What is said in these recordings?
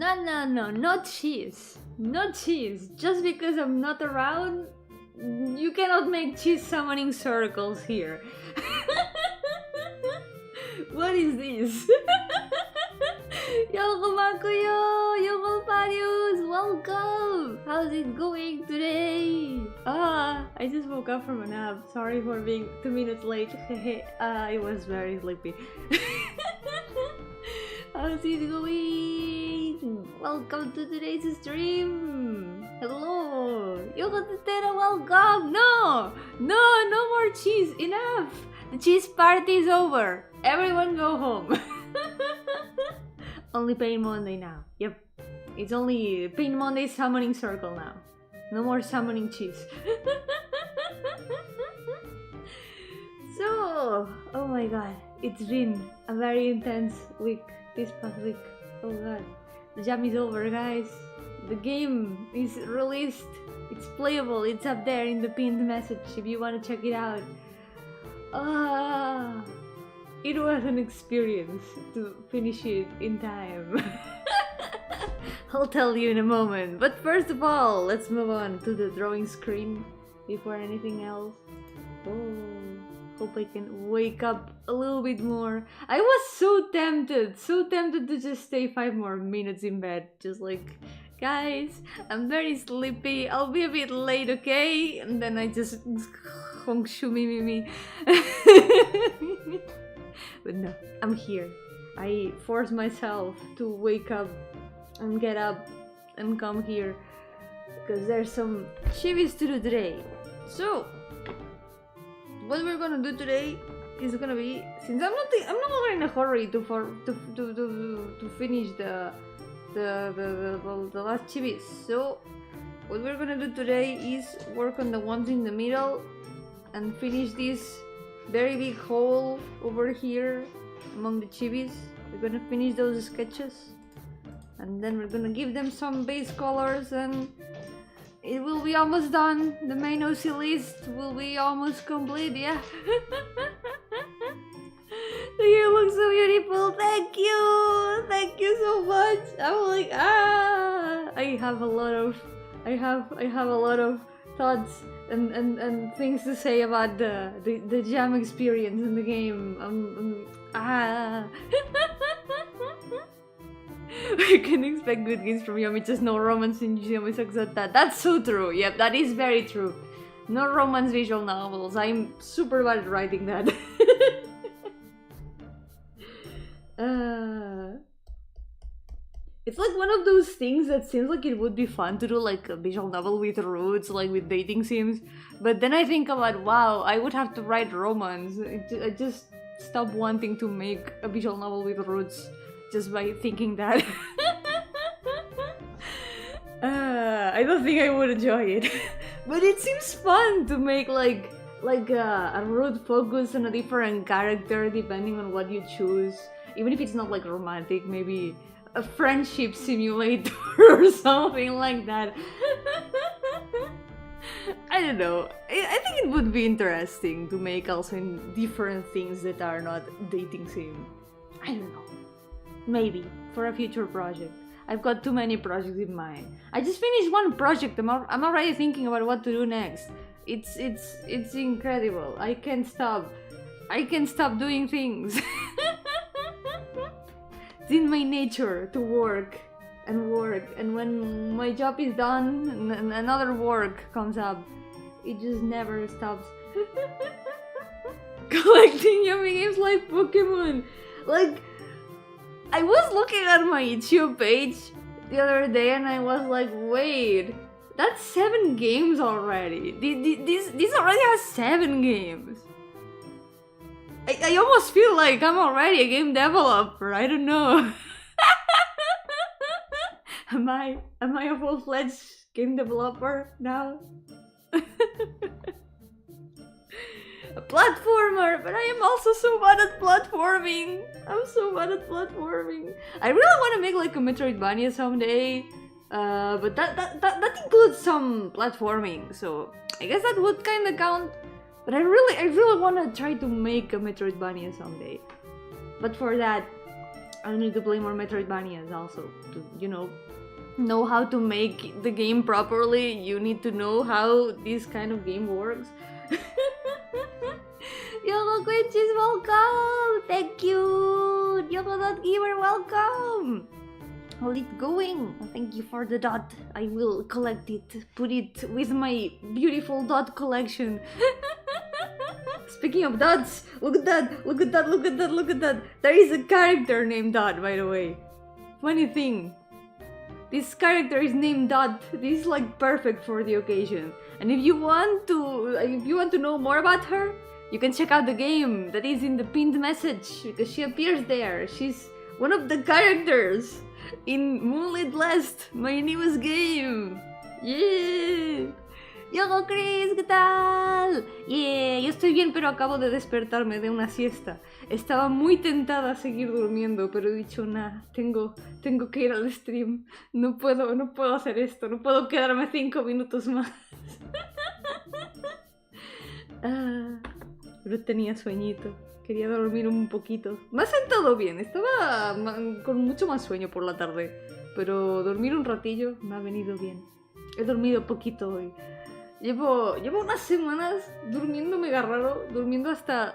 No, not cheese. Not cheese. Just because I'm not around, you cannot make cheese summoning circles here. What is this? Welcome! How's it going today? I just woke up from a nap. Sorry for being 2 minutes late. I was very sleepy. How's it going? Welcome to today's stream. Hello. Welcome. No more cheese. Enough. The cheese party is over. Everyone go home. Only Pain Monday now. Yep. It's only Pain Monday summoning circle now. No more summoning cheese. So, oh my god. It's been a very intense week. This past week. Oh god. The jam is over, guys. The game is released. It's playable. It's up there in the pinned message if you want to check it out. It was an experience to finish it in time. I'll tell you in a moment. But first of all, let's move on to the drawing screen before anything else. Oh, hope I can wake up a little bit more. I was so tempted to just stay 5 more minutes in bed. Just like, guys, I'm very sleepy. I'll be a bit late, okay? And then I just me. But no, I'm here. I force myself to wake up and get up and come here because there's some chivis to do today. So what we're gonna do today is gonna be, since I'm not in a hurry to finish the last chivis. So what we're gonna do today is work on the ones in the middle and finish this very big hole over here among the chivis. We're gonna finish those sketches and then we're gonna give them some base colors and it will be almost done. The main OC list will be almost complete, yeah. You look so beautiful. Thank you so much. I'm like, I have a lot of thoughts and things to say about the jam experience in the game. We can expect good games from Yomi, just no romance in Yomi sucks at that. That's so true. Yep, that is very true. No romance visual novels. I'm super bad at writing that. It's like one of those things that seems like it would be fun to do, like a visual novel with roots, like with dating sims. But then I think about, wow, I would have to write romance. I just stopped wanting to make a visual novel with roots just by thinking that. I don't think I would enjoy it. But it seems fun to make like a root focus on a different character depending on what you choose. Even if it's not like romantic, maybe a friendship simulator or something like that. I don't know. I think it would be interesting to make also in different things that are not dating sim. I don't know. Maybe for a future project. I've got too many projects in mind. I just finished one project. I'm already thinking about what to do next. It's incredible. I can't stop doing things. It's in my nature to work, and when my job is done and another work comes up, it just never stops. Collecting Yomi games like Pokemon. Like, I was looking at my YouTube page the other day and I was like, wait, that's 7 games already. This already has 7 games. I almost feel like I'm already a game developer. I don't know. Am I a full-fledged game developer now? A platformer, but I am also so bad at platforming. I'm so bad at platforming. I really want to make like a Metroidvania someday, but that includes some platforming, so I guess that would kind of count. But I really want to try to make a Metroidvania someday. But for that, I need to play more Metroidvanias also to, you know how to make the game properly. You need to know how this kind of game works. Yo-hooo Quinchis, welcome! Thank you! Yo-hooo.gamer, welcome! Hold it going. Thank you for the dot. I will collect it, put it with my beautiful dot collection. Speaking of dots, look at that, look at that, look at that, look at that. There is a character named Dot, by the way. Funny thing. This character is named Dot. This is like perfect for the occasion. And if you want to know more about her, you can check out the game that is in the pinned message because she appears there. She's one of the characters in Moonlit Blast, my newest game. Yeah. Yo, Chris, ¿qué tal? Yeah, yo estoy bien, pero acabo de despertarme de una siesta. Estaba muy tentada a seguir durmiendo, pero he dicho, nah, tengo que ir al stream. No puedo hacer esto, no puedo quedarme 5 minutos más. Pero tenía sueñito, quería dormir un poquito. Me ha sentado bien, estaba con mucho más sueño por la tarde, pero dormir un ratillo me ha venido bien. He dormido poquito hoy. Llevo unas semanas durmiendo mega raro, durmiendo hasta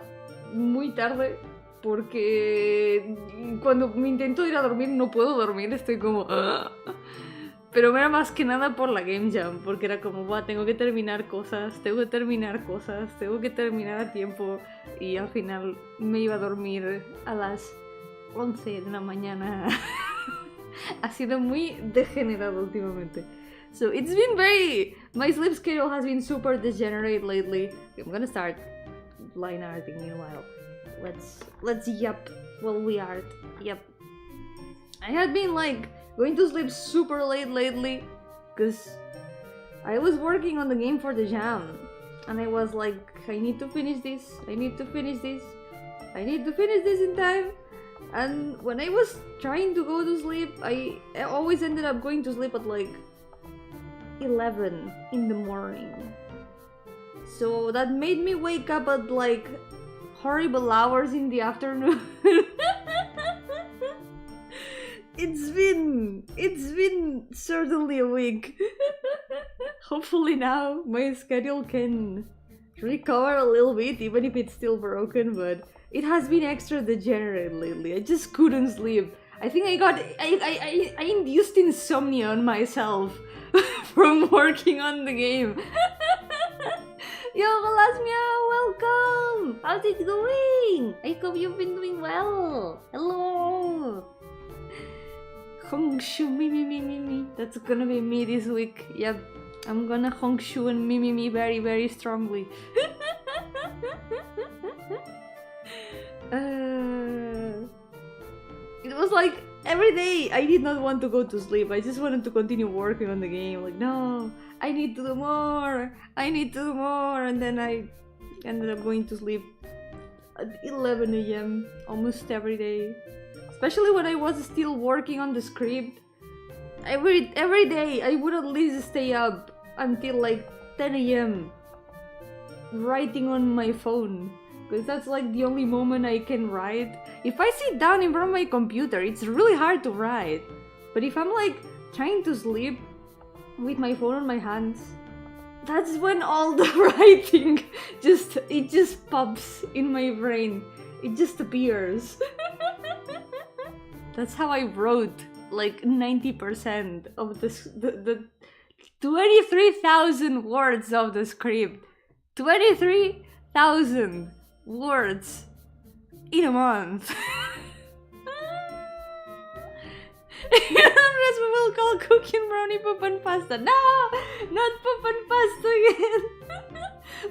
muy tarde, porque cuando me intento ir a dormir no puedo dormir, estoy como... Pero era más que nada por la Game Jam, porque era como, tengo que terminar cosas, tengo que terminar a tiempo, y al final me iba a dormir a las 11 de la mañana. Ha sido muy degenerado últimamente. So it's been my sleep schedule has been super degenerate lately. I'm gonna start line arting meanwhile. Let's yep while we art. Yep. I had been like going to sleep super late lately because I was working on the game for the jam and I was like, I need to finish this in time. And when I was trying to go to sleep, I always ended up going to sleep at like 11 in the morning. So that made me wake up at like horrible hours in the afternoon. It's been certainly a week. Hopefully now my schedule can recover a little bit, even if it's still broken, but it has been extra degenerate lately. I just couldn't sleep. I think I induced insomnia on myself from working on the game. Yo, Meow, welcome! How's it going? I hope you've been doing well. Hello! Hongshu me. That's gonna be me this week. Yep, I'm gonna hongshu and me very, very strongly. It was like every day I did not want to go to sleep. I just wanted to continue working on the game. Like, no, I need to do more. And then I ended up going to sleep at 11 a.m. almost every day. Especially when I was still working on the script. Every day I would at least stay up until like 10 a.m. writing on my phone. Because that's like the only moment I can write. If I sit down in front of my computer, it's really hard to write. But if I'm like trying to sleep with my phone on my hands, that's when all the writing just pops in my brain. It just appears. That's how I wrote like 90% of the 23,000 words of the script. 23,000 words in a month. Rest we will call cooking brownie poop and pasta. No, not poop and pasta again.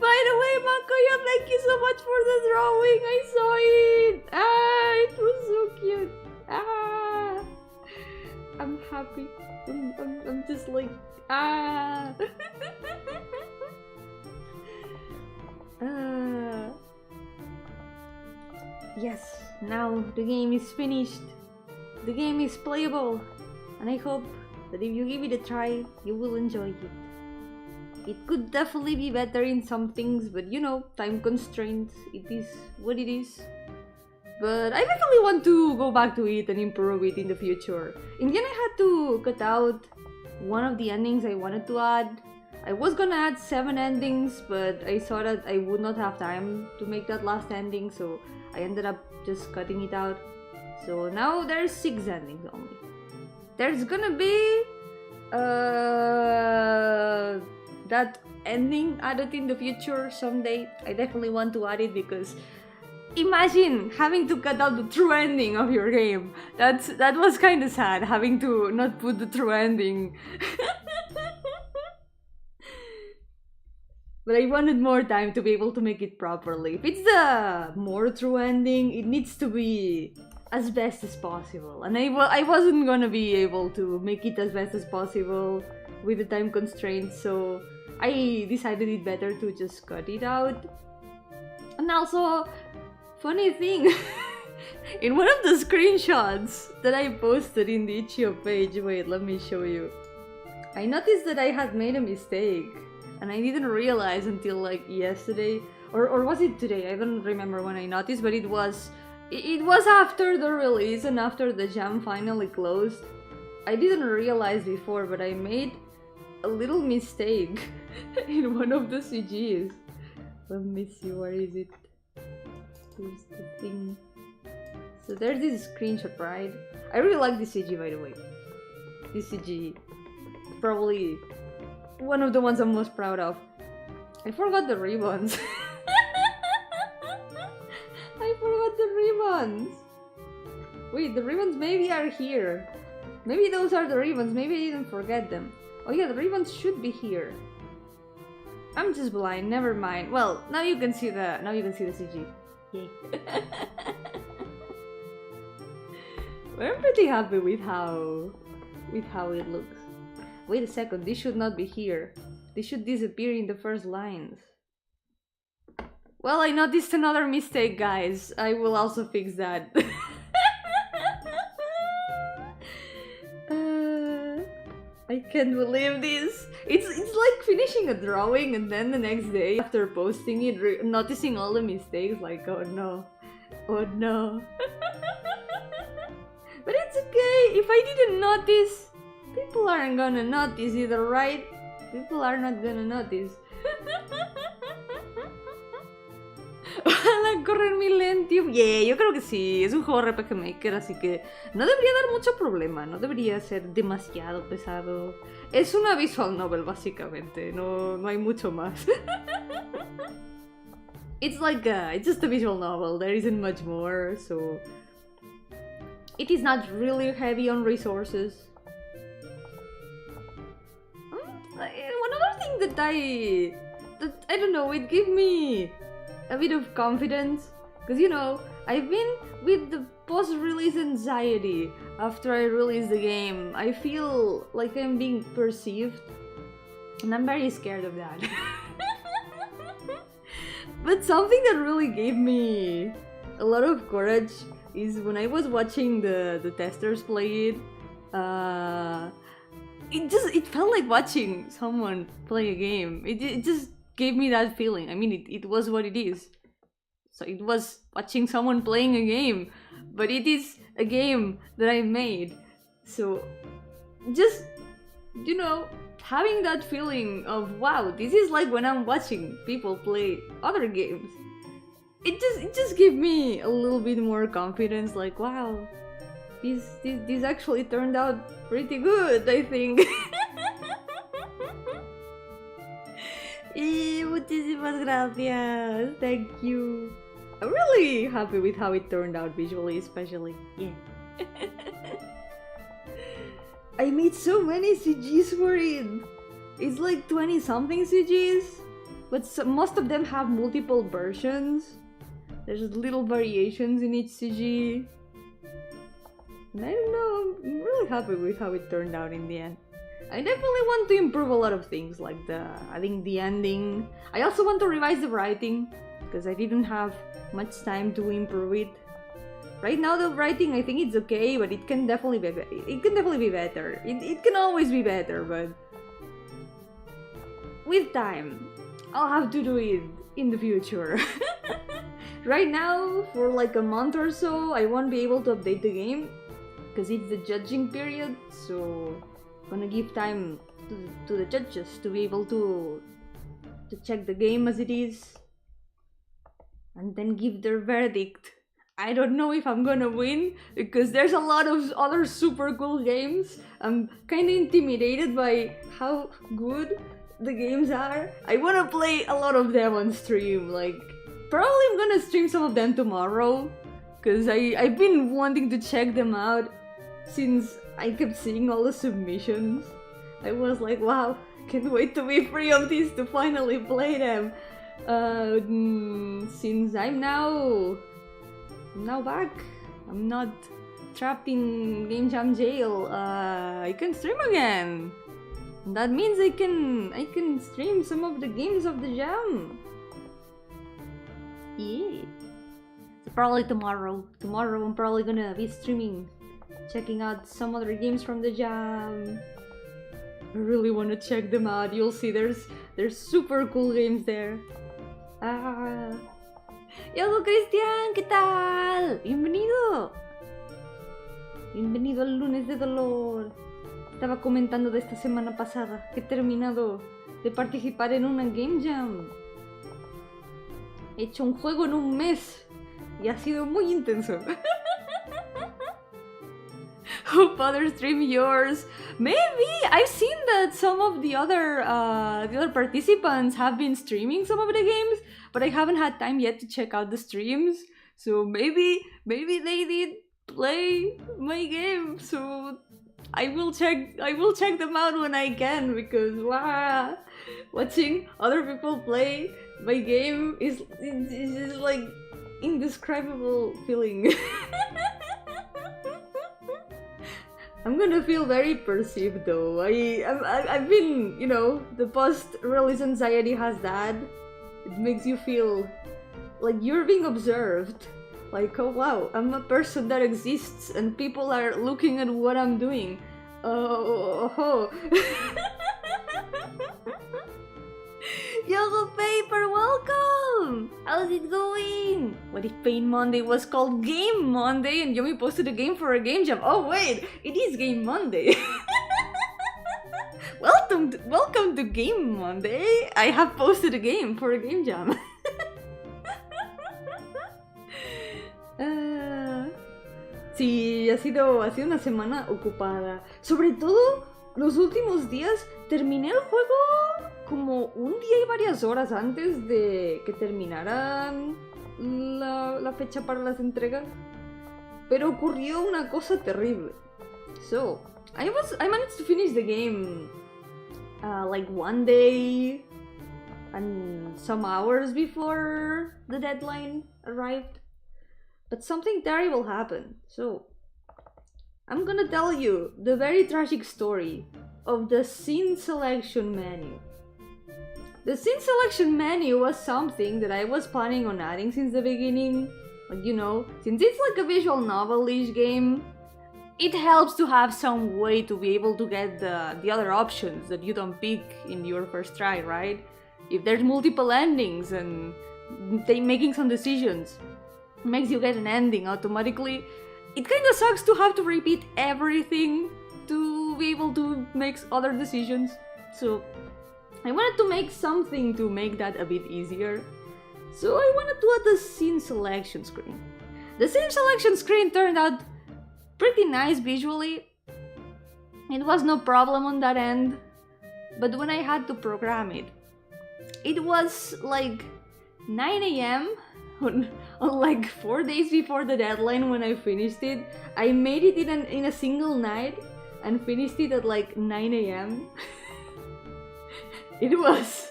By the way, Makoya, thank you so much for the drawing. I saw it. It was so cute. I'm happy. I'm just like Yes, now the game is finished. The game is playable, and I hope that if you give it a try, you will enjoy it. It could definitely be better in some things, but you know, time constraints, it is what it is. but I definitely want to go back to it and improve it in the future. In the end, I had to cut out one of the endings I wanted to add. I was gonna add 7 endings, but I saw that I would not have time to make that last ending, so I ended up just cutting it out. So now there's 6 endings only. There's gonna be that ending added in the future someday. I definitely want to add it because imagine having to cut out the true ending of your game. That was kind of sad, having to not put the true ending. But I wanted more time to be able to make it properly. If it's the more true ending, it needs to be as best as possible. And I wasn't gonna be able to make it as best as possible with the time constraints, so I decided it better to just cut it out. And also, funny thing, in one of the screenshots that I posted in the Itch.io page, wait, let me show you. I noticed that I had made a mistake. And I didn't realize until like yesterday, or was it today? I don't remember when I noticed, but it was after the release and after the jam finally closed. I didn't realize before, but I made a little mistake in one of the CGs. Let me see, where is it? Here's the thing. So there's this screenshot, right? I really like this CG, by the way. This CG, probably one of the ones I'm most proud of. I forgot the ribbons. I forgot the ribbons. Wait, the ribbons maybe are here. Maybe those are the ribbons. Maybe I didn't forget them. Oh yeah, the ribbons should be here. I'm just blind. Never mind. Well, now you can see the CG. Yay. But I'm pretty happy with how it looks. Wait a second, this should not be here. This should disappear in the first lines. Well, I noticed another mistake, guys. I will also fix that. I can't believe this. It's like finishing a drawing and then the next day after posting it, noticing all the mistakes, like, oh no. Oh no. But it's okay. If I didn't notice, people aren't gonna notice either, right? People are not gonna notice. Ojalá correr mi Lentium. Yeah, yo creo que sí. Es un juego RPG Maker, así que no debería dar mucho problema. No debería ser demasiado pesado. Es una visual novel, básicamente. No hay mucho más. It's just a visual novel. There isn't much more, so it is not really heavy on resources. One other thing that I don't know, it gave me a bit of confidence, because you know, I've been with the post-release anxiety after I release the game. I feel like I'm being perceived, and I'm very scared of that. But something that really gave me a lot of courage is when I was watching the testers play it. It felt like watching someone play a game. It just gave me that feeling. I mean, it was what it is. So it was watching someone playing a game, but it is a game that I made. So just, you know, having that feeling of, wow, this is like when I'm watching people play other games. It just gave me a little bit more confidence, like, wow, this actually turned out pretty good, I think. Muchísimas gracias. Thank you. I'm really happy with how it turned out visually, especially. Yeah. I made so many CGs for it. It's like 20 something CGs, but most of them have multiple versions. There's little variations in each CG. And I don't know, I'm really happy with how it turned out in the end. I definitely want to improve a lot of things, like I think the ending. I also want to revise the writing, because I didn't have much time to improve it. Right now the writing, I think it's okay, but it can definitely be better. It can always be better, but with time, I'll have to do it in the future. right now, for like a month or so, I won't be able to update the game because it's the judging period, so I'm gonna give time to the judges to be able to check the game as it is and then give their verdict. I don't know if I'm gonna win because there's a lot of other super cool games. I'm kind of intimidated by how good the games are. I wanna play a lot of them on stream, like probably I'm gonna stream some of them tomorrow because I've been wanting to check them out since I kept seeing all the submissions. I was like, wow, can't wait to be free of these to finally play them. Since I'm now back, I'm not trapped in Game Jam jail, I can stream again. That means I can stream some of the games of the jam. Yeah. So probably tomorrow I'm probably gonna be streaming, checking out some other games from the jam. I really want to check them out. You'll see there's super cool games there. Yo, Cristian, ¿qué tal? Bienvenido. Bienvenido al lunes de dolor. Estaba comentando de esta semana pasada que he terminado de participar en una Game Jam. He hecho un juego en un mes y ha sido muy intenso. Hope other stream yours. Maybe I've seen that some of the other participants have been streaming some of the games, but I haven't had time yet to check out the streams. So maybe they did play my game. So I will check them out when I can, because wow, watching other people play my game is just like indescribable feeling. I'm gonna feel very perceived though. I've been, you know, the post-release anxiety has that. It makes you feel like you're being observed. Like, oh wow, I'm a person that exists and people are looking at what I'm doing. Oh. Yo-hooo Paper, welcome! How's it going? What if Pain Monday was called Game Monday and Yomi posted a game for a game jam? Oh wait, it is Game Monday. Welcome to Game Monday. I have posted a game for a game jam. Sí, ha sido una semana ocupada. Sobre todo, los últimos días terminé el juego como un día y varias horas antes de que terminara la fecha para las entregas. Pero ocurrió una cosa terrible. So, I managed to finish the game like one day and some hours before the deadline arrived. But something terrible happened. So, I'm gonna tell you the very tragic story of the scene selection menu. The scene selection menu was something that I was planning on adding since the beginning. Like, you know, since it's like a visual novel-ish game, it helps to have some way to be able to get the other options that you don't pick in your first try, right? If there's multiple endings and making some decisions makes you get an ending automatically, it kind of sucks to have to repeat everything to be able to make other decisions. So I wanted to make something to make that a bit easier. So I wanted to add the scene selection screen. The scene selection screen turned out pretty nice visually. It was no problem on that end. But when I had to program it, it was like 9 AM on like 4 days before the deadline when I finished it. I made it in a single night and finished it at like 9 AM. It was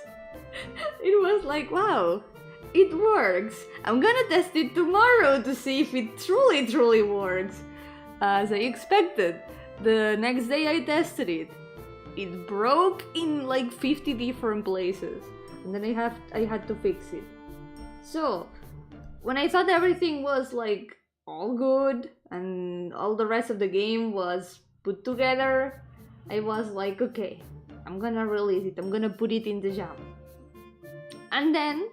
like, wow, it works. I'm gonna test it tomorrow to see if it truly works. As I expected, the next day I tested it. It broke in like 50 different places, and then I had to fix it. So, when I thought everything was like all good and all the rest of the game was put together, I was like, okay, I'm gonna release it, I'm gonna put it in the jam. And then,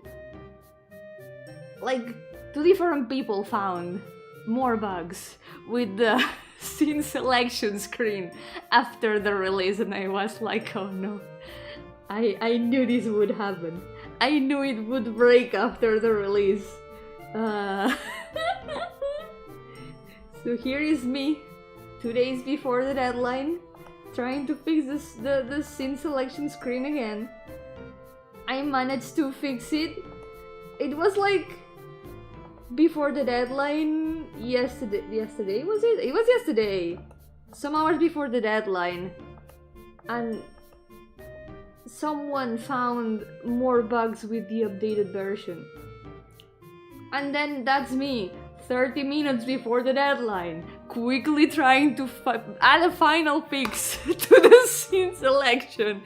like two different people found more bugs with the scene selection screen after the release, and I was like, oh no, I knew this would happen. I knew it would break after the release. So here is me, 2 days before the deadline, trying to fix the scene selection screen again. I managed to fix it. It was like before the deadline yesterday was it? It was yesterday. Some hours before the deadline. And someone found more bugs with the updated version. And then that's me, 30 minutes before the deadline, quickly trying to add a final fix to the scene selection.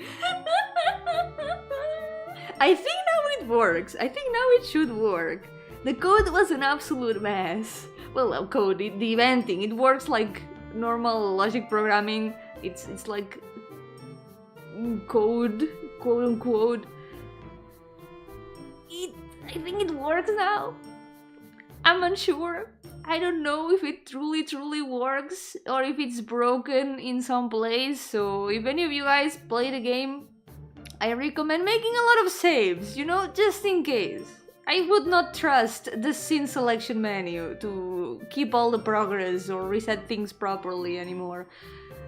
I think now it works. I think now it should work. The code was an absolute mess. Well, code, the eventing, it works like normal logic programming. It's like code, quote unquote. I think it works now. I'm unsure. I don't know if it truly works or if it's broken in some place. So if any of you guys play the game, I recommend making a lot of saves, you know, just in case. I would not trust the scene selection menu to keep all the progress or reset things properly anymore.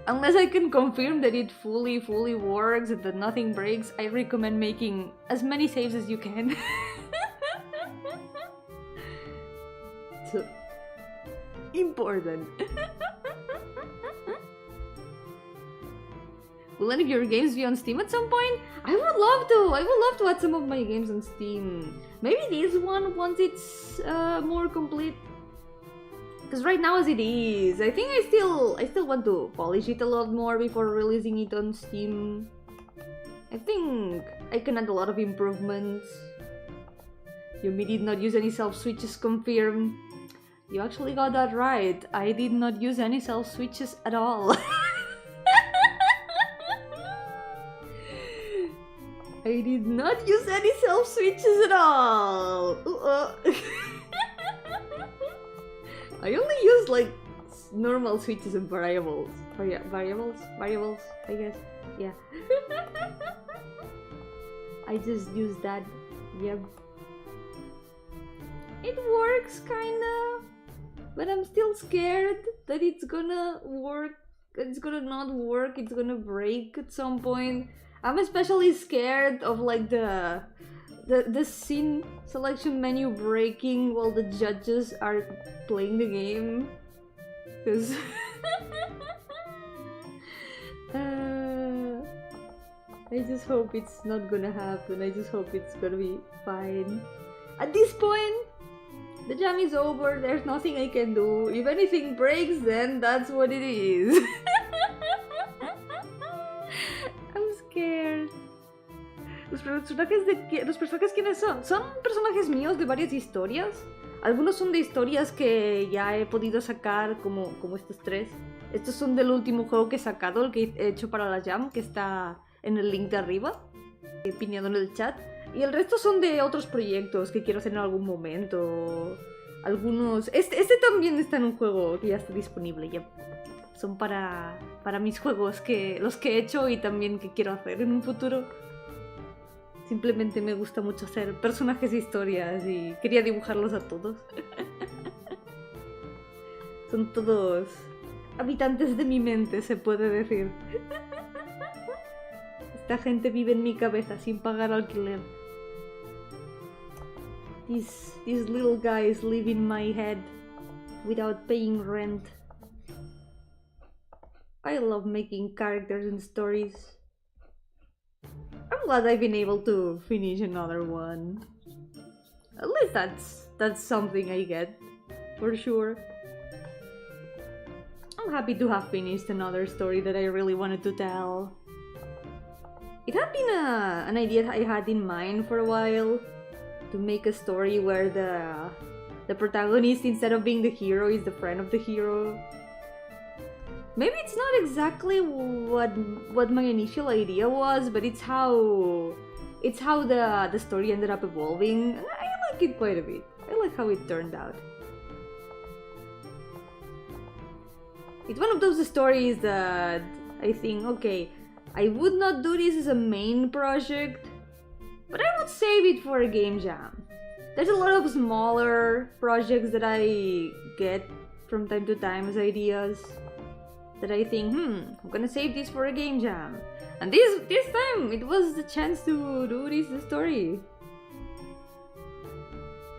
Unless I can confirm that it fully works and that nothing breaks, I recommend making as many saves as you can. So, important. Will any of your games be on Steam at some point? I would love to! I would love to add some of my games on Steam. Maybe this one once it's more complete. Because right now as it is, I think I still want to polish it a lot more before releasing it on Steam. I think I can add a lot of improvements. Yomi did not use any self-switches, confirm. You actually got that right. I did not use any self-switches at all. I did not use any self-switches at all. I only use like normal switches and variables. Variables, I guess. Yeah. I just use that. Yep. It works kinda, but I'm still scared that it's gonna work. It's gonna not work. It's gonna break at some point. I'm especially scared of like the scene selection menu breaking while the judges are playing the game, because I just hope it's not gonna happen. I just hope it's gonna be fine. At this point, the jam is over. There's nothing I can do. If anything breaks, then that's what it is. I'm scared. ¿Los personajes quiénes son? Son personajes míos de varias historias. Algunos son de historias que ya he podido sacar, como estos tres. Estos son del último juego que he sacado, el que he hecho para la jam, que está en el link de arriba, pineado en el chat. Y el resto son de otros proyectos que quiero hacer en algún momento. Algunos... Este también está en un juego que ya está disponible. Ya son para mis juegos, los que he hecho y también que quiero hacer en un futuro. Simplemente me gusta mucho hacer personajes e historias y quería dibujarlos a todos. Son todos habitantes de mi mente, se puede decir. Esta gente vive en mi cabeza sin pagar alquiler. These little guys live in my head without paying rent. I love making characters and stories. I'm glad I've been able to finish another one. At least that's something I get, for sure. I'm happy to have finished another story that I really wanted to tell. It had been an idea I had in mind for a while, to make a story where the protagonist, instead of being the hero, is the friend of the hero. Maybe it's not exactly what my initial idea was, but it's how the story ended up evolving. I like it quite a bit. I with how it turned out. It's one of those stories that I think, okay, I would not do this as a main project, but I would save it for a game jam. There's a lot of smaller projects that I get from time to time as ideas that I think, I'm gonna save this for a game jam. And this time it was the chance to do this story.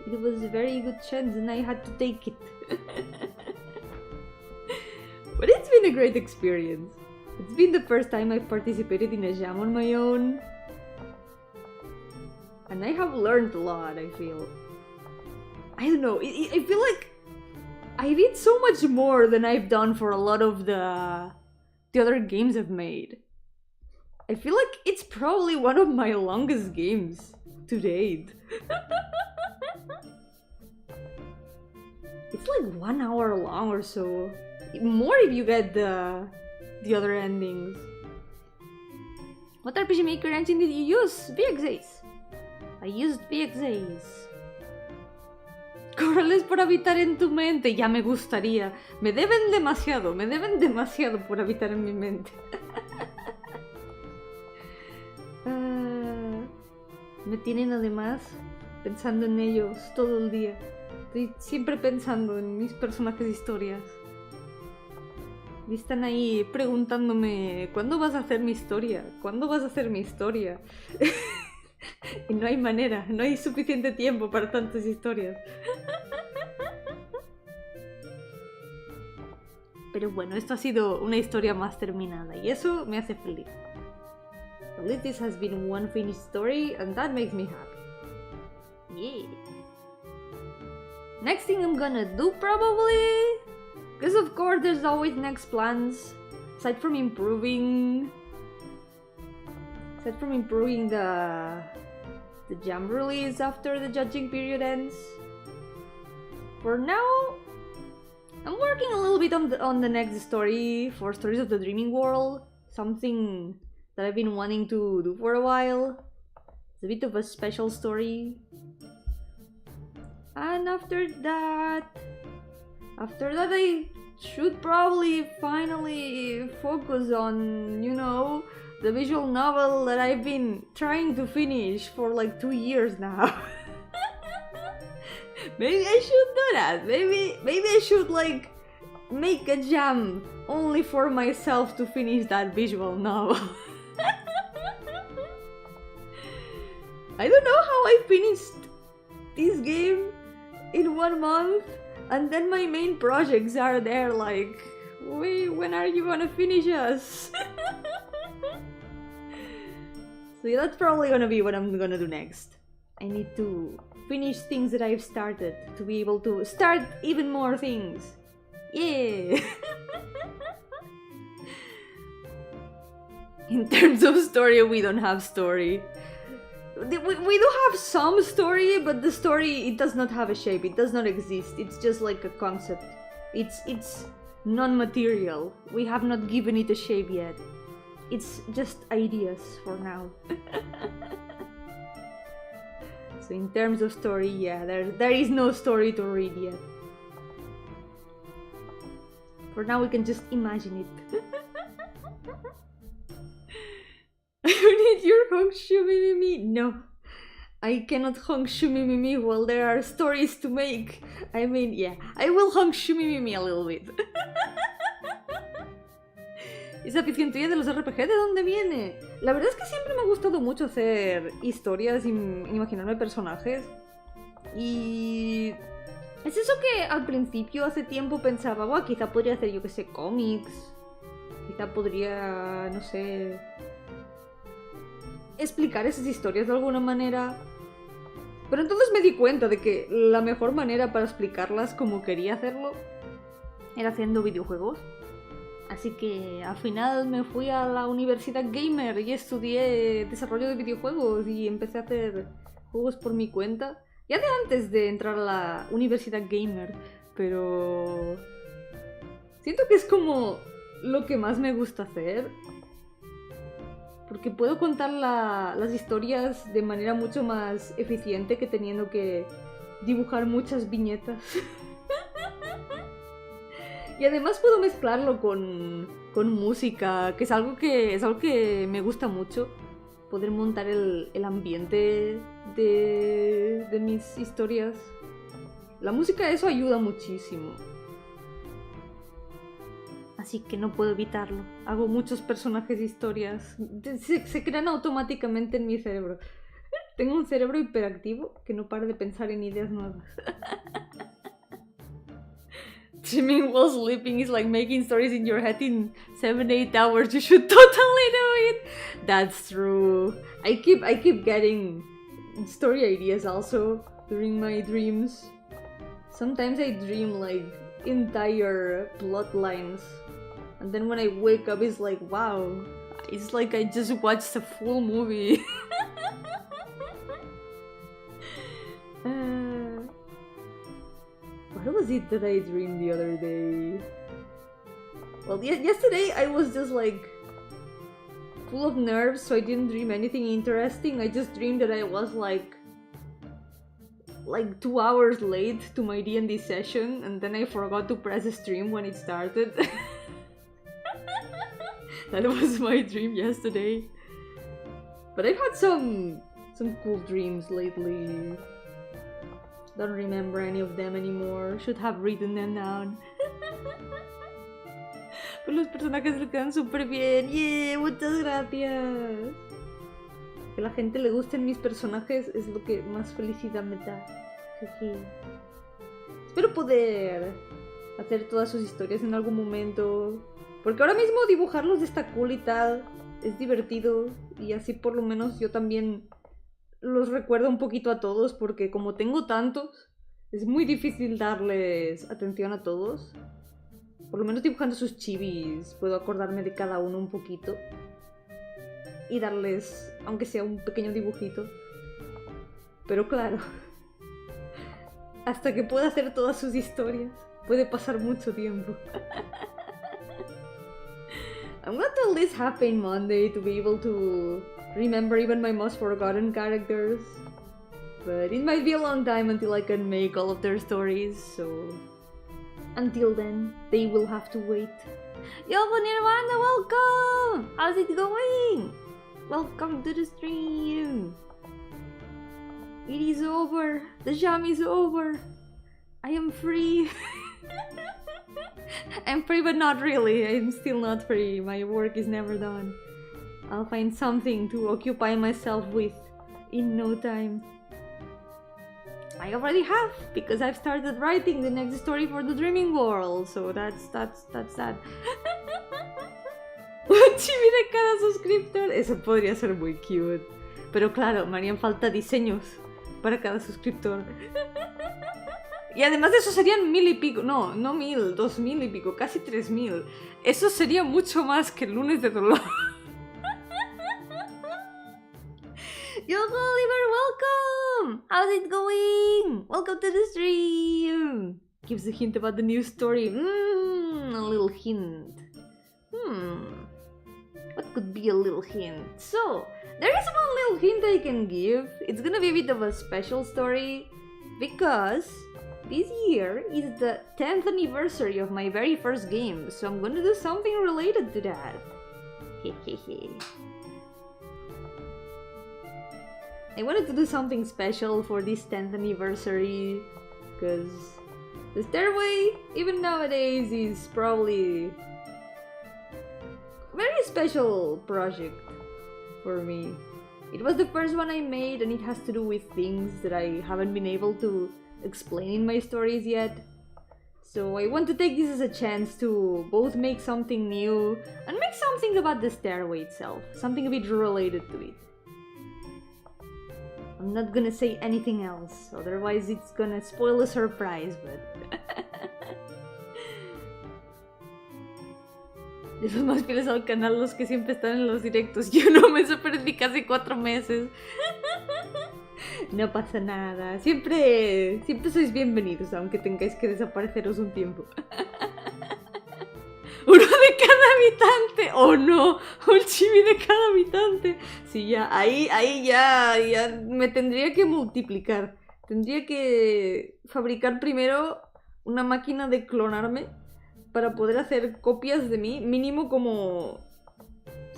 It was a very good chance and I had to take it. But it's been a great experience. It's been the first time I've participated in a jam on my own. And I have learned a lot, I feel. I don't know, I feel like I did so much more than I've done for a lot of the other games I've made. I feel like it's probably one of my longest games to date. It's like 1 hour long or so. More if you get the other endings. What RPG Maker engine did you use? VXAs. I used VXAs. Corales por habitar en tu mente. Ya me gustaría. Me deben demasiado por habitar en mi mente. Me tienen además pensando en ellos todo el día. Estoy siempre pensando en mis personajes de historias. Y están ahí preguntándome, ¿cuándo vas a hacer mi historia? ¿Cuándo vas a hacer mi historia? Y no hay manera, no hay suficiente tiempo para tantas historias. Pero bueno, esto ha sido una historia más terminada y eso me hace feliz. At least this has been one finished story and that makes me happy. Yeah. Next thing I'm gonna do probably, because of course there's always next plans, aside from improving the jam release after the judging period ends. For now, I'm working a little bit on the next story for Stories of the Dreaming World, something that I've been wanting to do for a while. It's a bit of a special story. And after that I should probably finally focus on, you know, the visual novel that I've been trying to finish for like 2 years now. Maybe I should do that. Maybe I should like make a jam only for myself to finish that visual novel. I don't know how I finished this game in 1 month, and then my main projects are there like, wait, when are you gonna finish us? So yeah, that's probably gonna be what I'm gonna do next. I need to finish things that I've started to be able to start even more things. Yeah! In terms of story, we don't have story. We do have some story, but the story, it does not have a shape, it does not exist, it's just like a concept. It's non-material, we have not given it a shape yet. It's just ideas for now. So in terms of story, yeah, there is no story to read yet. For now we can just imagine it. You need your Hongshu Mimimi? No. I cannot Hongshu Mimimi while there are stories to make. I mean, yeah, I will Hongshu Mimimi a little bit. ¿Esa afición tuya de los RPG de dónde viene? La verdad es que siempre me ha gustado mucho hacer historias y imaginarme personajes. Y... es eso que al principio, hace tiempo, pensaba, wow, quizá podría hacer, yo que sé, cómics. Quizá podría, no sé... explicar esas historias de alguna manera. Pero entonces me di cuenta de que la mejor manera para explicarlas como quería hacerlo era haciendo videojuegos. Así que al final me fui a la universidad gamer y estudié desarrollo de videojuegos y empecé a hacer juegos por mi cuenta. Ya de antes de entrar a la universidad gamer, pero... siento que es como lo que más me gusta hacer. Porque puedo contar las historias de manera mucho más eficiente que teniendo que dibujar muchas viñetas. Y además puedo mezclarlo con música, que es algo que me gusta mucho. Poder montar el ambiente de mis historias. La música, eso ayuda muchísimo. Así que no puedo evitarlo. Hago muchos personajes de historias. Se crean automáticamente en mi cerebro. Tengo un cerebro hiperactivo que no para de pensar en ideas nuevas. Dreaming while sleeping is like making stories in your head in 7-8 hours. You should totally do it. That's true. I keep getting story ideas also during my dreams. Sometimes I dream like entire plot lines. And then when I wake up, it's like, wow, it's like I just watched a full movie. What was it that I dreamed the other day? Well, yesterday I was just like full of nerves, so I didn't dream anything interesting. I just dreamed that I was like 2 hours late to my D&D session, and then I forgot to press stream when it started. That was my dream yesterday. But I've had some cool dreams lately. Don't remember any of them anymore. Should have written them down. Pues los personajes le quedan súper bien. ¡Yeah! Muchas gracias. Que la gente le gusten mis personajes es lo que más felicidad me da. Jeje. Espero poder hacer todas sus historias en algún momento. Porque ahora mismo dibujarlos está cool y tal. Es divertido. Y así por lo menos yo también los recuerdo un poquito a todos. Porque como tengo tantos, es muy difícil darles atención a todos. Por lo menos dibujando sus chivis puedo acordarme de cada uno un poquito. Y darles, aunque sea un pequeño dibujito. Pero claro, hasta que pueda hacer todas sus historias, puede pasar mucho tiempo. I'm gonna at least happy Monday to be able to remember even my most forgotten characters. But it might be a long time until I can make all of their stories, so until then, they will have to wait. Yo-hooo Nirvana, welcome! How's it going? Welcome to the stream! It is over! The jam is over! I am free! I'm free but not really, I'm still not free, my work is never done. I'll find something to occupy myself with in no time. I already have, because I've started writing the next story for the Dreaming World, so that's that. Un chibi de cada suscriptor, eso podría ser muy cute. Pero claro, me harían falta diseños para cada suscriptor. Y además de eso serían 1000 y pico, no 1000, 2000 y pico, casi 3000. Eso sería mucho más que el lunes de dolor. Yo-hooo Oliver, welcome! How's it going? Welcome to the stream! Gives a hint about the new story. A little hint. What could be a little hint? So, there is one little hint I can give. It's gonna be a bit of a special story because this year is the 10th anniversary of my very first game, so I'm gonna do something related to that. Hehehe. I wanted to do something special for this 10th anniversary, because the stairway, even nowadays, is probably a very special project for me. It was the first one I made, and it has to do with things that I haven't been able to explain in my stories yet. So I want to take this as a chance to both make something new and make something about the stairway itself, something a bit related to it. I'm not gonna say anything else, otherwise it's gonna spoil the surprise, but... De los más fieles al canal, los que siempre están en los directos. Yo no me perdí casi 4 meses. No pasa nada, siempre sois bienvenidos, aunque tengáis que desapareceros un tiempo. Uno de cada habitante, oh no, un chibi de cada habitante. Sí, ya, ahí ya me tendría que multiplicar. Tendría que fabricar primero una máquina de clonarme para poder hacer copias de mí, mínimo como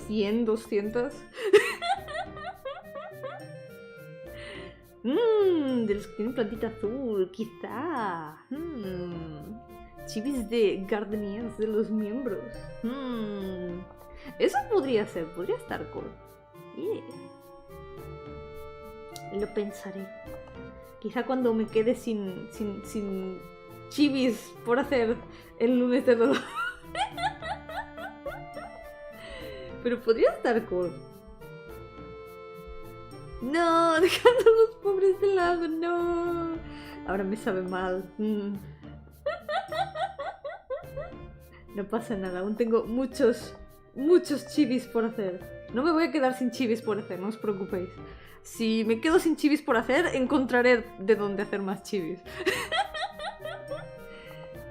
100, 200. De los que tienen plantita azul, quizá. Chivis de Gardenia de los miembros. Eso podría ser, podría estar cool. Yeah. Lo pensaré. Quizá cuando me quede sin chivis por hacer el lunes de todo. Pero podría estar cool. No, dejando a los pobres de lado, no. Ahora me sabe mal. No pasa nada, aún tengo muchos chivis por hacer. No me voy a quedar sin chivis por hacer, no os preocupéis. Si me quedo sin chivis por hacer, encontraré de dónde hacer más chivis.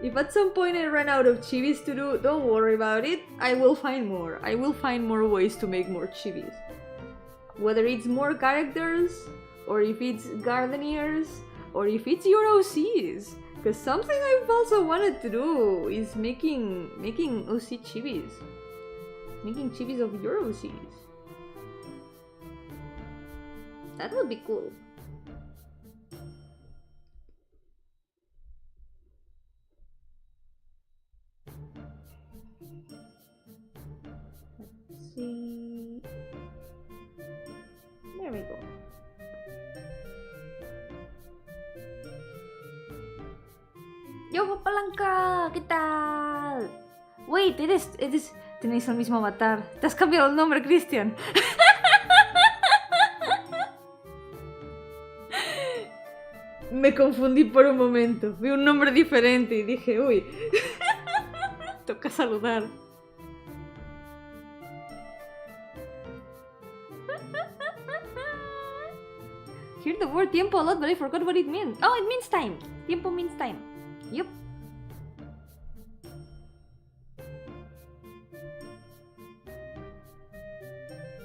If at some point I run out of chivis to do, don't worry about it. I will find more. I will find more ways to make more chivis. Whether it's more characters, or if it's Gardeniers, or if it's your OCs. Because something I've also wanted to do is making OC chivis. Making chivis of your OCs. That would be cool. Let's see. There we go. ¡Yo, palanca! ¿Qué tal? Wait, tenéis el mismo avatar. Te has cambiado el nombre, Christian. Me confundí por un momento. Vi un nombre diferente y dije, uy. Toca saludar. Heard the word tiempo a lot, but I forgot what it means. Oh, it means time. Tiempo means time. Yup.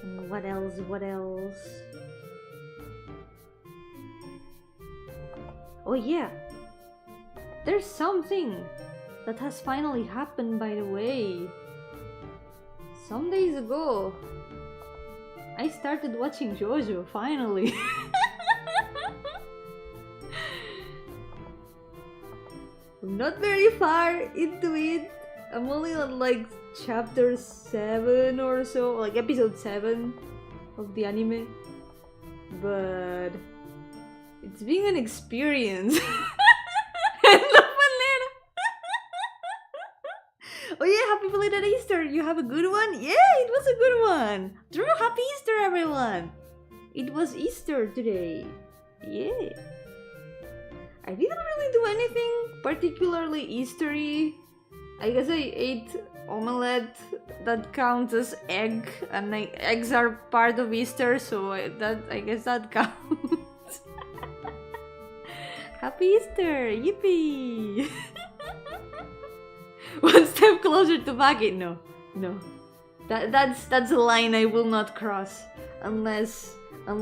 And what else? What else? Oh yeah. There's something that has finally happened, by the way. Some days ago, I started watching JoJo, finally. I'm not very far into it. I'm only on like chapter 7 or so, like episode 7 of the anime. But it's been an experience. Oh yeah, happy belated Easter! You have a good one? Yeah, it was a good one! True, happy Easter everyone! It was Easter today. Yeah. I didn't really do anything particularly Eastery. I guess I ate omelette. That counts as egg, and eggs are part of Easter, so I guess that counts. Happy Easter! Yippee! One step closer to Baggy. No. That's a line I will not cross unless I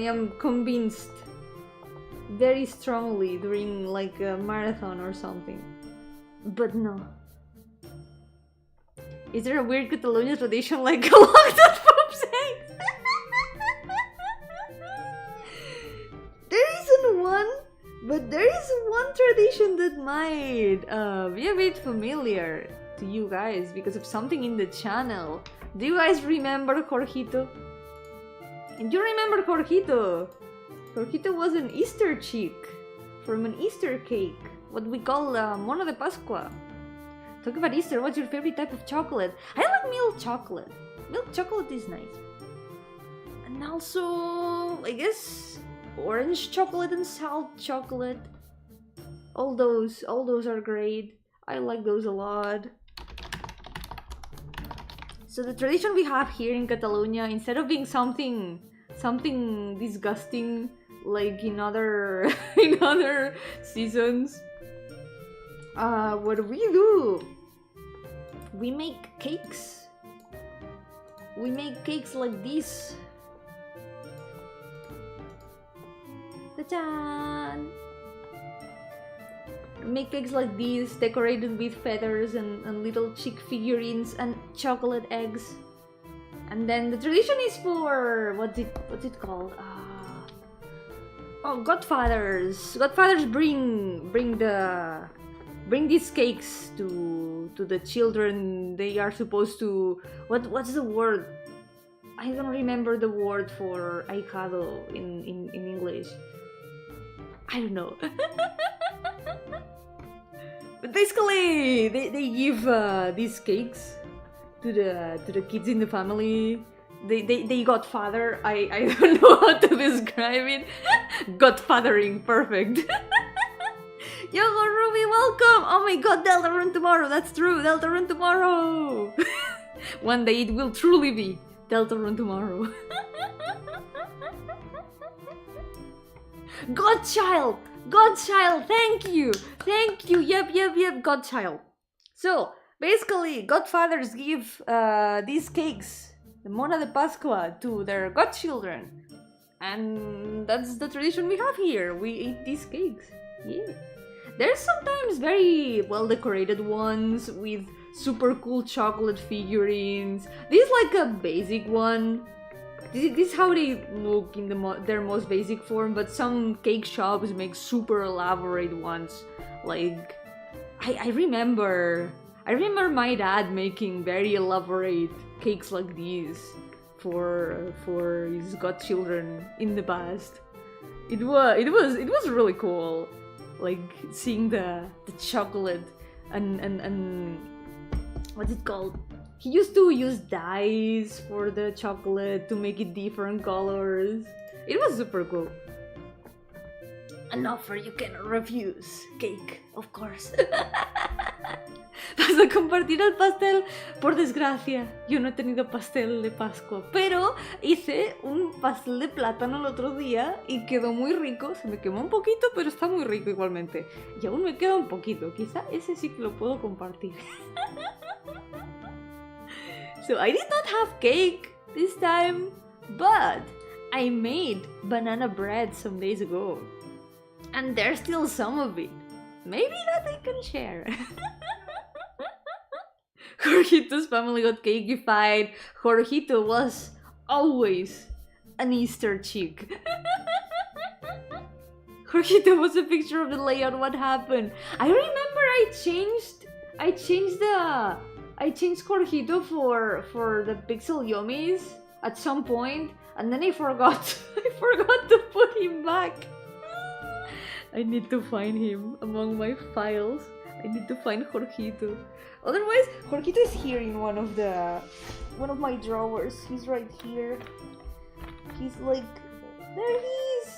am convinced very strongly during like a marathon or something. But no. Is there a weird Catalonia tradition like a locked poop's eggs? There isn't one. But there is one tradition that might be a bit familiar to you guys because of something in the channel. Do you guys remember Jorgito? And you remember Jorgito? Jorgito was an Easter chick from an Easter cake, what we call Mono de Pascua. Talk about Easter, what's your favorite type of chocolate? I like milk chocolate. Milk chocolate is nice. And also, I guess, orange chocolate and salt chocolate. All those are great. I like those a lot. So the tradition we have here in Catalonia, instead of being something disgusting like in other seasons, what we do, we make cakes. We make cakes like this. The Ta-da! Make cakes like these, decorated with feathers and little chick figurines and chocolate eggs. And then the tradition is for what's it called? Godfathers. Godfathers bring these cakes to the children. They are supposed to what's the word? I don't remember the word for ahijado in English. I don't know. But basically, they give these cakes to the kids in the family. They godfather. I don't know how to describe it. Godfathering, perfect. Yo-hooo, Ruby, welcome! Oh my god, Deltarune tomorrow, that's true, Deltarune tomorrow! One day it will truly be Deltarune tomorrow. Godchild! Godchild, thank you! Thank you, yep, Godchild. So, basically, godfathers give these cakes, the Mona de Pascua, to their godchildren. And that's the tradition we have here, we eat these cakes, yeah. There's sometimes very well decorated ones with super cool chocolate figurines. This is like a basic one. This is how they look in their most basic form, but some cake shops make super elaborate ones. Like, I remember my dad making very elaborate cakes like these for his godchildren in the past. It was really cool. Like seeing the chocolate and what's it called? He used to use dyes for the chocolate to make it different colors. It was super cool. An offer you cannot refuse. Cake, of course. ¿Vas a compartir el pastel? Por desgracia, yo no he tenido pastel de Pascua, pero hice un pastel de plátano el otro día y quedó muy rico. Se me quemó un poquito, pero está muy rico igualmente. Y aún me queda un poquito, quizá ese sí que lo puedo compartir. So I did not have cake this time, but I made banana bread some days ago. And there's still some of it. Maybe that I can share. Jorgito's family got cakeified. Jorgito was always an Easter chick. Jorgito was a picture of the layout. What happened? I remember I changed Jorgito for the Pixel Yomis at some point, and then I forgot to put him back. I need to find him among my files. I need to find Jorgito. Otherwise, Jorgito is here in one of my drawers. He's right here. He's like, there he is!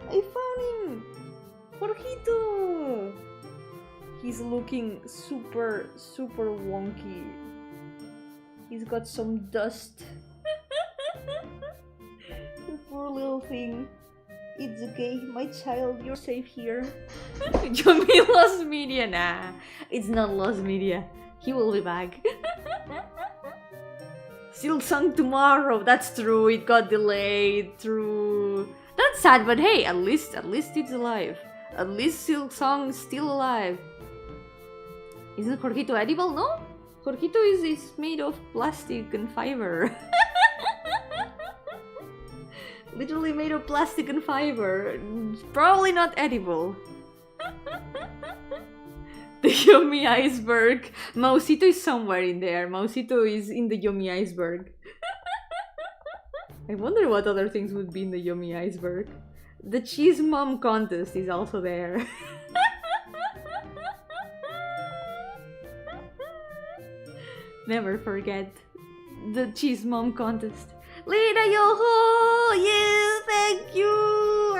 I found him! Jorgito! He's looking super wonky. He's got some dust. The poor little thing. It's okay, my child, you're safe here. Yomi lost media. Nah, it's not lost media. He will be back. Silksong tomorrow. That's true. It got delayed. True. That's sad, but hey, at least it's alive. At least Silksong's still alive. Isn't Jorgito edible? No. Jorgito is made of plastic and fiber. Literally made of plastic and fiber. Probably not edible. The Yomi iceberg. Mausito is somewhere in there. Mausito is in the Yomi iceberg. I wonder what other things would be in the Yomi iceberg. The cheese mom contest is also there. Never forget the cheese mom contest. Lida Yo-hooo! Yeah, thank you!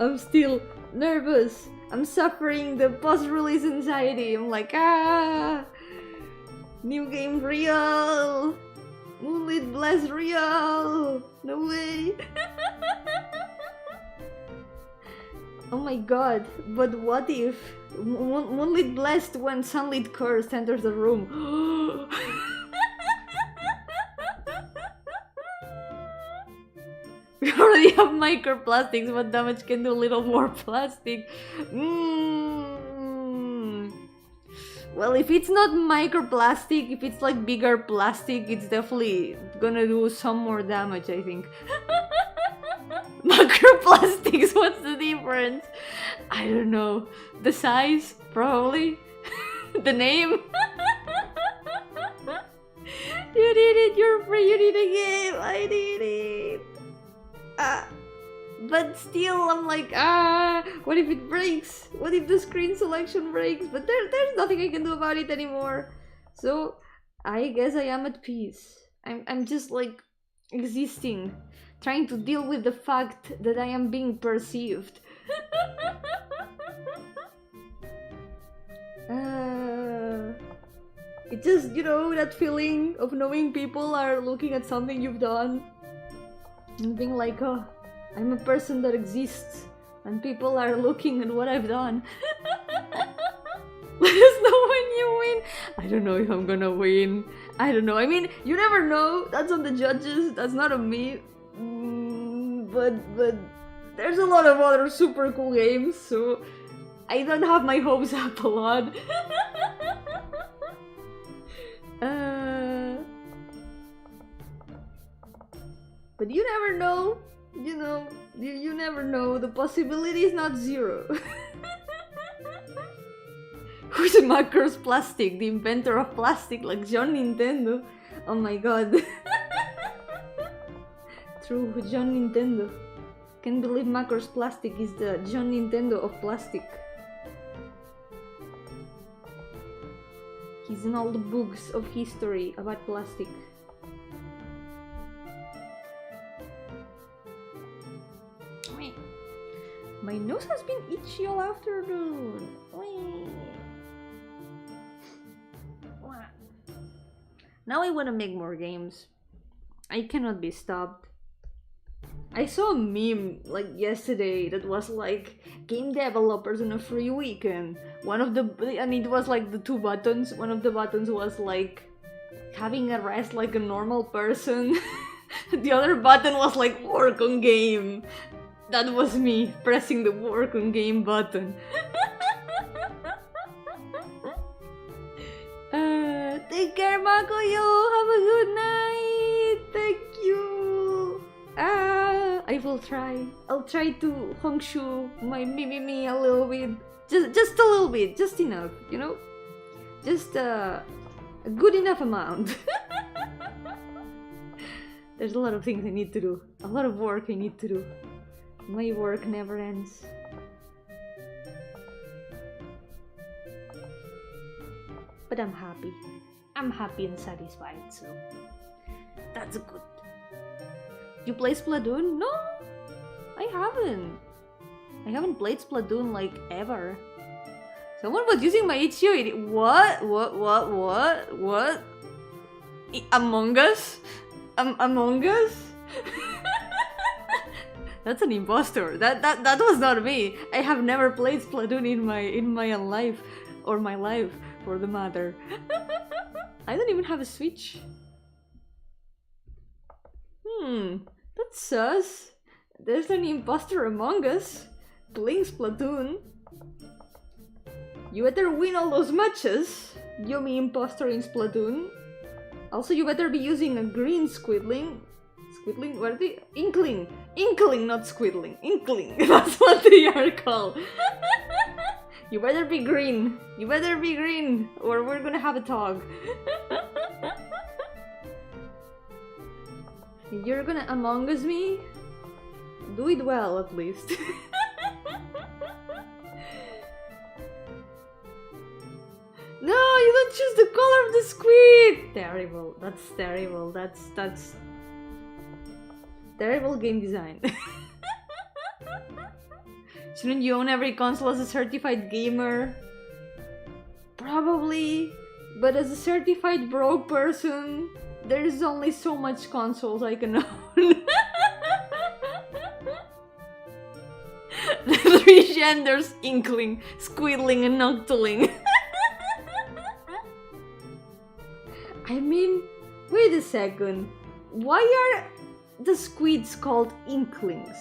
I'm still nervous. I'm suffering the post-release anxiety. I'm like, new game real! Moonlit Blast real! No way! Oh my god, but what if Moonlit Blast when Sunlit Curse enters the room? We already have microplastics. What damage can do a little more plastic? Well, if it's not microplastic, if it's like bigger plastic, it's definitely gonna do some more damage, I think. Microplastics, what's the difference? I don't know. The size, probably. The name. You did it, you're free, you did a game, I did it. But still, I'm like, what if it breaks? What if the screen selection breaks? But there's nothing I can do about it anymore. So, I guess I am at peace. I'm just like, existing. Trying to deal with the fact that I am being perceived. It's just, you know, that feeling of knowing people are looking at something you've done and being like, oh, I'm a person that exists and people are looking at what I've done. Let us know when you win. I don't know if I'm gonna win. I don't know. I mean, you never know. That's on the judges. That's not on me. But there's a lot of other super cool games, so I don't have my hopes up a lot. But you never know. You know, you never know. The possibility is not zero. Who's Macros Plastic? The inventor of plastic, like John Nintendo. Oh my god. True, John Nintendo. Can't believe Macros Plastic is the John Nintendo of plastic. He's in all the books of history about plastic. My nose has been itchy all afternoon. Now I want to make more games. I cannot be stopped. I saw a meme like yesterday that was like game developers on a free weekend. And it was like the two buttons. One of the buttons was like having a rest like a normal person. The other button was like work on game. That was me pressing the work on game button. Take care, Makoyo. Have a good night. Thank you. I will try. I'll try to hongshu my me a little bit. Just a little bit. Just enough, you know? Just a good enough amount. There's a lot of things I need to do. A lot of work I need to do. My work never ends. But I'm happy. I'm happy and satisfied, so that's good. You play Splatoon? No, I haven't. I haven't played Splatoon like ever. Someone was using my itch.io. What? Among Us? Among Us? That's an imposter. That was not me. I have never played Splatoon in my life, or my life for the matter. I don't even have a Switch. That's sus. There's an imposter among us playing Splatoon. You better win all those matches, Yomi imposter in Splatoon. Also, you better be using a green squidling. Squidling? What are they? Inkling! Inkling, not squidling. Inkling! That's what they are called. You better be green. You better be green, or we're gonna have a talk. You're gonna Among Us me? Do it well, at least. No, you don't choose the color of the squid! Terrible. That's terrible. That's terrible game design. Shouldn't you own every console as a certified gamer? Probably. But as a certified broke person, there is only so much consoles I can own. The three genders: Inkling, Squidling, and Noctuling. I mean, wait a second. Why the squids called inklings,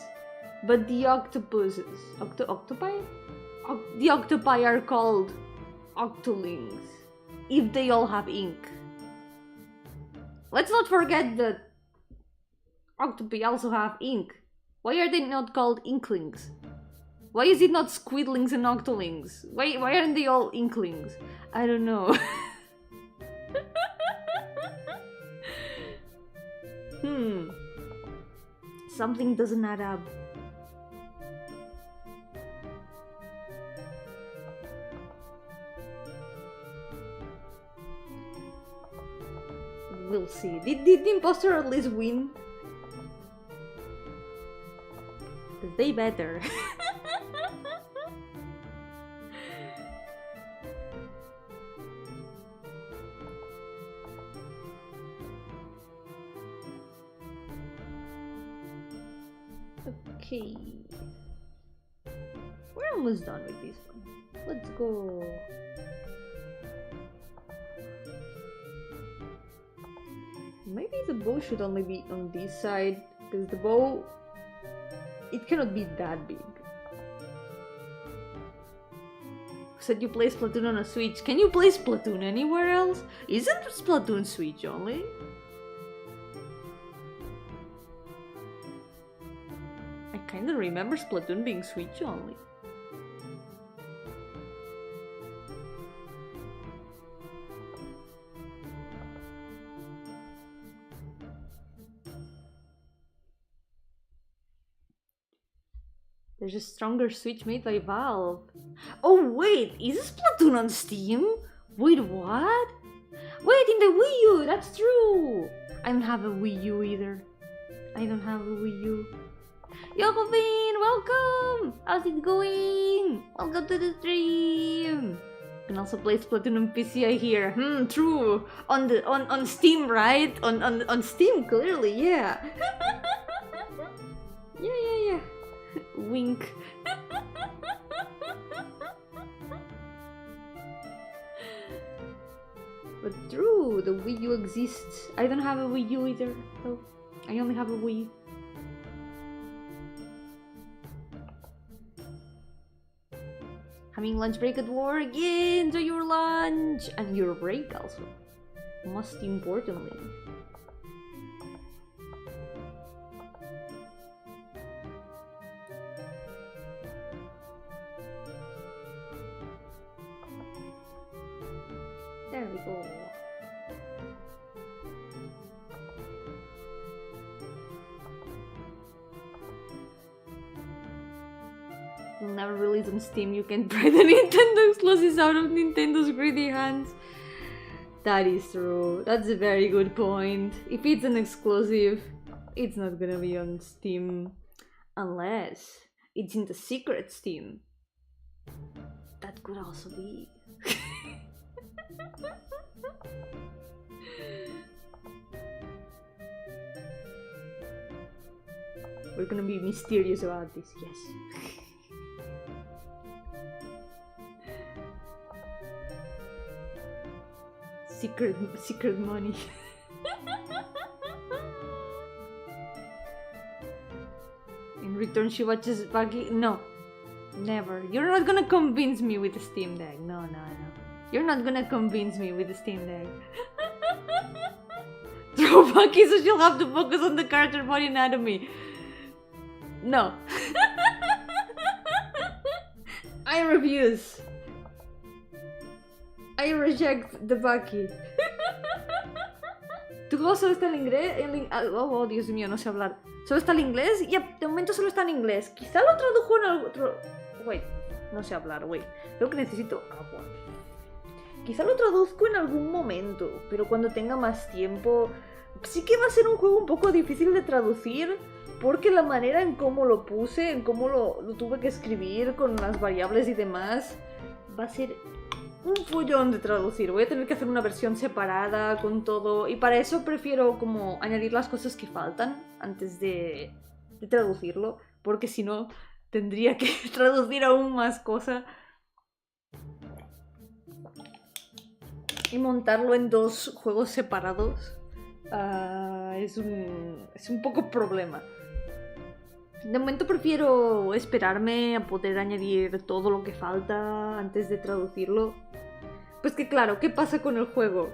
but the octopuses, the octopi are called octolings, if they all have ink. Let's not forget that octopi also have ink. Why are they not called inklings? Why is it not squidlings and octolings? Why aren't they all inklings? I don't know. Something doesn't add up. We'll see. Did the imposter at least win? Because they better. Okay. We're almost done with this one. Let's go. Maybe the bow should only be on this side, because the bow, it cannot be that big. Said you play Splatoon on a Switch. Can you play Splatoon anywhere else? Isn't Splatoon Switch only? I kinda remember Splatoon being Switch only. There's a stronger Switch made by Valve. Oh wait, is Splatoon on Steam? Wait, what? Wait, in the Wii U, that's true! I don't have a Wii U either. I don't have a Wii U. Yokobin, welcome! How's it going? Welcome to the stream! You can also play Splatoon on PC, I hear. True. On Steam, right? On Steam, clearly, yeah. Yeah. Wink. But true, the Wii U exists. I don't have a Wii U either, though. I only have a Wii. Having lunch break at work? Yeah, enjoy your lunch! And your break also. Most importantly. There we go. Will never release on Steam. You can try the Nintendo exclusives out of Nintendo's greedy hands. That is true. That's a very good point. If it's an exclusive, it's not gonna be on Steam unless it's in the secret Steam. That could also be. We're gonna be mysterious about this, yes. Secret money. In return, she watches Buggy. No, never. You're not gonna convince me with the Steam Deck. No. You're not gonna convince me with the Steam Deck. Throw Bucky so she'll have to focus on the character body anatomy. No. I refuse. I reject the Bucky. ¿Tu juego solo está en inglés? Oh, Dios mío, no sé hablar. ¿Solo está en inglés? Yep, de momento solo está en inglés. Quizá lo tradujo en algún otro... Wait, no sé hablar, wait. Creo que necesito agua. Quizá lo traduzco en algún momento, pero cuando tenga más tiempo... Sí que va a ser un juego un poco difícil de traducir, porque la manera en cómo lo puse, en cómo lo tuve que escribir con las variables y demás, va a ser un follón de traducir. Voy a tener que hacer una versión separada con todo, y para eso prefiero como añadir las cosas que faltan antes de traducirlo, porque si no tendría que traducir aún más cosas y montarlo en dos juegos separados. es un poco problema. De momento prefiero esperarme a poder añadir todo lo que falta antes de traducirlo. Pues que claro, ¿qué pasa con el juego?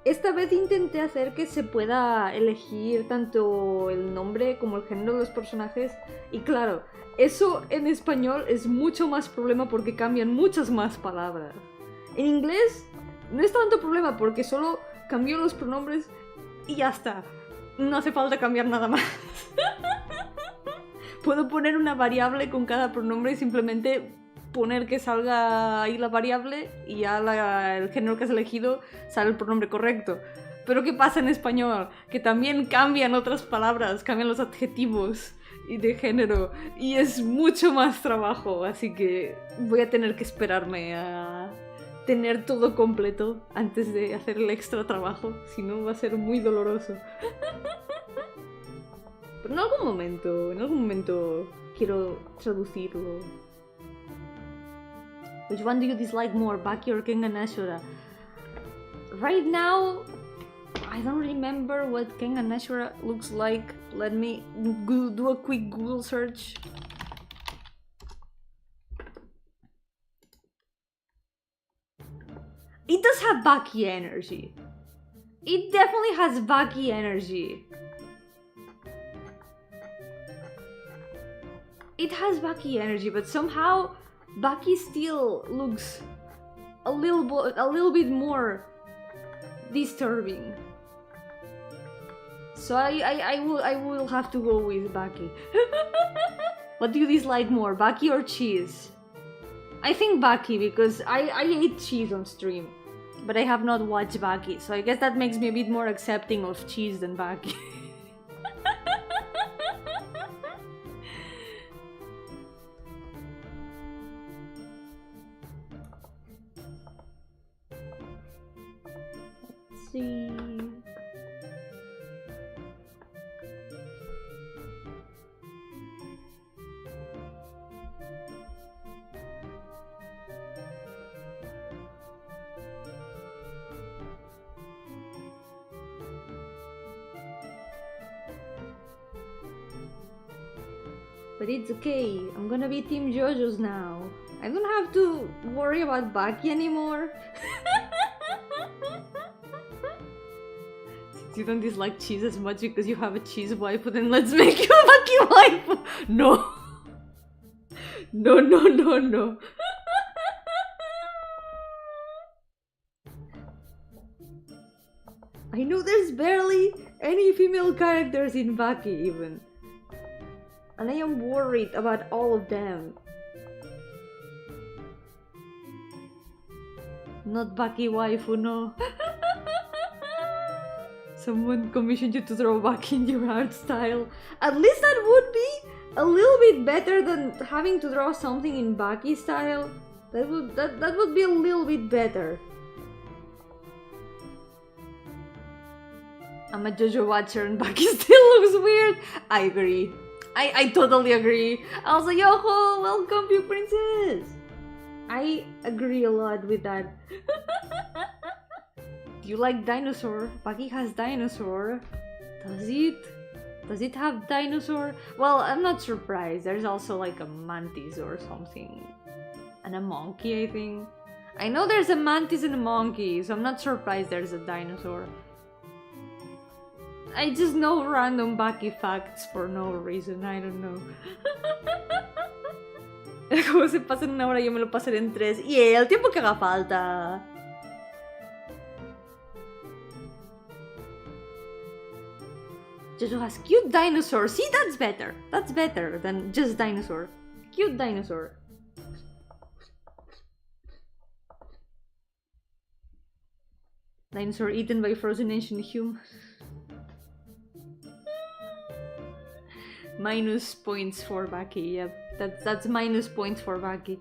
Esta vez intenté hacer que se pueda elegir tanto el nombre como el género de los personajes. Y claro, eso en español es mucho más problema porque cambian muchas más palabras. En inglés no es tanto problema porque solo cambio los pronombres y ya está. No hace falta cambiar nada más. Puedo poner una variable con cada pronombre y simplemente poner que salga ahí la variable y ya el género que has elegido sale el pronombre correcto. Pero ¿qué pasa en español? Que también cambian otras palabras, cambian los adjetivos y de género y es mucho más trabajo, así que voy a tener que esperarme a tener todo completo antes de hacer el extra trabajo, si no va a ser muy doloroso. Pero en algún momento quiero traducirlo. Which one do you dislike more, Baki or Kengan Ashura? Right now, I don't remember what Kengan Ashura looks like. Let me do a quick Google search. It does have Baki energy. It definitely has Baki energy. It has Baki energy, but somehow Baki still looks a little bit more disturbing. So I will have to go with Baki. What do you dislike more, Baki or cheese? I think Baki because I ate cheese on stream, but I have not watched Baki, so I guess that makes me a bit more accepting of cheese than Baki. See. But it's okay, I'm gonna be Team JoJo's now. I don't have to worry about Baki anymore. You don't dislike cheese as much because you have a cheese waifu, then let's make you a Baki waifu! No! No, no, no, no. I know there's barely any female characters in Baki even. And I am worried about all of them. Not Baki waifu, no. Someone commissioned you to draw Baki in your art style. At least that would be a little bit better than having to draw something in Baki style. That would be a little bit better. I'm a JoJo watcher and Baki still looks weird. I agree. I totally agree. Also, Yo-hooo, welcome, you princess. I agree a lot with that. Do you like dinosaur? Baki has dinosaur. Does it? Does it have dinosaur? Well, I'm not surprised. There's also like a mantis or something. And a monkey, I think. I know there's a mantis and a monkey, so I'm not surprised there's a dinosaur. I just know random Baki facts for no reason, I don't know. Como se pasa en una hora, yo me lo pasaré en 3. Y el tiempo que haga falta. Jojo has cute dinosaur. See, that's better. That's better than just dinosaur. Cute dinosaur. Dinosaur eaten by frozen ancient humans. Minus points for Baki. Yep, that's minus points for Baki.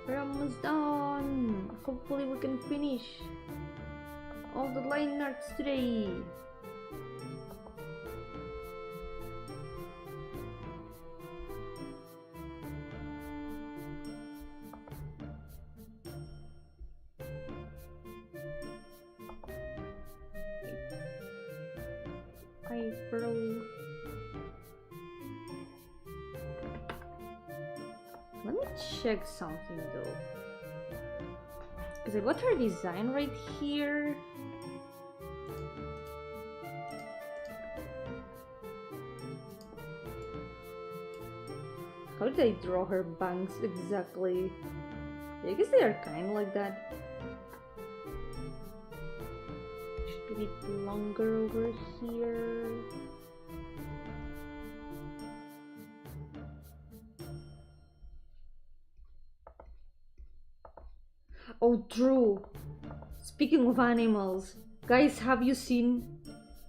We're almost done. Hopefully we can finish. All the line arts today. Bro. Let me check something though. Because I got her design right here. How did I draw her bangs exactly? I guess they are kind of like that. Should be a bit longer over here. Oh, true. Speaking of animals, guys, have you seen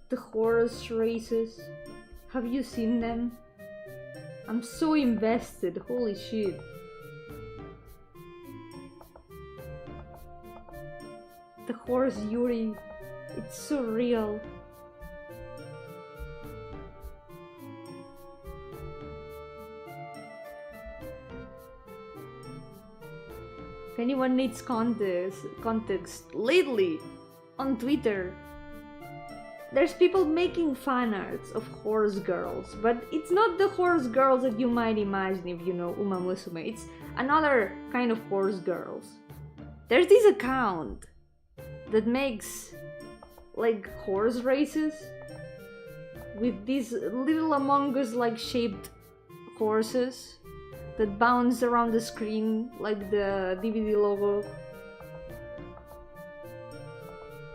the horse races? Have you seen them? I'm so invested, holy shit. The horse Yuri, it's so real. If anyone needs context, lately on Twitter there's people making fan arts of horse girls, but it's not the horse girls that you might imagine if you know Uma Musume. It's another kind of horse girls. There's this account that makes like horse races with these little Among Us like shaped horses that bounce around the screen like the DVD logo.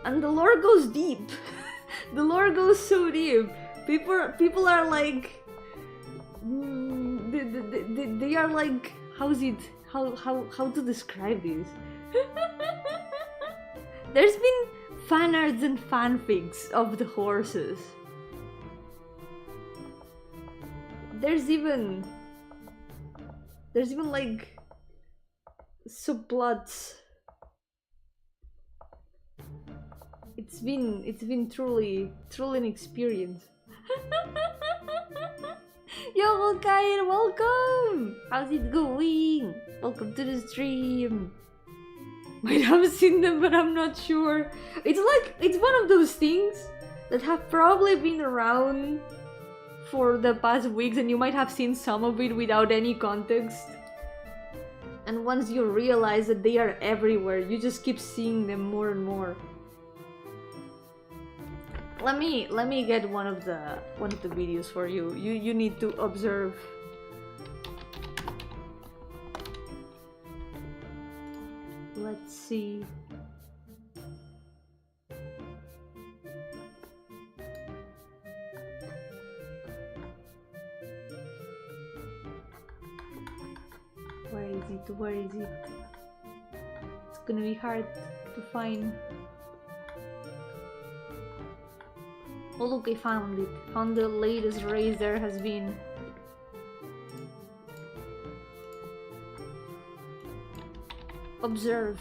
And the lore goes deep. The lore goes so deep. People are like, they are like, how to describe this? There's been fan arts and fanfics of the horses. There's even like subplots. It's been truly an experience. Yo, Kain, welcome! How's it going? Welcome to the stream. Might have seen them, but I'm not sure. It's one of those things that have probably been around for the past weeks, and you might have seen some of it without any context. And once you realize that they are everywhere, you just keep seeing them more and more. Let me get one of the videos for you. You need to observe. Let's see. Where is it? Where is it? It's gonna be hard to find. Oh look, I found it. Found the latest race there has been. Observe.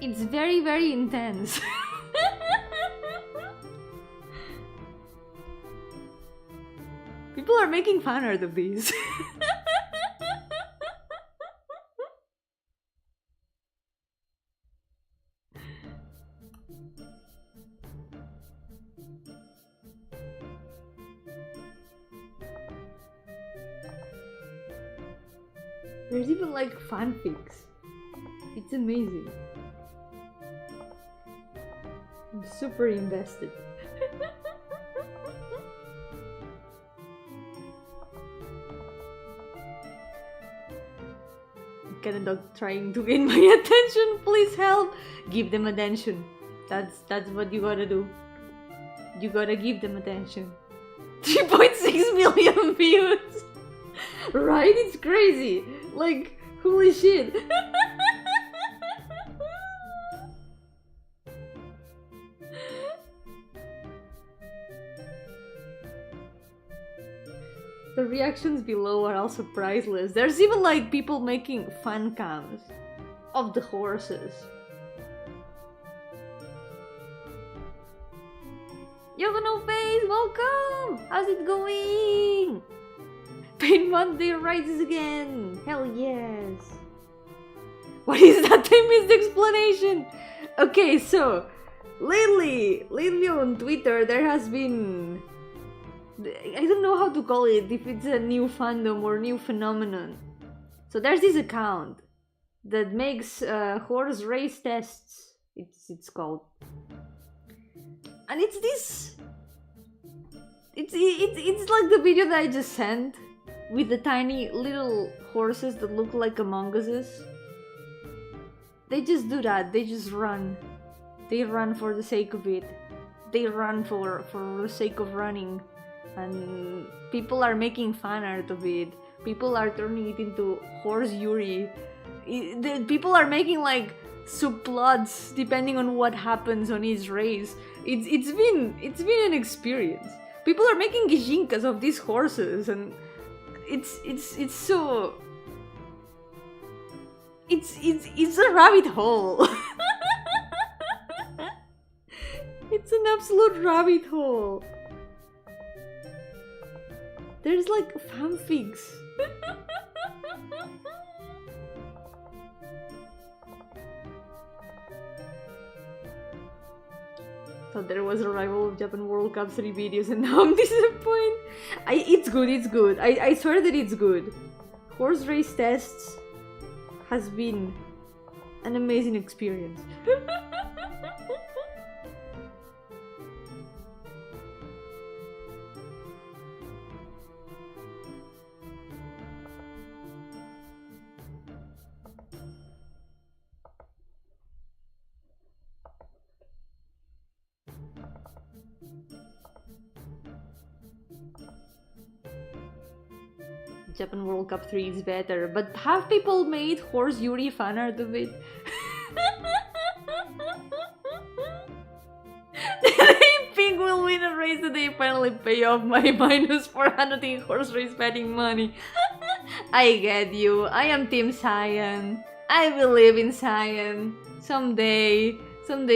It's very, very intense. People are making fan art of these. There's even like fanfics. It's amazing. I'm super invested. Cat and dog trying to gain my attention. Please help. Give them attention. That's what you gotta do. You gotta give them attention. 3.6 million views. Right? It's crazy. Like, holy shit. The reactions below are also priceless. There's even like people making fan cams of the horses. Yo, no face, welcome! How's it going? Pain Monday rises again! Hell yes! What is that? I missed the explanation! Okay, so, lately on Twitter there has been... I don't know how to call it, if it's a new fandom or new phenomenon. So there's this account that makes horse race tests, it's called. And it's this... It's like the video that I just sent, with the tiny little horses that look like Among Uses. They just do that, they just run. They run for the sake of it. They run for the sake of running. And people are making fan art of it. People are turning it into horse Yuri. People are making like subplots depending on what happens on each race. It's been an experience. People are making gijinkas of these horses, and it's so... It's a rabbit hole. It's an absolute rabbit hole. There's like fanfics. Thought there was a rival of Japan World Cup 3 videos and now I'm disappointed. It's good. I swear that it's good. Horse race tests has been an amazing experience. Japan World Cup 3 is better, but have people made Horse Yuri fan art of it? They think we'll win a race that they finally pay off my minus 400 in horse race betting money. I get you, I am Team Cyan. I believe in Cyan. Someday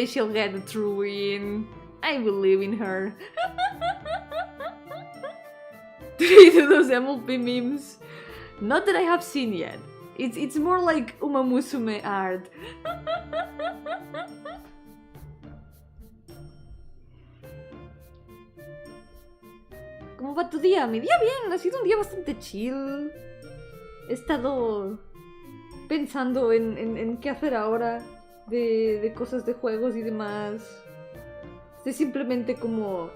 she'll get a true win. I believe in her. Do they do those MLP memes? Not that I have seen yet. It's more like Uma Musume art. ¿Cómo va tu día? Mi día bien, ha sido un día bastante chill. He estado pensando en qué hacer ahora de cosas de juegos y demás. Estoy simplemente como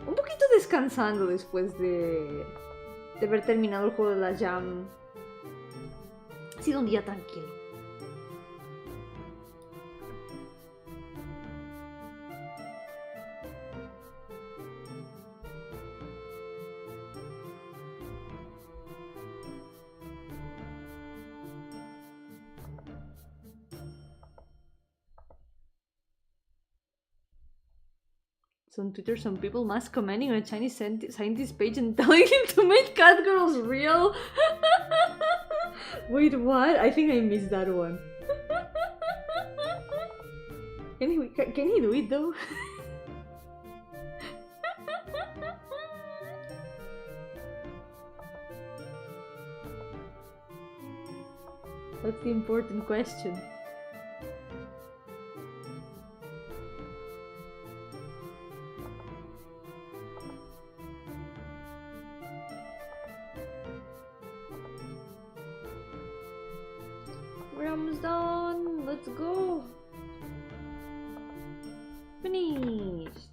un poquito descansando después de haber terminado el juego de la Jam. Ha sido un día tranquilo. So on Twitter, some people mass commenting on a Chinese scientist page and telling him to make cat girls real. Wait, what? I think I missed that one. Anyway, can he do it though? That's the important question. We're almost done. Let's go. Finished.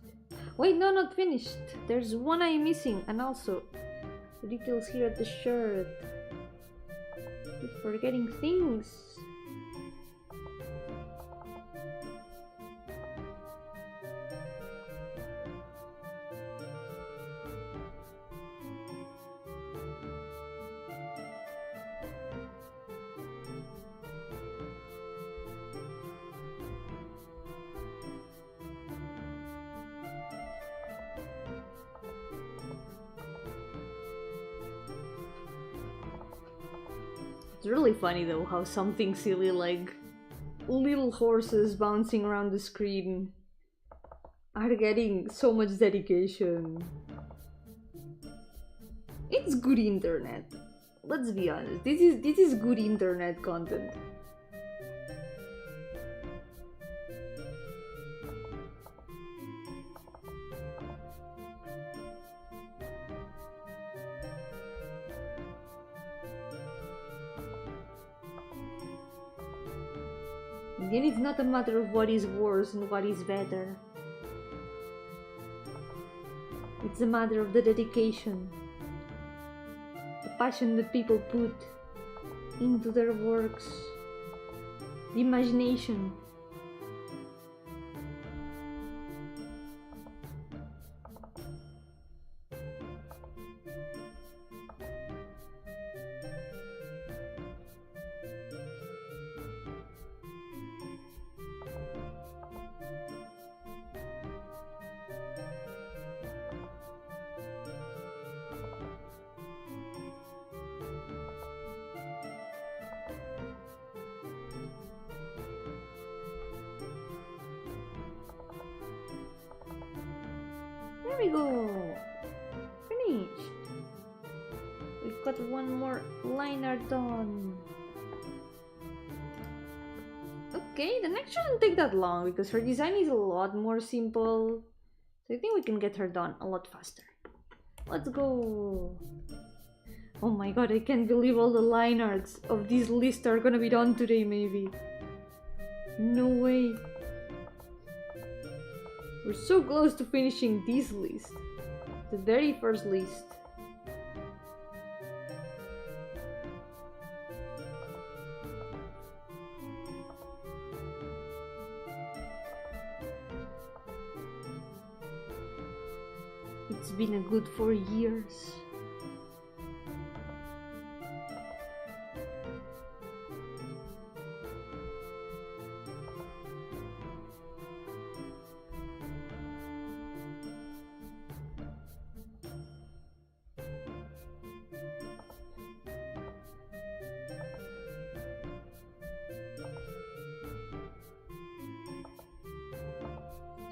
Wait, no, not finished. There's one I'm missing, and also the details here at the shirt. Keep forgetting things. It's really funny though how something silly like little horses bouncing around the screen are getting so much dedication. It's good internet. Let's be honest. This is good internet content. Again, it's not a matter of what is worse and what is better. It's a matter of the dedication, the passion that people put into their works, the imagination. There we go! Finished! We've got one more liner done. Okay, the next shouldn't take that long because her design is a lot more simple. So I think we can get her done a lot faster. Let's go! Oh my god, I can't believe all the line arts of this list are gonna be done today, maybe. No way. We're so close to finishing this list. The very first list. It's been a good 4 years.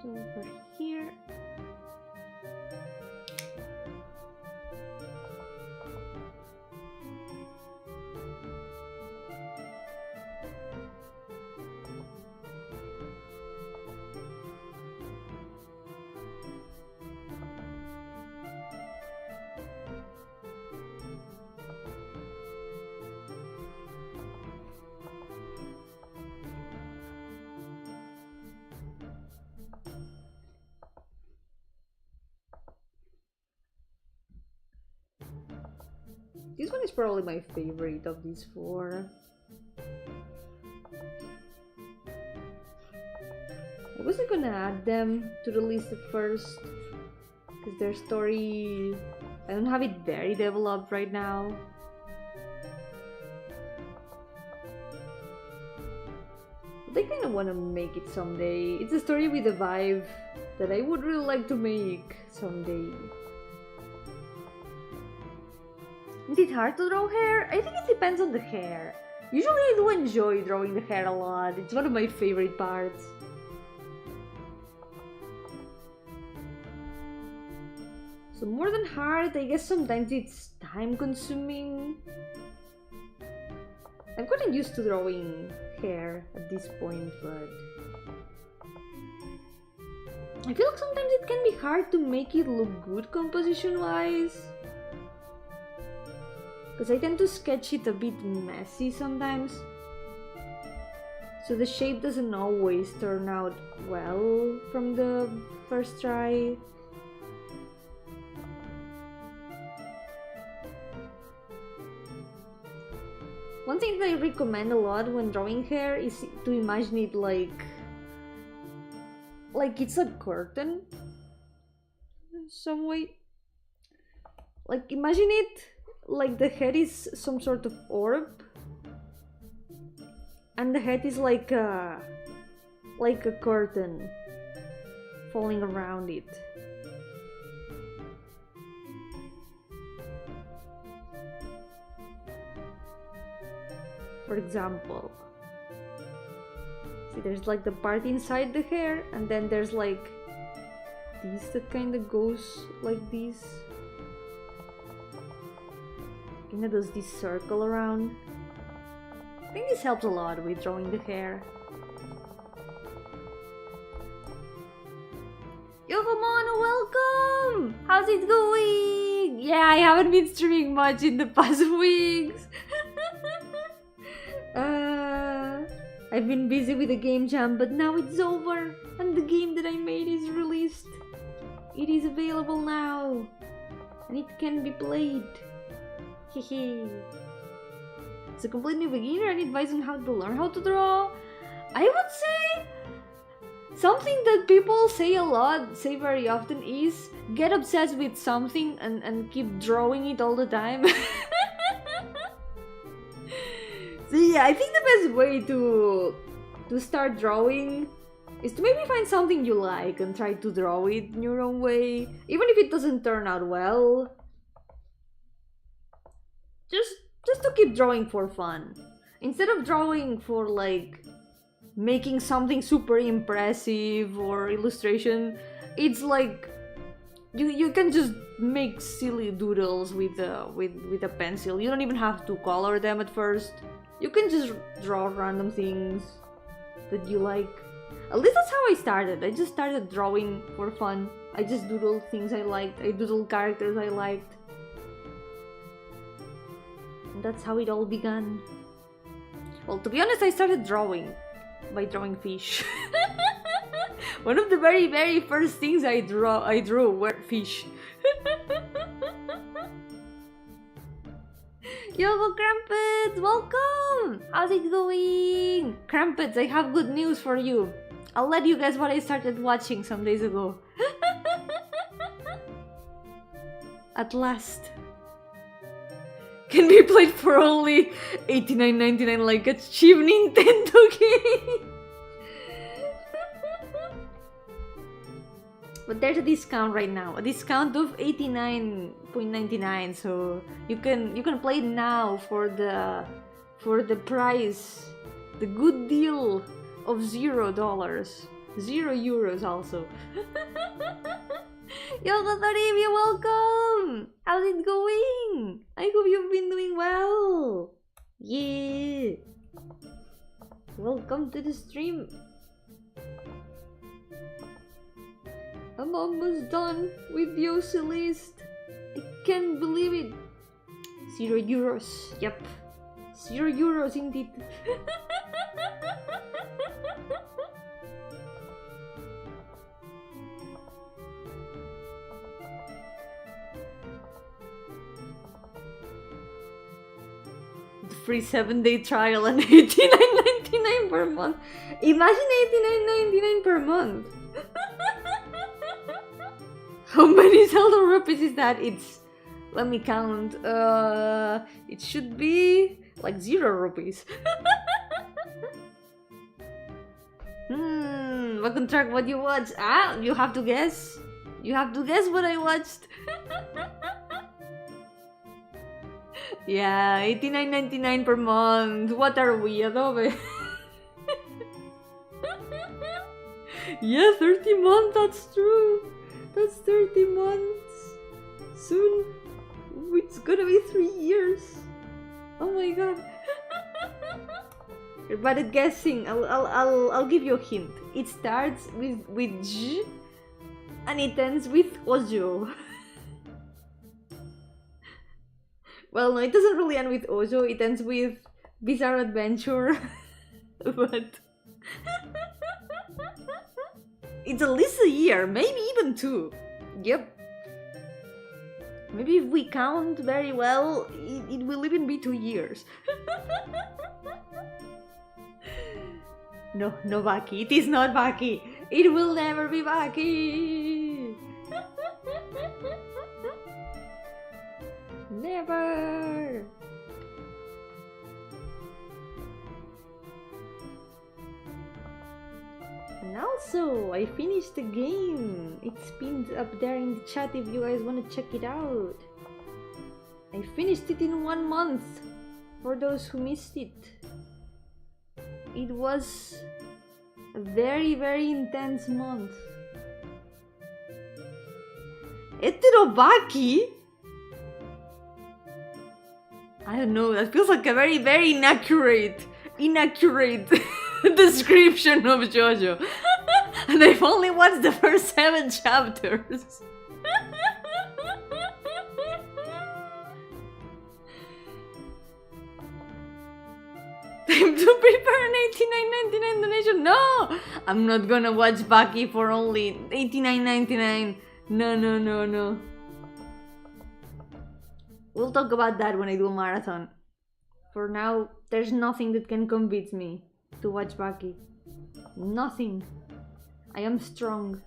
So over here. This one is probably my favorite of these 4. I wasn't gonna add them to the list at first because their story, I don't have it very developed right now. But I kind of want to make it someday. It's a story with a vibe that I would really like to make someday. Is it hard to draw hair? I think it depends on the hair. Usually I do enjoy drawing the hair a lot. It's one of my favorite parts. So more than hard, I guess sometimes it's time consuming. I've gotten used to drawing hair at this point, but I feel like sometimes it can be hard to make it look good composition wise. Because I tend to sketch it a bit messy sometimes. So the shape doesn't always turn out well from the first try. One thing that I recommend a lot when drawing hair is to imagine it like it's a curtain in some way. Like imagine it like the head is some sort of orb and the head is like a curtain falling around it. For example, see, there's like the part inside the hair and then there's like this that kind of goes like this. Kind of does this circle around. I think this helps a lot with drawing the hair. Yo, Mono, welcome! How's it going? Yeah, I haven't been streaming much in the past weeks. I've been busy with the game jam, but now it's over and the game that I made is released. It is available now and it can be played. Hehe. It's a complete new beginner and advice on how to learn how to draw. I would say something that people say a lot, say very often, is get obsessed with something and keep drawing it all the time. So yeah, I think the best way to start drawing is to maybe find something you like and try to draw it in your own way, even if it doesn't turn out well. Just to keep drawing for fun, instead of drawing for like making something super impressive or illustration. It's like you can just make silly doodles with a pencil. You don't even have to color them at first. You can just draw random things that you like. At least that's how I started. I just started drawing for fun. I just doodled things I liked. I doodled characters I liked. And that's how it all began. Well, to be honest, I started drawing by drawing fish. One of the very, very first things I drew were fish. Yo, Crumpets, welcome! How's it going? Crumpets, I have good news for you. I'll let you guess what I started watching some days ago. At last. Can be played for only $89.99 like a cheap Nintendo game. But there's a discount right now, a discount of $89.99, so you can play it now for the price, the good deal of $0, €0 also. Yo, Katarib, welcome! How's it going? I hope you've been doing well. Yeah. Welcome to the stream. I'm almost done with the OC list. I can't believe it. €0. Yep. €0 indeed. The free 7-day trial and $89.99 per month. Imagine $89.99 per month. How many Zelda rupees is that? It's... let me count. It should be like 0 rupees. Back on track, what you watch? Ah, you have to guess. You have to guess what I watched. Yeah, $89.99 per month. What are we, Adobe? Yeah, 30 months, that's true. That's 30 months. Soon, it's gonna be 3 years. Oh my god. You're bad at guessing. I'll give you a hint. It starts with J and it ends with Ojo. Well, no, it doesn't really end with Ojo. It ends with Bizarre Adventure. But it's at least a year, maybe even 2. Yep. Maybe if we count very well, it will even be 2 years. No, no Baki. It is not Baki. It will never be Baki. Never. And also, I finished the game. It's pinned up there in the chat if you guys want to check it out. I finished it in 1 month, for those who missed it. It was a very, very intense month. Heterobaki? I don't know, that feels like a very, very inaccurate description of JoJo. And I've only watched the first 7 chapters. Time to prepare an $89.99 donation. No! I'm not gonna watch Baki for only $89.99. No. We'll talk about that when I do a marathon. For now, there's nothing that can convince me to watch Baki. Nothing. I am strong.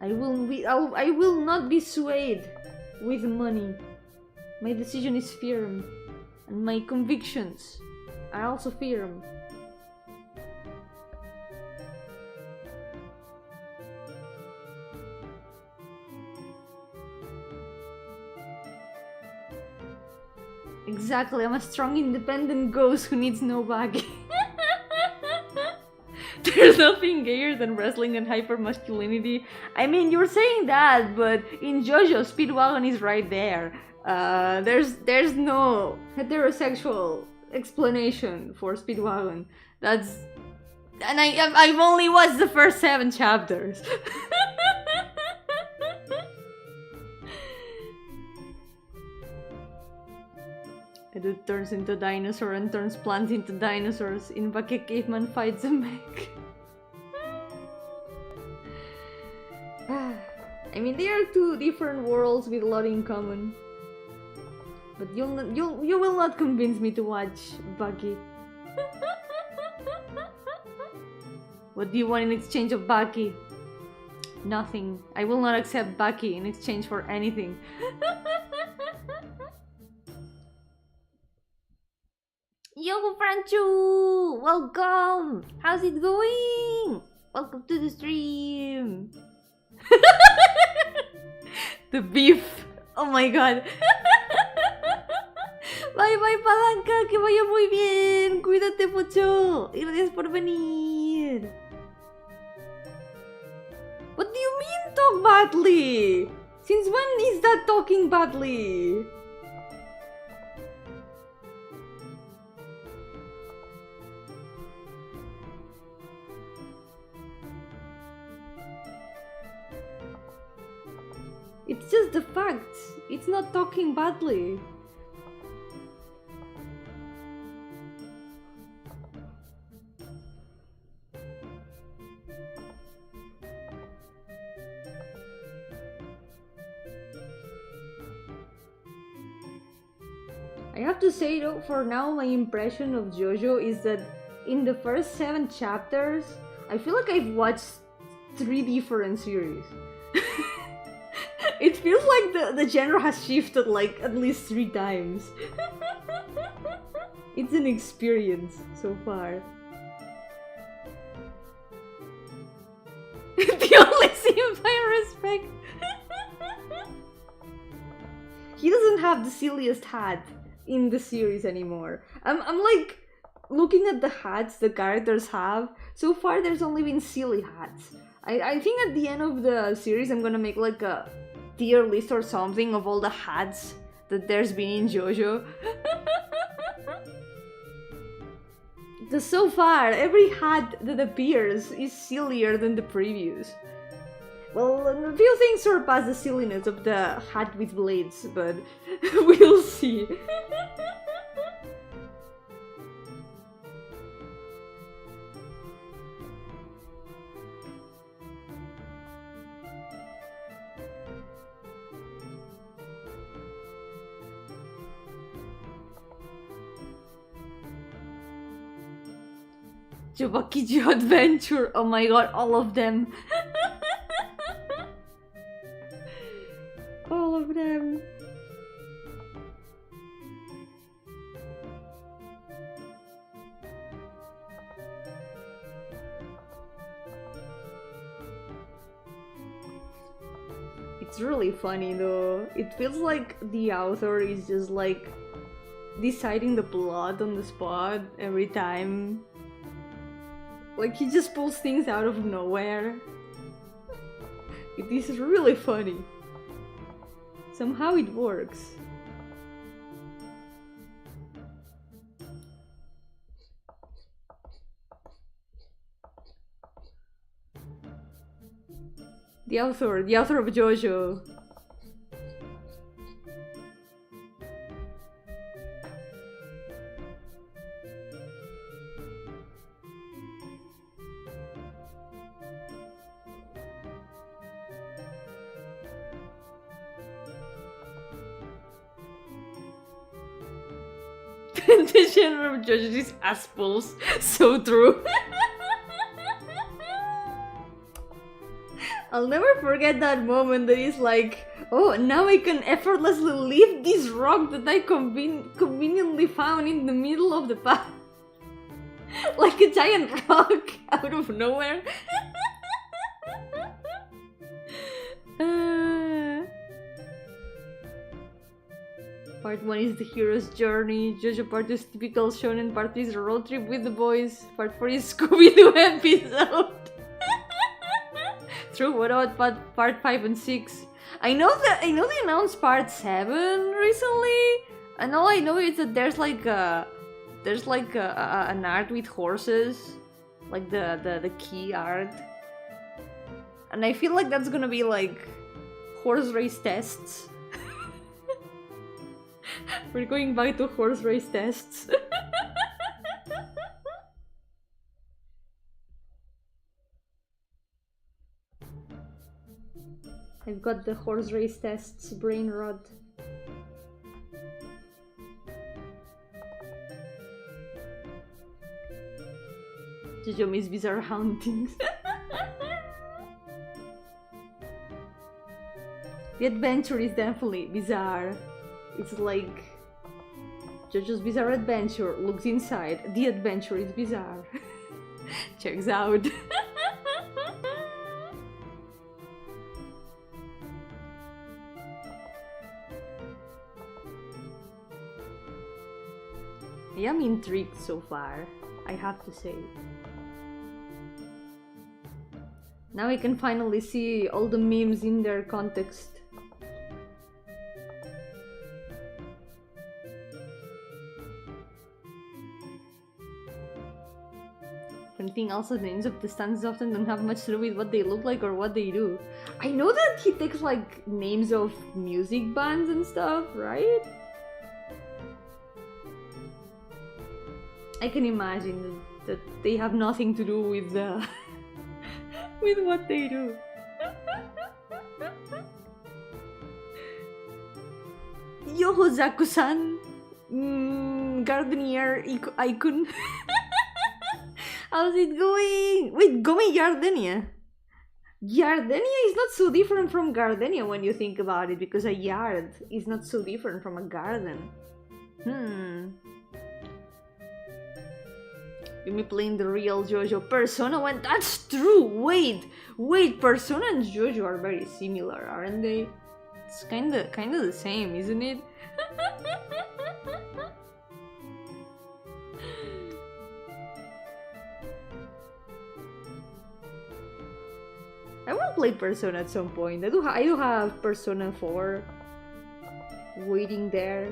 I will not be swayed with money. My decision is firm, and my convictions are also firm. Exactly, I'm a strong, independent ghost who needs no bag. There's nothing gayer than wrestling and hyper-masculinity. I mean, you're saying that, but in JoJo, Speedwagon is right there. There's no heterosexual explanation for Speedwagon. That's... And I've only watched the first 7 chapters. A dude turns into a dinosaur and turns plants into dinosaurs. In Baki, caveman fights a mech. I mean, they are 2 different worlds with a lot in common. But you will not convince me to watch Baki. What do you want in exchange of Baki? Nothing. I will not accept Baki in exchange for anything. Yo, Franchu! Welcome! How's it going? Welcome to the stream! The beef! Oh my god! Bye bye, Palanca! Que vaya muy bien! Cuídate mucho! Y gracias por venir! What do you mean, talk badly? Since when is that talking badly? It's just the facts. It's not talking badly. I have to say though, for now my impression of JoJo is that in the first 7 chapters, I feel like I've watched 3 different series. It feels like the genre has shifted like at least 3 times. It's an experience so far. The only simp I respect. He doesn't have the silliest hat in the series anymore. I'm like looking at the hats the characters have. So far there's only been silly hats. I think at the end of the series I'm gonna make like a tier list or something of all the hats that there's been in JoJo. Because so far, every hat that appears is sillier than the previous. Well, a few things surpass the silliness of the hat with blades, but we'll see. Jubakiju Adventure, oh my god, all of them. All of them. It's really funny though. It feels like the author is just like deciding the plot on the spot every time. Like he just pulls things out of nowhere. It is really funny. Somehow it works. The author of JoJo. The genre of JoJo is aspals. So true. I'll never forget that moment that he's like, oh, now I can effortlessly lift this rock that I conveniently found in the middle of the path. Like a giant rock out of nowhere. Part 1 is the hero's journey. JoJo part 2 is typical shonen. Part 3 is a road trip with the boys. Part 4 is Scooby-Doo episode. True, what about part 5 and 6? I know they announced part 7 recently, and all I know is that there's like an art with horses, like the key art, and I feel like that's gonna be like horse race tests. We're going back to horse race tests. I've got the horse race tests brain rot. Yomi's bizarre hauntings. The adventure is definitely bizarre. It's like JoJo's Bizarre Adventure looks inside. The adventure is bizarre. Checks out. I am intrigued so far, I have to say. Now I can finally see all the memes in their context. One thing also, the names of the stanzas often don't have much to do with what they look like or what they do. I know that he takes like names of music bands and stuff, right? I can imagine that they have nothing to do with with what they do. Yo-hooo Zaku-san, Gardenia icon. How's it going? Wait, Gomi Gardenia. Gardenia is not so different from Gardenia when you think about it, because a yard is not so different from a garden. Me playing the real JoJo. Persona 1, that's true! Wait, Persona and JoJo are very similar, aren't they? It's kinda the same, isn't it? I wanna play Persona at some point. I do have Persona 4 waiting there.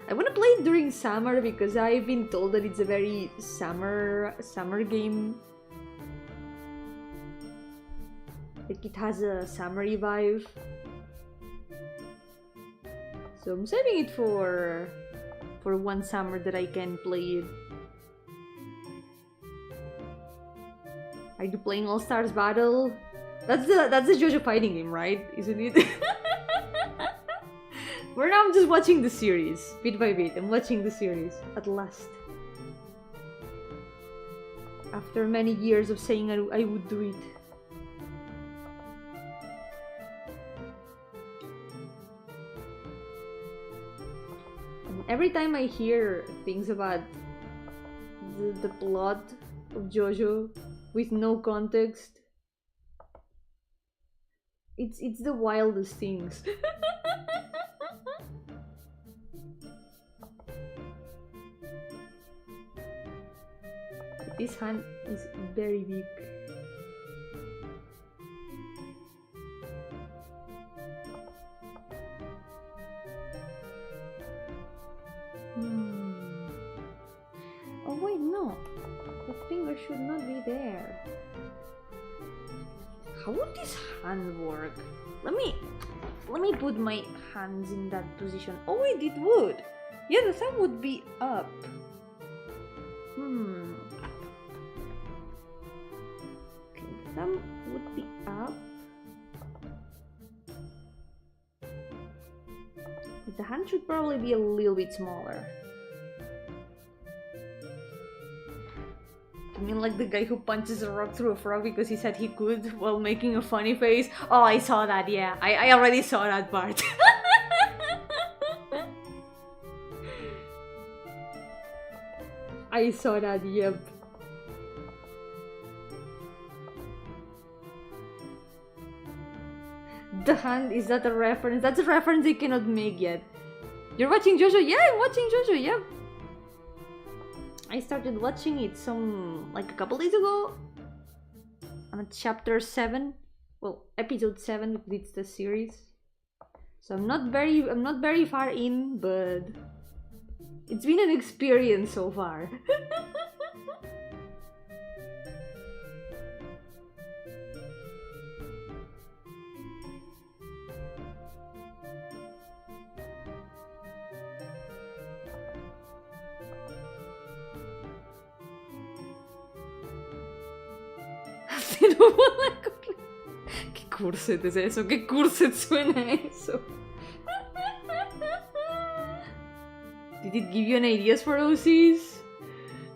I want to play it during summer because I've been told that it's a very summer game. Like it has a summery vibe. So I'm saving it for one summer that I can play it. Are you playing All Stars Battle? That's the JoJo fighting game, right? Isn't it? For now, I'm just watching the series, bit by bit. I'm watching the series, at last. After many years of saying I would do it. And every time I hear things about the plot of JoJo with no context, it's the wildest things. This hand is very big. wait, no. The finger should not be there. How would this hand work? Let me put my hands in that position. Oh wait, it would. Yeah, the thumb would be up. Okay, the thumb would be up. The hand should probably be a little bit smaller. I mean, like the guy who punches a rock through a frog because he said he could while making a funny face. Oh, I saw that, yeah. I already saw that part. I saw that, yep. The hand, is that a reference? That's a reference they cannot make yet. You're watching JoJo? Yeah, I'm watching JoJo, yep. I started watching it like a couple days ago. I'm at chapter 7. Well, episode 7 because it's the series. So I'm not very far in, but it's been an experience so far. ¿Qué curset es eso? ¿Qué curset suena eso? Did it give you any ideas for OCs?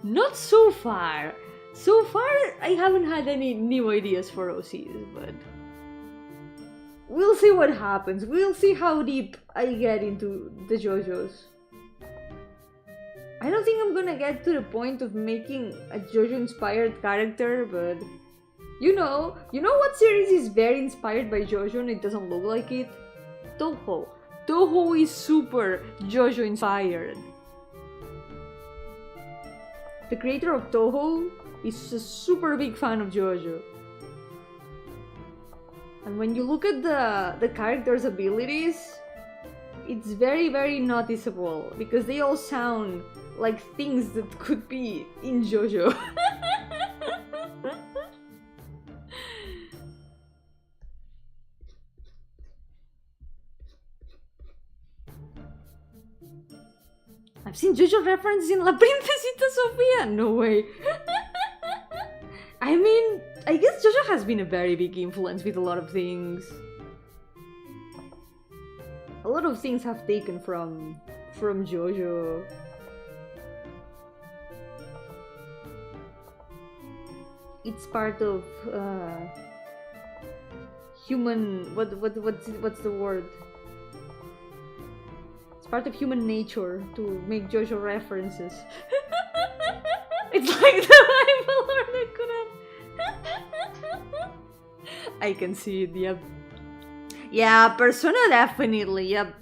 Not so far. So far, I haven't had any new ideas for OCs, but we'll see what happens. We'll see how deep I get into the JoJo's. I don't think I'm gonna get to the point of making a JoJo-inspired character, but you know what series is very inspired by JoJo and it doesn't look like it? Toho. Toho is super JoJo inspired. The creator of Toho is a super big fan of JoJo. And when you look at the characters' abilities, it's very, very noticeable because they all sound like things that could be in JoJo. I've seen JoJo references in La Princesita Sofia! No way! I mean, I guess JoJo has been a very big influence with a lot of things. A lot of things have taken from JoJo. It's part of human. What's the word? It's part of human nature to make JoJo references. It's like the Bible or the Quran. I can see it. Yep. Yeah, Persona definitely. Yep.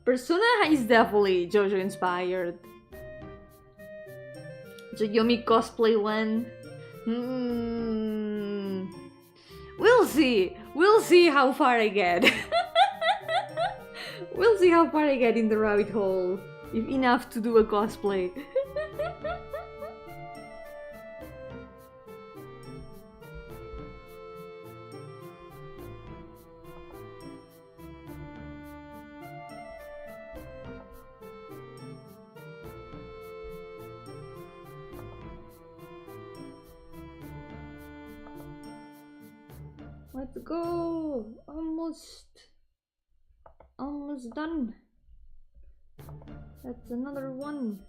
Persona is definitely JoJo inspired. Soy Yomi cosplay when. We'll see. We'll see how far I get. We'll see how far I get in the rabbit hole. If enough to do a cosplay. Let's go! Almost done. That's another one.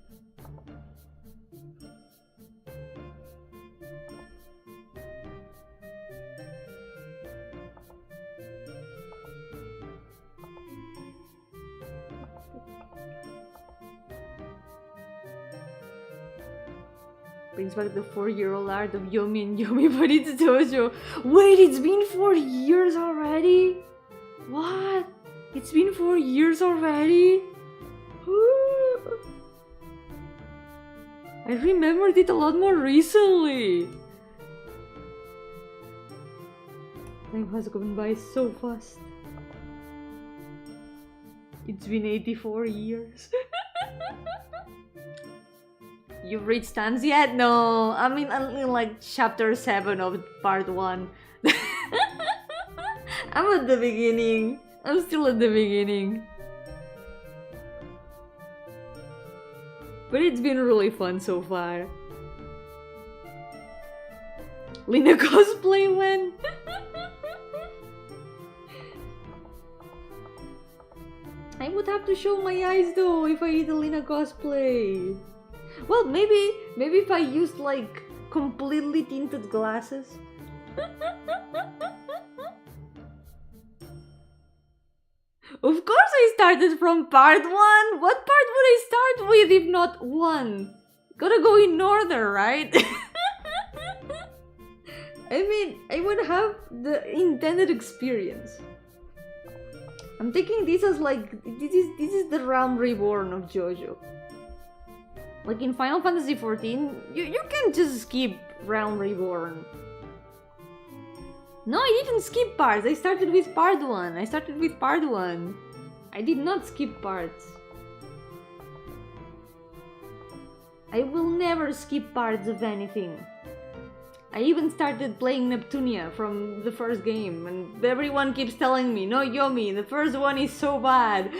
Brings back the 4-year-old art of Yomi and Yomi, but it's JoJo. Wait, it's been 4 years already? What? It's been 4 years already? I remembered it a lot more recently. Time has gone by so fast. It's been 84 years. You've reached stands yet? No, I'm in like chapter 7 of part 1. I'm at the beginning. I'm still at the beginning. But it's been really fun so far. Lina cosplay when? I would have to show my eyes though if I did a Lina cosplay. Well, maybe if I used like completely tinted glasses. Of course I started from part 1! What part would I start with if not 1? Gotta go in order, right? I mean, I would have the intended experience. I'm taking this as like, this is the realm reborn of JoJo. Like in Final Fantasy XIV, you can just skip realm reborn. No, I didn't skip parts. I started with part 1. I did not skip parts. I will never skip parts of anything. I even started playing Neptunia from the first game, and everyone keeps telling me, no, Yomi, the first one is so bad.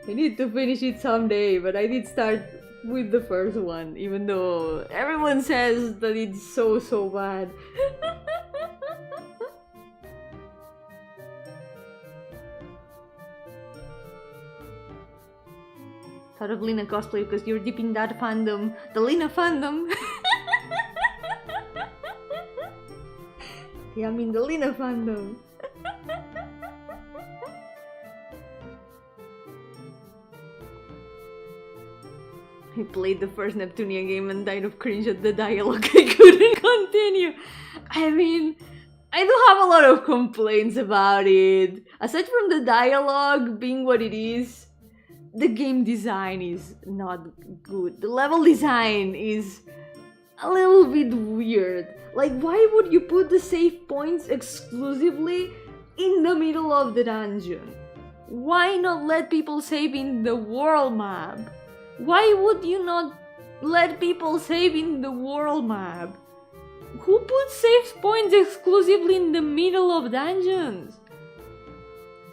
I need to finish it someday, but I did start with the first one, even though everyone says that it's so bad. Thought of Lina cosplay because you're deep in that fandom, the Lina fandom. Yeah, I'm in the Lina fandom. I played the first Neptunia game and died of cringe at the dialogue. I couldn't continue. I mean, I do have a lot of complaints about it. Aside from the dialogue being what it is, the game design is not good. The level design is a little bit weird. Like, why would you put the save points exclusively in the middle of the dungeon? Why not let people save in the world map? Why would you not let people save in the world map? Who puts save points exclusively in the middle of dungeons?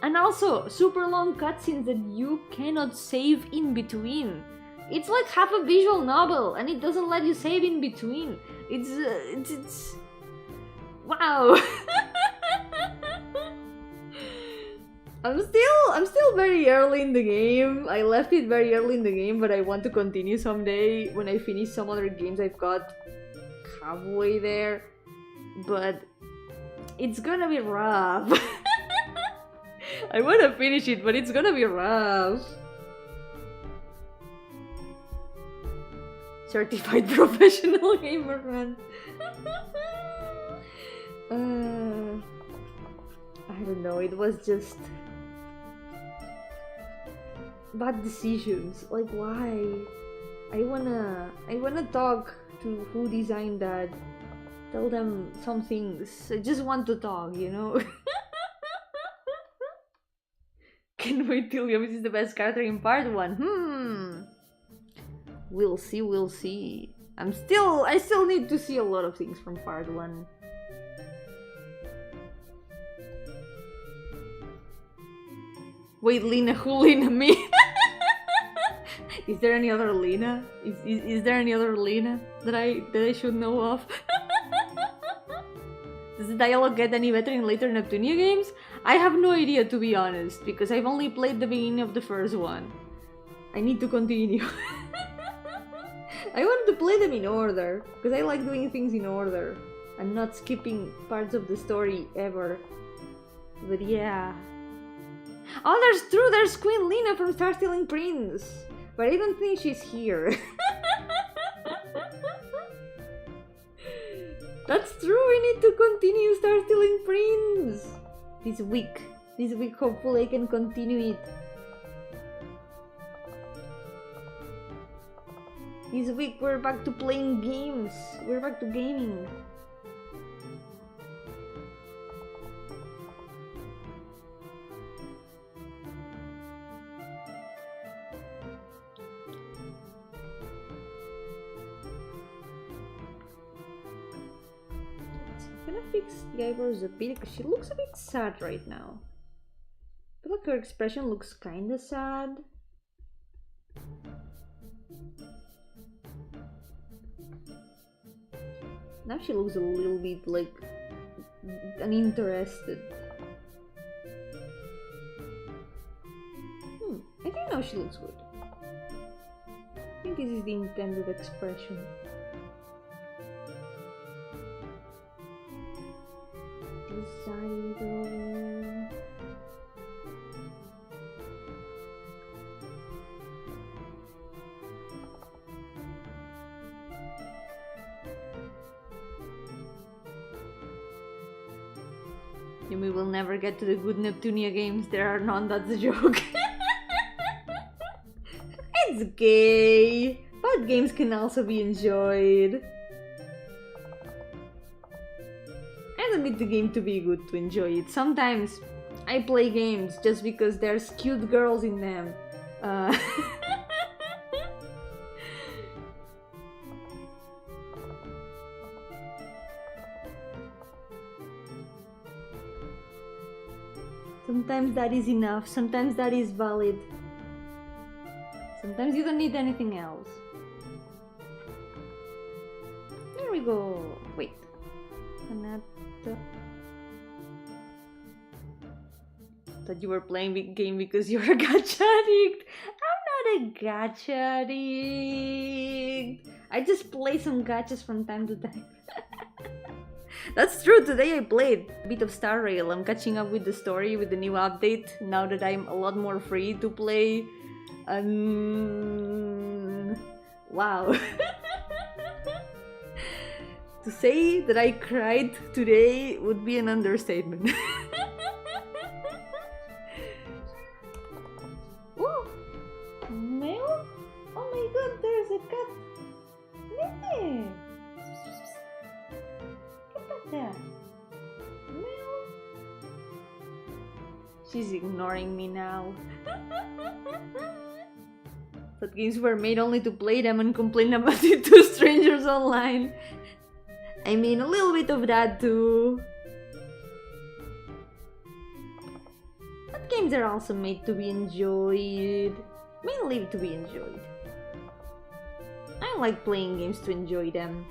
And also, super long cutscenes that you cannot save in between. It's like half a visual novel and it doesn't let you save in between. It's... Wow! I'm still very early in the game. I left it very early in the game, but I want to continue someday when I finish some other games I've got halfway there. But it's gonna be rough. I want to finish it, but it's gonna be rough. Certified professional gamer man. I don't know, it was just bad decisions. Like, why? I wanna talk to who designed that. Tell them some things. I just want to talk, you know? Can't wait till Yomi is the best character in part 1. We'll see. I still need to see a lot of things from part 1. Wait, Lina, who Lina? Me? Is there any other Lina? Is there any other Lina that I should know of? Does the dialogue get any better in later Neptunia games? I have no idea, to be honest, because I've only played the beginning of the first one. I need to continue. I wanted to play them in order, because I like doing things in order. I'm not skipping parts of the story ever. But yeah. Oh, there's Queen Lina from Star Stealing Prince. But I don't think she's here. That's true, we need to continue Star Stealing Prince. This week hopefully I can continue it. This week we're back to playing games. We're back to gaming. I'm gonna fix the eyebrows a bit because she looks a bit sad right now. I feel like her expression looks kinda sad. Now she looks a little bit like uninterested. I think now she looks good. I think this is the intended expression. Desire. Yumi will never get to the good Neptunia games. There are none, that's a joke. It's gay. But games can also be enjoyed. I don't need the game to be good to enjoy it. Sometimes I play games just because there's cute girls in them. Sometimes that is enough, sometimes that is valid. Sometimes you don't need anything else. There we go. Wait. Thought you were playing big game because you're a gacha addict. I'm not a gacha addict. I just play some gachas from time to time. That's true, today I played a bit of Star Rail. I'm catching up with the story with the new update now that I'm a lot more free to play. Wow. To say that I cried today would be an understatement. Oh, Mel? Oh my god, there's a cat. Nene. There. Mel. She's ignoring me now. But games were made only to play them and complain about it to strangers online. I mean, a little bit of that too. But games are also made to be enjoyed. Mainly to be enjoyed. I like playing games to enjoy them.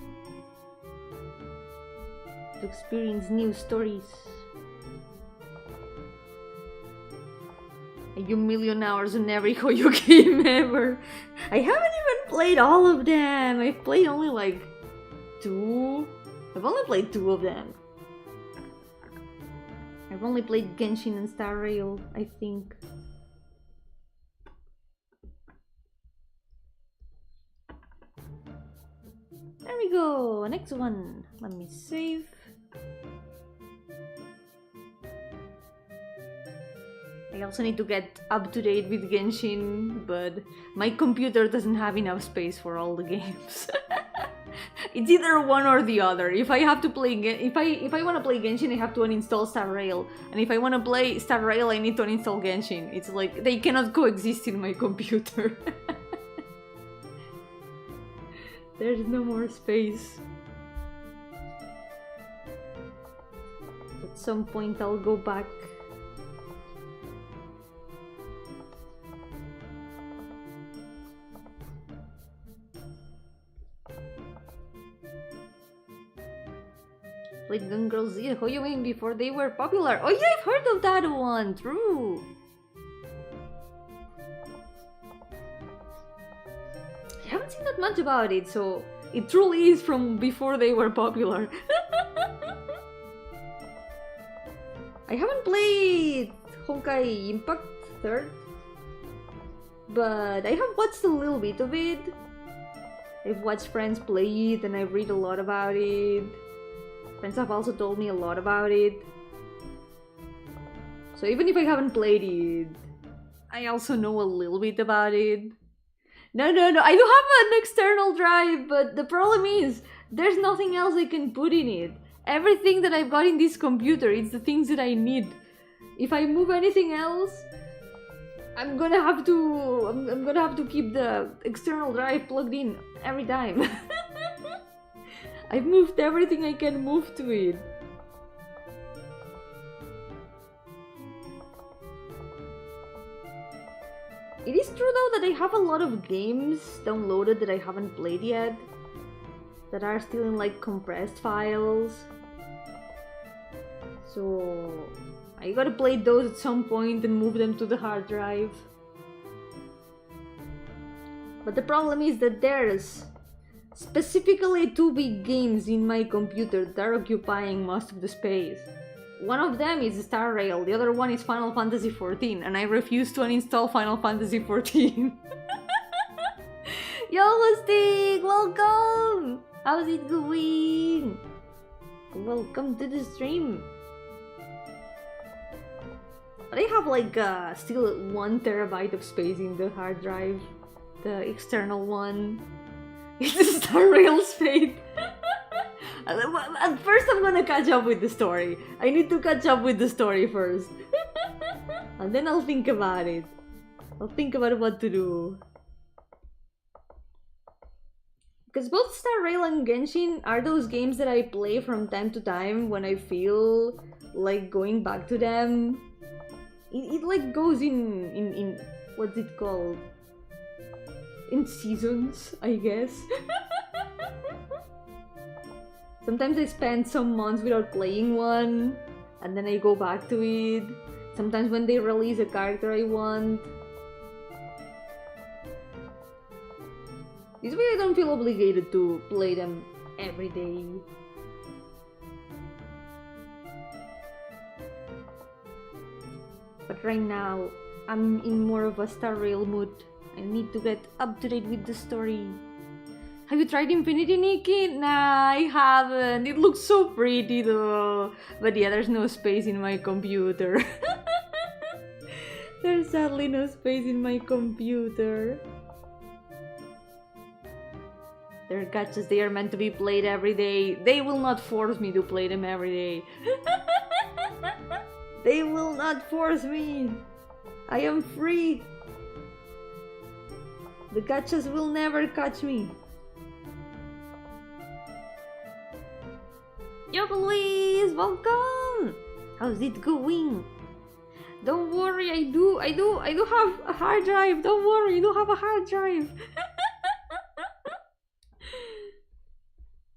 To experience new stories. I do million hours on every Yo-hooo game ever. I haven't even played all of them. I've played only like 2. I've only played 2 of them. I've only played Genshin and Star Rail, I think. There we go. Next one. Let me save. I also need to get up to date with Genshin, but my computer doesn't have enough space for all the games. It's either one or the other. If I have to play if I want to play Genshin, I have to uninstall Star Rail, and if I want to play Star Rail, I need to uninstall Genshin. It's like they cannot coexist in my computer. There's no more space. At some point I'll go back. Played Gun Girls Z, How You Mean before they were popular. Oh yeah, I've heard of that one, true. I haven't seen that much about it, so it truly is from before they were popular. I haven't played Honkai Impact 3rd, but I have watched a little bit of it. I've watched friends play it and I've read a lot about it. Friends have also told me a lot about it. So even if I haven't played it, I also know a little bit about it. No, I do have an external drive, but the problem is, there's nothing else I can put in it. Everything that I've got in this computer, it's the things that I need. If I move anything else, I'm gonna have to keep the external drive plugged in every time. I've moved everything I can move to it. It is true though that I have a lot of games downloaded that I haven't played yet, that are still in like compressed files. So I gotta play those at some point and move them to the hard drive. But the problem is that there's specifically 2 big games in my computer that are occupying most of the space. One of them is Star Rail, the other one is Final Fantasy XIV, and I refuse to uninstall Final Fantasy XIV. Yo, Stick! Welcome! How's it going? Welcome to the stream. But I have like still 1 terabyte of space in the hard drive, the external one. It's Star Rail's fate. At first I'm gonna catch up with the story. I need to catch up with the story first. And then I'll think about it. I'll think about what to do. Because both Star Rail and Genshin are those games that I play from time to time when I feel like going back to them. It like goes in what's it called? In seasons, I guess. Sometimes I spend some months without playing one, and then I go back to it. Sometimes when they release a character I want. This way I don't feel obligated to play them every day. But right now, I'm in more of a Star Rail mood. I need to get up to date with the story. Have you tried Infinity, Nikki? Nah, I haven't. It looks so pretty though. But yeah, there's no space in my computer. There's sadly no space in my computer. They're gachas, they are meant to be played every day. They will not force me to play them every day. They will not force me. I am free. The gachas will never catch me. Yo, Luis, welcome! How's it going? Don't worry, I do have a hard drive. Don't worry, I do have a hard drive.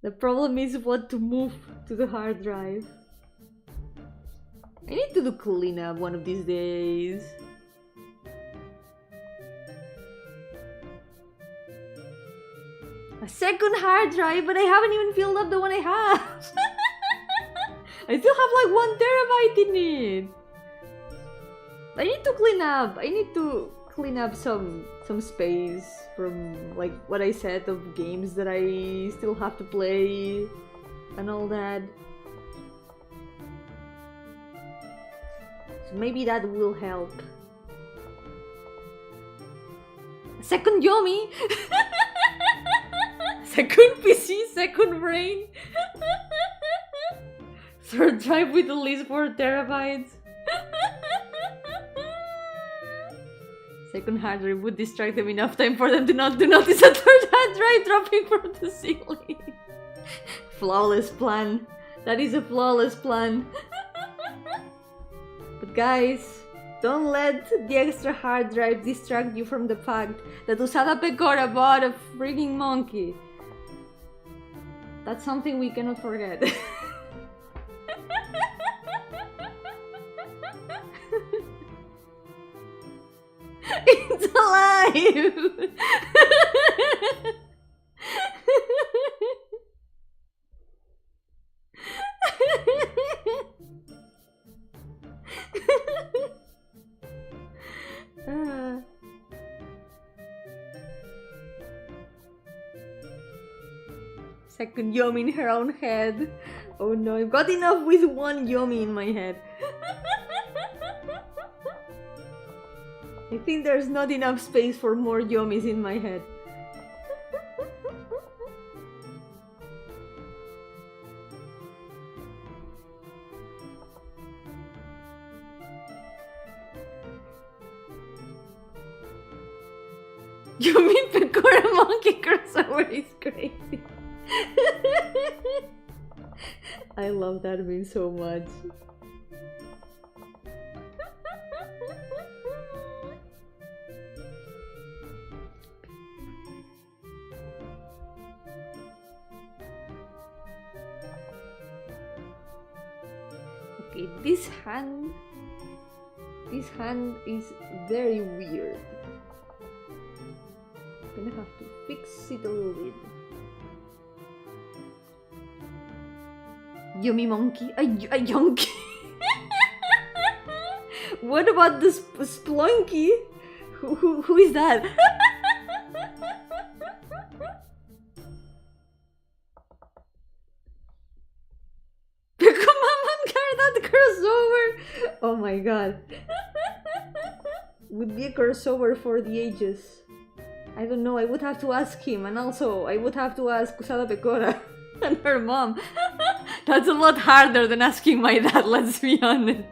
The problem is what to move to the hard drive. I need to do cleanup one of these days. A second hard drive, but I haven't even filled up the one I have. I still have like 1 terabyte in it. I need to clean up. I need to clean up some space from like what I said of games that I still have to play and all that. So maybe that will help. Second Yomi. Second PC, second brain. Third drive with at least 4 terabytes. Second hard drive would distract them enough time for them to not notice a third hard drive dropping from the ceiling. Flawless plan. That is a flawless plan. But guys, don't let the extra hard drive distract you from the fact that Usada Pecora bought a freaking monkey. That's something we cannot forget. It's alive! Second Yomi in her own head. Oh no, I've got enough with 1 Yomi in my head. I think there's not enough space for more Yomis in my head. Yomi Pecora monkey crossover is crazy. I love that meme so much. Okay, this hand is very weird. I'm gonna have to fix it a little bit. Yummy monkey, a yonky. What about the splunky? Who is that? That crossover! Oh my god. Would be a crossover for the ages. I don't know, I would have to ask him, and also I would have to ask Kusada Pecora and her mom. That's a lot harder than asking my dad, let's be honest.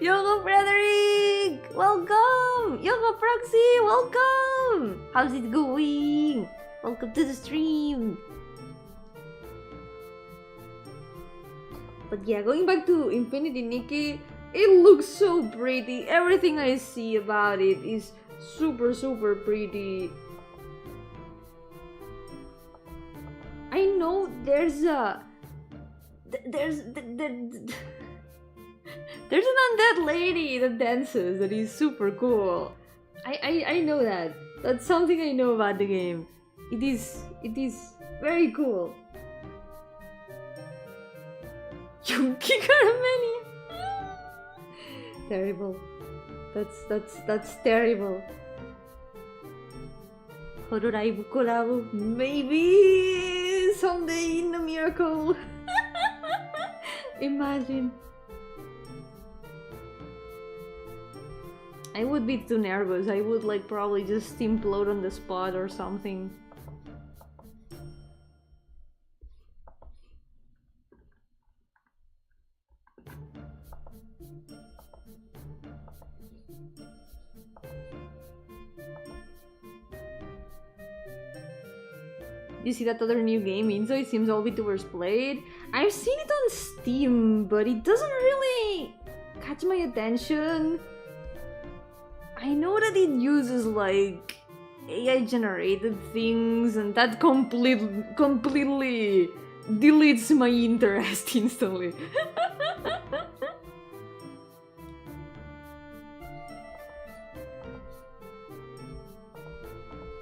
Yo-hooo Frederick! Welcome! Yo-hooo Proxy! Welcome! How's it going? Welcome to the stream! But yeah, going back to Infinity Nikki, it looks so pretty. Everything I see about it is super pretty. I know there's an undead lady that dances that is super cool. I know that. That's something I know about the game. It is very cool. Yunki Caramania. Terrible. That's terrible. Hororaibu collab. Maybe someday in a miracle. Imagine. I would be too nervous. I would like probably just implode on the spot or something. You see that other new game, Inzo? It seems all VTubers played. I've seen it on Steam, but it doesn't really catch my attention. I know that it uses like AI generated things, and that completely deletes my interest instantly.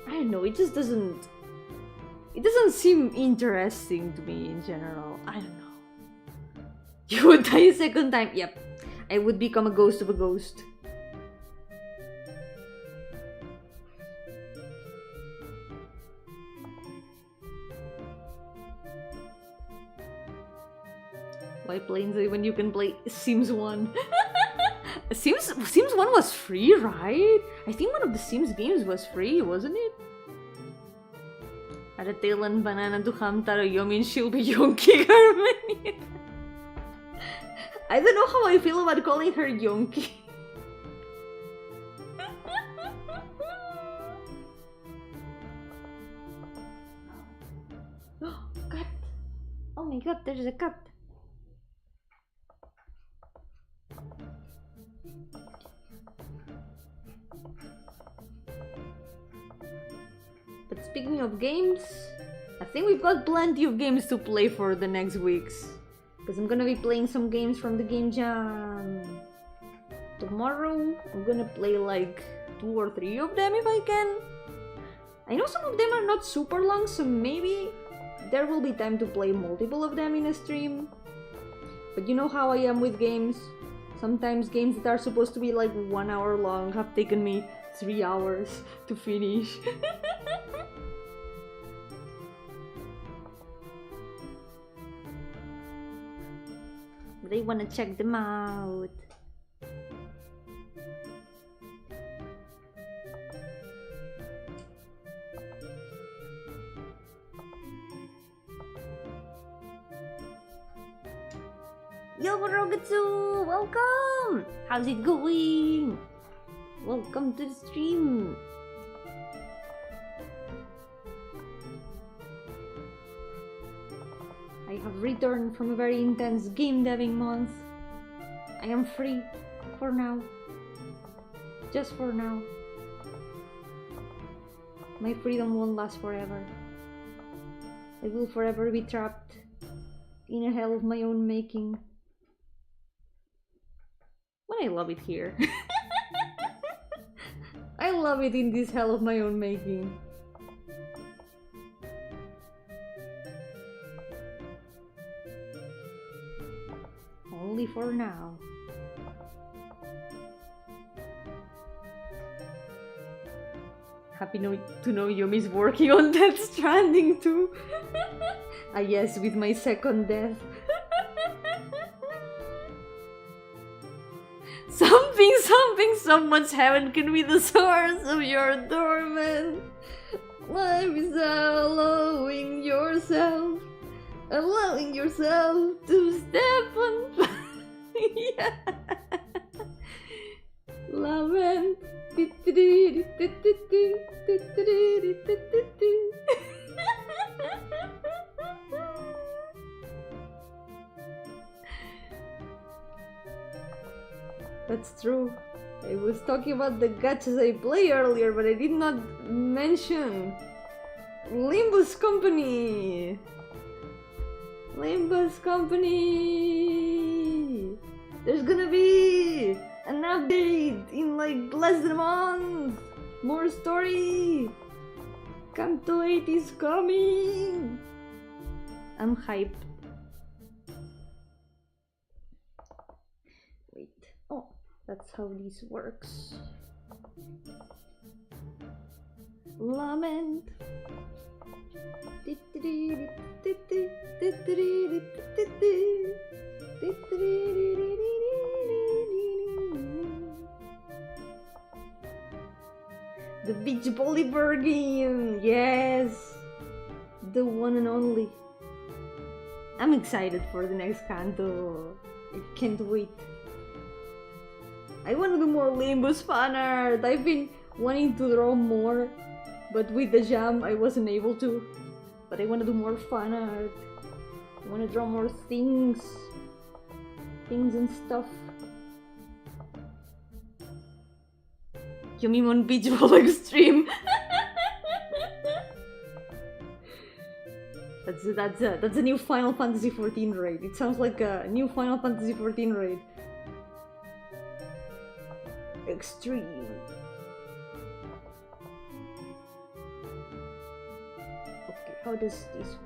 I don't know, it just doesn't... It doesn't seem interesting to me in general. I don't know. You would die a second time? Yep. I would become a ghost of a ghost. Why play Inzo when you can play Sims 1? Sims 1 was free, right? I think one of the Sims games was free, wasn't it? Add a tail and banana to Hamtaro Yomi and she'll be Yonki Garmenian. I don't know how I feel about calling her Yonki. Cat! Oh my god, there's a cat! But speaking of games, I think we've got plenty of games to play for the next weeks. Because I'm gonna be playing some games from the Game Jam. Tomorrow, I'm gonna play like 2 or 3 of them if I can. I know some of them are not super long, so maybe there will be time to play multiple of them in a stream. But you know how I am with games. Sometimes games that are supposed to be like 1 hour long have taken me 3 hours to finish. But I wanna check them out. Yo, Rogatsu! Welcome! How's it going? Welcome to the stream! I have returned from a very intense game deving month. I am free for now. Just for now. My freedom won't last forever. I will forever be trapped in a hell of my own making. But I love it here. I love it in this hell of my own making. Only for now. Happy to know Yomi's working on Death Stranding too. Ah yes, with my second death. Someone's heaven can be the source of your adornment. Life is allowing yourself to step on. Yeah. Lament. That's true. I was talking about the gachas I play earlier, but I did not mention Limbus Company. Limbus Company. There's gonna be an update in like less than a month. More story. Canto 8 is coming. I'm hyped. Wait. Oh, that's how this works. Lament. The Beach Volleyball game, yes, the one and only. I'm excited for the next canto. I can't wait. I want to do more Limbus fan art. I've been wanting to draw more, but with the jam I wasn't able to. But I want to do more fan art. I want to draw more things and stuff. Yumimon Beach Ball Extreme. That's a new Final Fantasy XIV raid. It sounds like a new Final Fantasy XIV raid. Extreme. Okay, how does this work?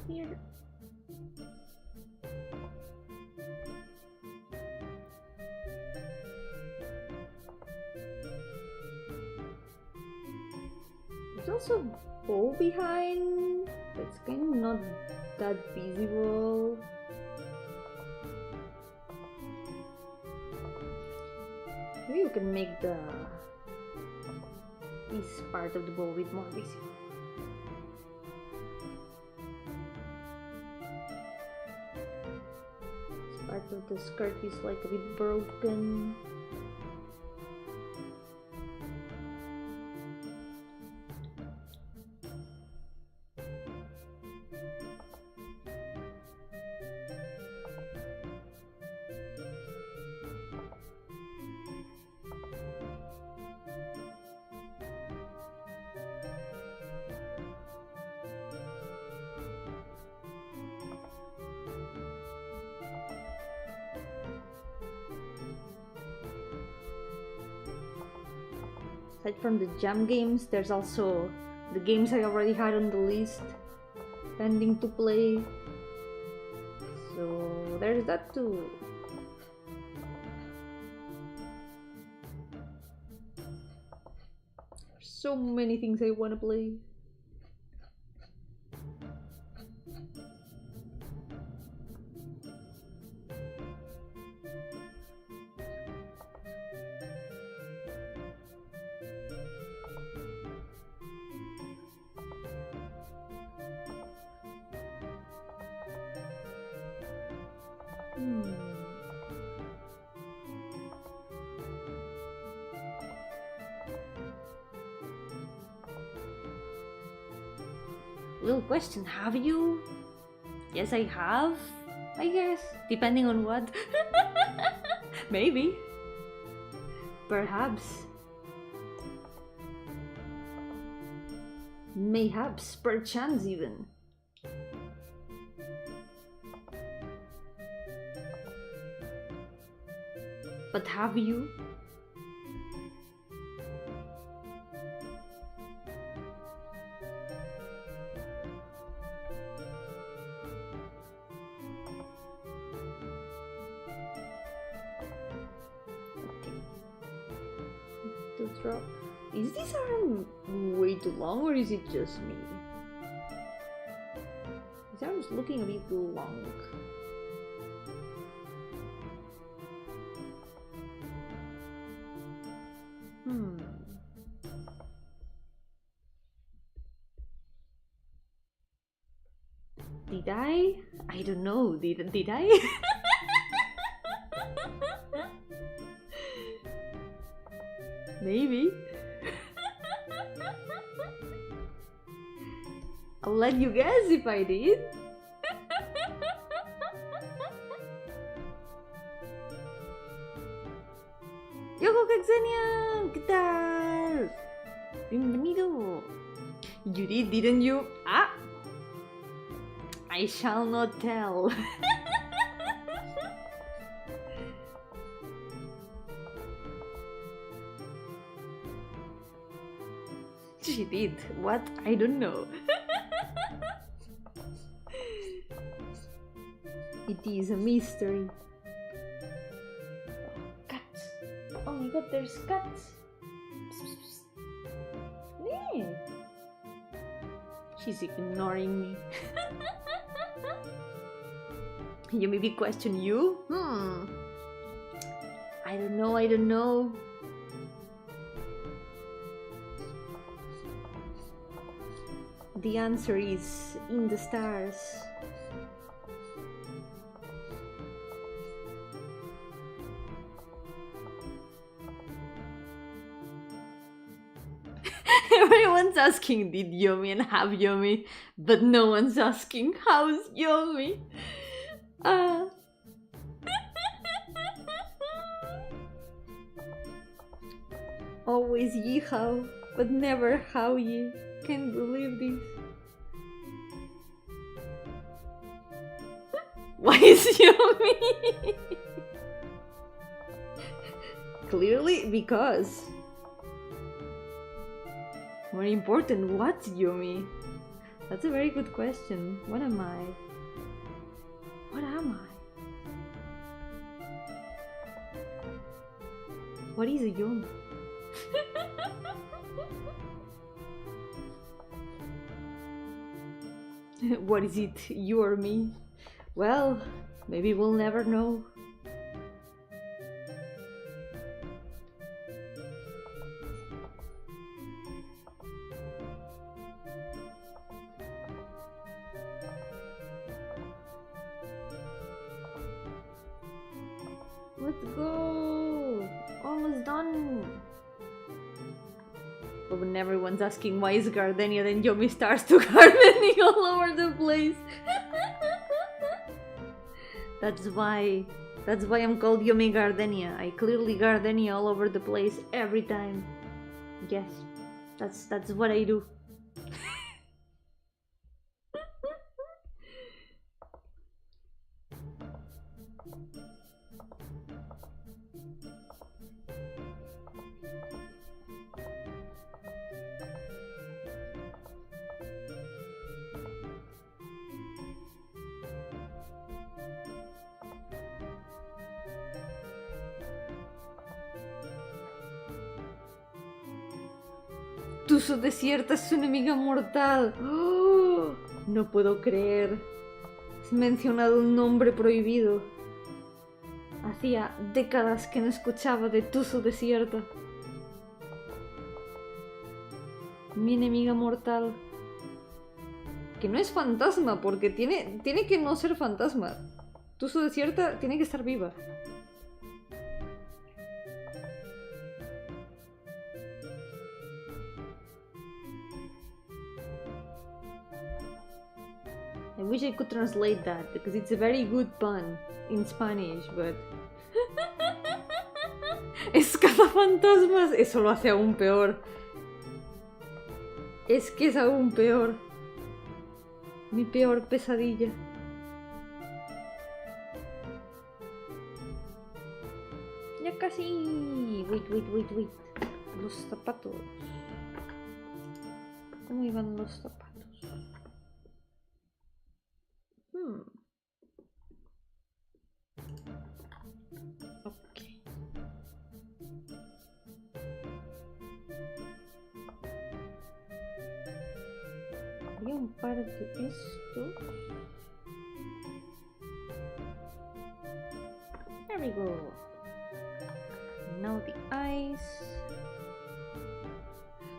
Here. There's also a bow behind. That's kind of not that visible. Maybe you can make this part of the bow a bit more visible. Part of the skirt is like a bit broken. Aside from the jam games, there's also the games I already had on the list pending to play. So there's that too. So many things I want to play. little question. Have you? Yes, I have, I guess. Depending on what. Maybe. Perhaps. Mayhaps, perchance even. But have you? To drop. Is this arm way too long or is it just me? This arm's looking a bit long. Did I? I don't know. Did I? Maybe. I'll let you guess if I did. Yo-hooo, Gardenia! ¿Qué tal? Bienvenido. You did, didn't you? Ah! I shall not tell. She did. What? I don't know. It is a mystery. Cats. Oh my god, there's cats. Yeah. She's ignoring me. You maybe question you? I don't know. The answer is in the stars. Everyone's asking did Yomi and have Yomi, but no one's asking how's Yomi. Always ye how, but never how ye. Can't believe this. Why is Yomi? Clearly because. More important, what's Yomi? That's a very good question. What am I? What am I? What is a Yomi? What is it, you or me? Well, maybe we'll never know. Let's go! Almost done! But when everyone's asking why is Gardenia, then Yomi starts to gardening all over the place. That's why I'm called Yomi Gardenia. I clearly Gardenia all over the place every time. Yes, that's what I do. Tuso desierta es su enemiga mortal. ¡Oh! No puedo creer. Has mencionado un nombre prohibido. Hacía décadas que no escuchaba de Tuso desierta. Mi enemiga mortal. Que no es fantasma, porque tiene que no ser fantasma. Tuso desierta tiene que estar viva. wish I could translate that, because it's a very good pun in Spanish, but... Es cazafantasmas, eso lo hace aún peor. Es que es aún peor. Mi peor pesadilla. Ya casi. Wait. Los zapatos. ¿Cómo iban los zapatos? Ok. Había un par de estos. There we go. Now the eyes.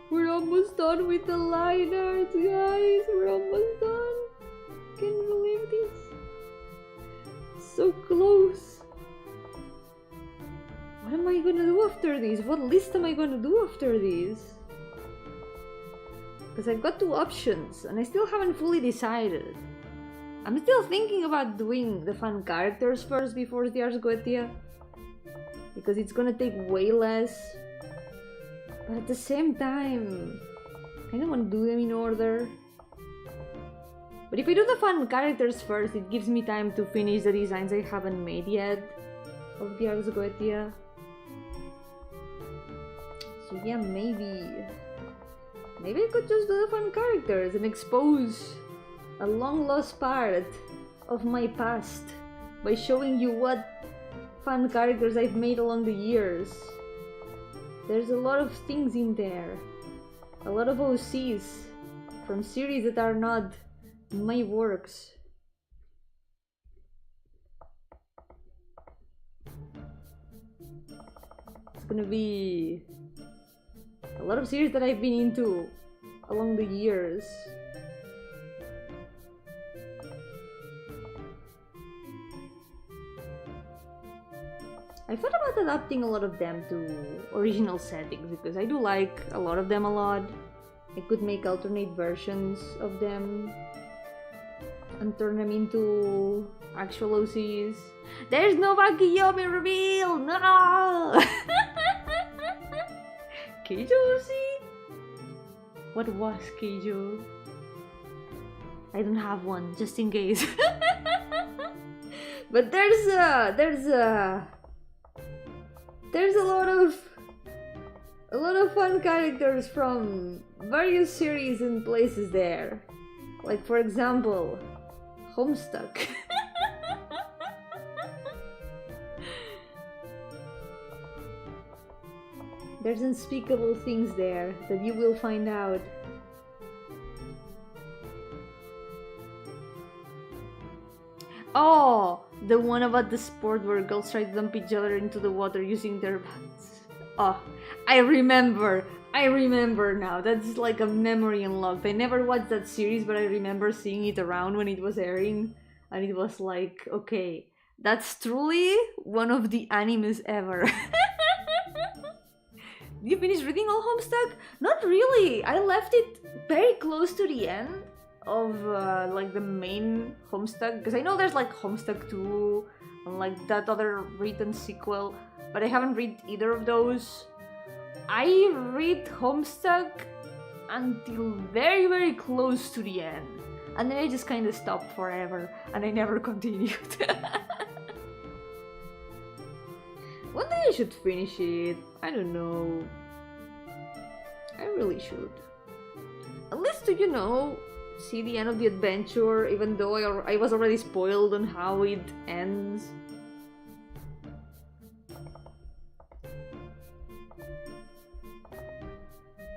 We're almost done with the liners, guys. We're almost done. Can't believe this. So close. What am I gonna do after this? What list am I gonna do after this? Because I've got two options and I still haven't fully decided. I'm still thinking about doing the fun characters first before the Gardenia, because it's gonna take way less. But at the same time, I don't want to do them in order. But if I do the fun characters first, it gives me time to finish the designs I haven't made yet of the Gardenia. So yeah, maybe I could just do the fun characters and expose a long lost part of my past by showing you what fun characters I've made along the years. There's a lot of things in there, a lot of OCs from series that are not my works. It's gonna be a lot of series that I've been into along the years. I thought about adapting a lot of them to original settings, because I do like a lot of them a lot. I could make alternate versions of them and turn them into actual OCs. There's no Yo-hooo reveal! No! Keijo OC? What was Keijo? I don't have one, just in case. But there's a lot of fun characters from various series and places there. Like, for example, Homestuck. There's unspeakable things there that you will find out. Oh, the one about the sport where girls try to dump each other into the water using their butts. Oh, I remember now. That's like a memory unlocked. I never watched that series, but I remember seeing it around when it was airing, and it was like, okay, that's truly one of the animes ever. Did you finish reading all Homestuck? Not really. I left it very close to the end of like the main Homestuck, because I know there's like Homestuck 2 and like that other written sequel, but I haven't read either of those. I read Homestuck until very, very close to the end, and then I just kind of stopped forever and I never continued. One day I should finish it. I don't know. I really should. At least to, you know, see the end of the adventure, even though I was already spoiled on how it ends.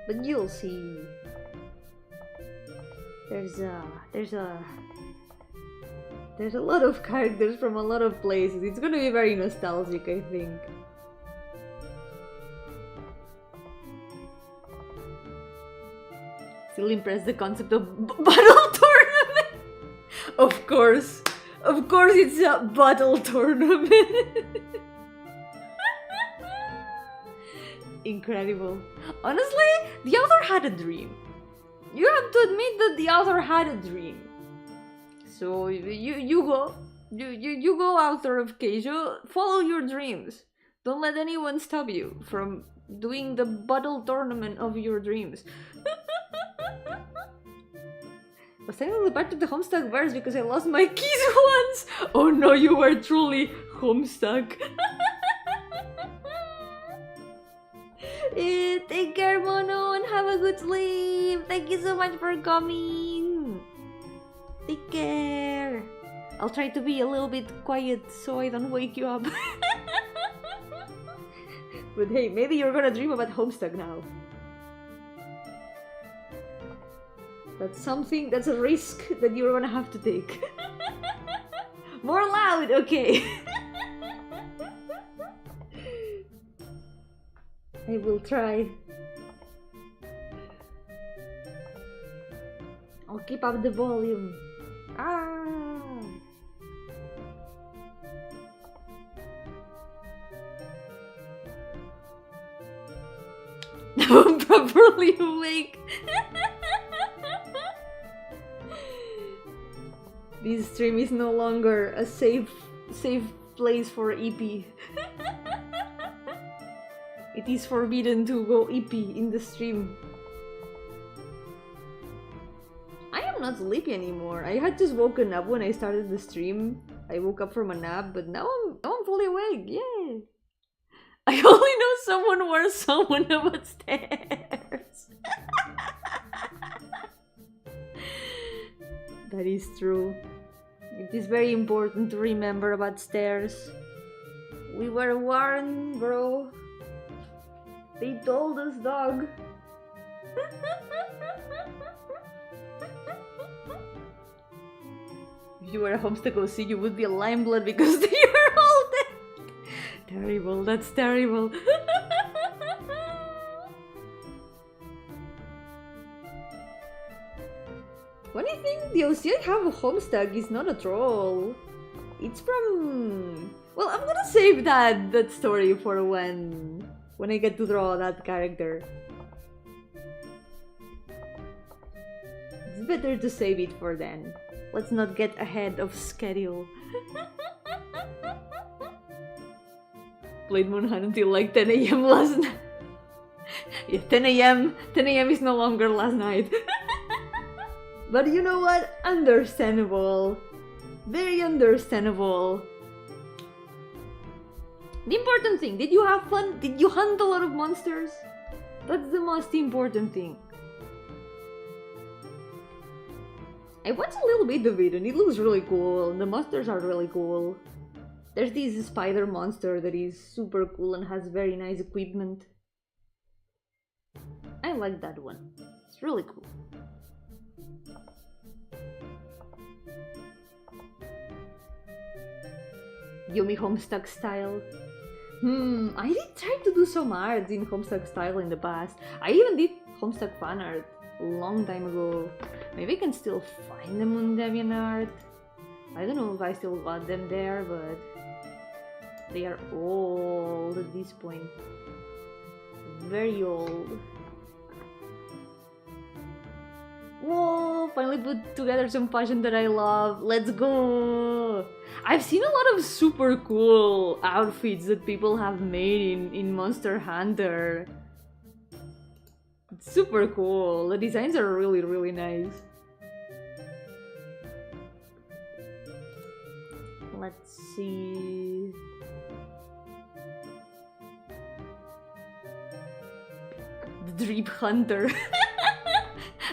But you'll see. There's a lot of characters from a lot of places. It's gonna be very nostalgic, I think. Still impressed the concept of battle tournament. Of course it's a battle tournament. Incredible. Honestly, the author had a dream. You have to admit that the author had a dream. So you go. You go out of cage. You follow your dreams. Don't let anyone stop you from doing the bottle tournament of your dreams. I was technically part of the Homestuck verse because I lost my keys once. Oh no, you were truly Homestuck. Take care, Mono, and have a good sleep. Thank you so much for coming. Take care. I'll try to be a little bit quiet so I don't wake you up. But hey, maybe you're gonna dream about Homestuck now. That's a risk that you're gonna have to take. More loud, okay. I will try. I'll keep up the volume. I'm properly awake. This stream is no longer a safe place for EP. It is forbidden to go EP in the stream. I am not sleepy anymore. I had just woken up when I started the stream. I woke up from a nap, but now I'm fully awake. Yay! I only know someone warned someone about stairs. That is true. It is very important to remember about stairs. We were warned, bro. They told us, dog. If you were a Homestuck OC, you would be a limeblood because they are all dead. Terrible, that's terrible. Funny thing, the OC I have a Homestuck is not a troll. It's from... Well, I'm gonna save that story for when I get to draw that character. It's better to save it for then. Let's not get ahead of schedule. Played Moonhunt until like 10 AM last night. Yeah, 10 AM is no longer last night. But you know what? Understandable. Very understandable. The important thing, did you have fun? Did you hunt a lot of monsters? That's the most important thing. I watched a little bit of it and it looks really cool. The monsters are really cool. There's this spider monster that is super cool and has very nice equipment. I like that one. It's really cool. Yomi Homestuck style. I did try to do some art in Homestuck style in the past. I even did Homestuck fan art a long time ago. Maybe I can still find them on DeviantArt. I don't know if I still got them there, but they are old at this point. Very old. Whoa! Finally put together some fashion that I love. Let's go! I've seen a lot of super cool outfits that people have made in Monster Hunter. It's super cool. The designs are really, really nice. Let's see... The Dreep Hunter.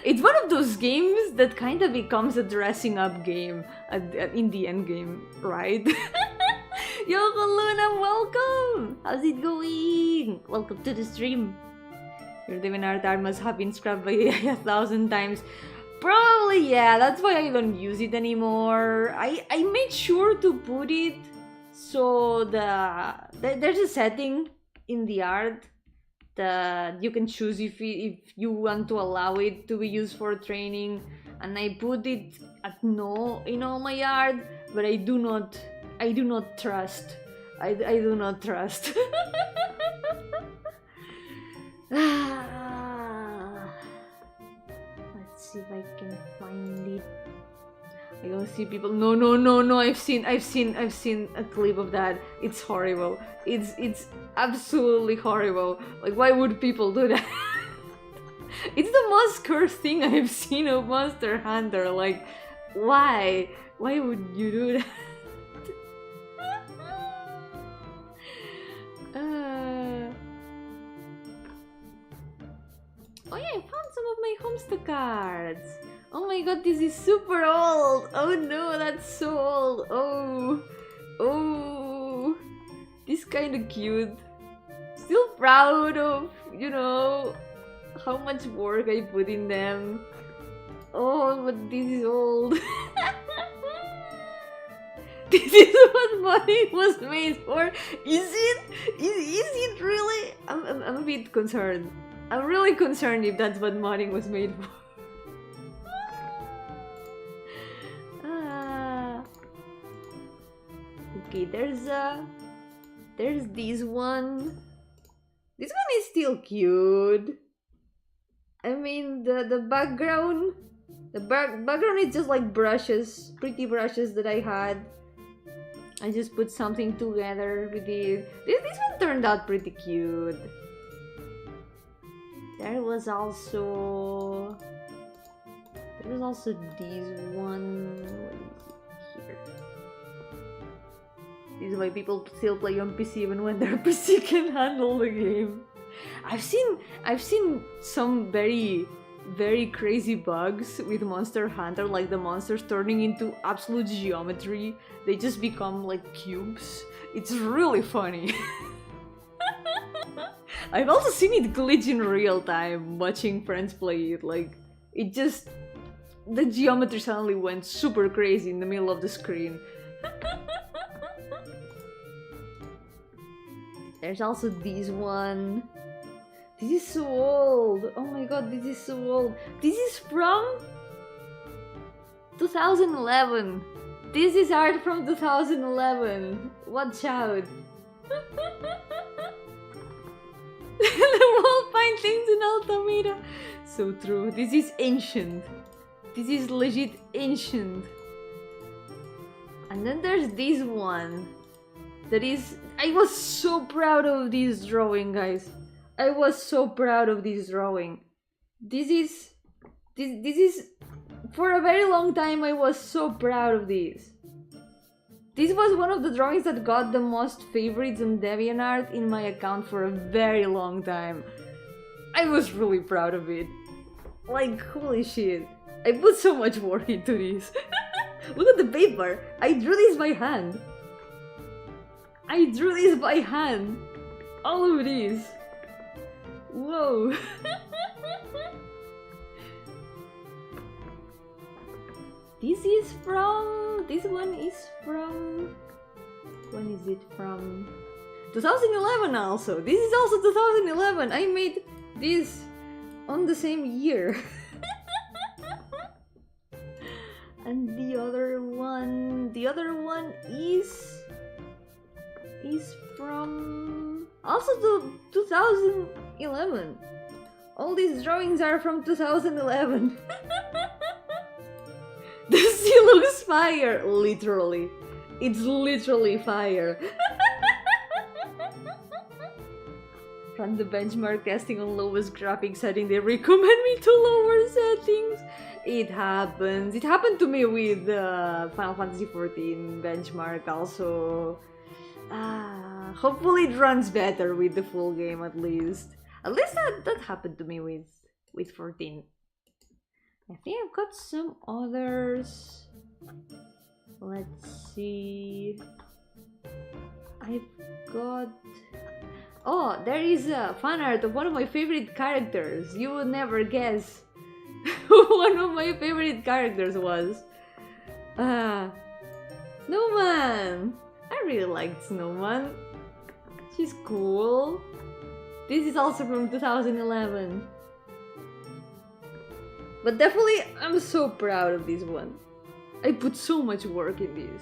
It's one of those games that kind of becomes a dressing up game in the end game, right? Yo, Luna, welcome! How's it going? Welcome to the stream. Your DeviantArt art must have been scrubbed by 1,000 times. Probably, yeah, that's why I don't use it anymore. I made sure to put it so there's a setting in the art that you can choose if you want to allow it to be used for training, and I put it at no in all my art, but I do not trust. I do not trust. Let's see if I can find it. I don't see people. No, no, no, no. I've seen a clip of that. It's horrible. It's absolutely horrible. Like, why would people do that? It's the most cursed thing I've seen of Monster Hunter. Like, why? Why would you do that? Oh yeah, I found some of my Homestuck cards. Oh my god, this is super old. Oh no, that's so old. Oh, this kind of cute. Still proud of, you know, how much work I put in them. Oh, but this is old. This is what money was made for. Is it? Is it really? I'm a bit concerned. I'm really concerned if that's what modding was made for. Okay, there's this one. This one is still cute. I mean, the background is just like brushes, pretty brushes that I had. I just put something together with it. This one turned out pretty cute. There was also this one. What is it here? This is why people still play on PC even when their PC can handle the game. I've seen some very crazy bugs with Monster Hunter, like the monsters turning into absolute geometry. They just become like cubes. It's really funny. I've also seen it glitch in real time watching friends play it. Like, it just, the geometry suddenly went super crazy in the middle of the screen. There's also this one. This is so old. Oh my god, this is so old. This is from 2011. This is art from 2011. Watch out. The wall paintings in Altamira. So true. This is ancient. This is legit ancient. And then there's this one. That is... I was so proud of this drawing, guys. I was so proud of this drawing. This is... For a very long time I was so proud of this. This was one of the drawings that got the most favorites on DeviantArt in my account for a very long time. I was really proud of it. Like, holy shit. I put so much work into this. Look at the paper. I drew this by hand. I drew this by hand. All of this. Whoa. This is from... This one is from... When is it from? 2011 also. This is also 2011. I made this on the same year. And the other one is from also 2011. All these drawings are from 2011. The sea looks fire, literally. It's literally fire. Run the benchmark testing on lowest graphic setting. They recommend me to lower settings. It happens. It happened to me with Final Fantasy XIV benchmark also. Hopefully it runs better with the full game at least. At least that happened to me with 14. I think I've got some others. Let's see. I've got... Oh, there is a fan art of one of my favorite characters. You would never guess who one of my favorite characters was. Snowman! I really liked Snowman. She's cool. This is also from 2011. But definitely, I'm so proud of this one. I put so much work in this.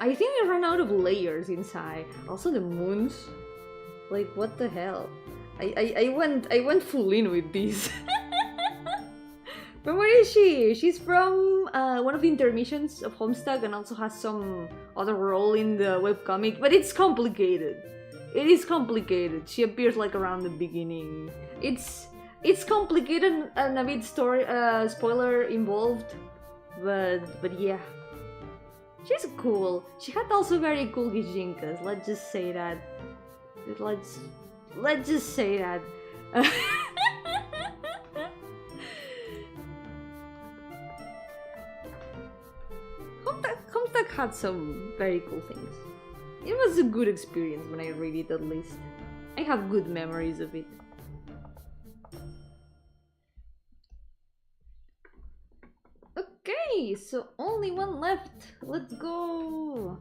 I think I ran out of layers inside. Also the moons. Like, what the hell? I went full in with this. But where is she? She's from one of the intermissions of Homestuck and also has some other role in the webcomic, but it's complicated. It is complicated. She appears like around the beginning. It's complicated and a bit spoiler involved, but yeah. She's cool. She had also very cool gijinkas, let's just say that. Let's just say that. Homestuck had some very cool things. It was a good experience when I read it, at least. I have good memories of it. Okay, so only one left. Let's go.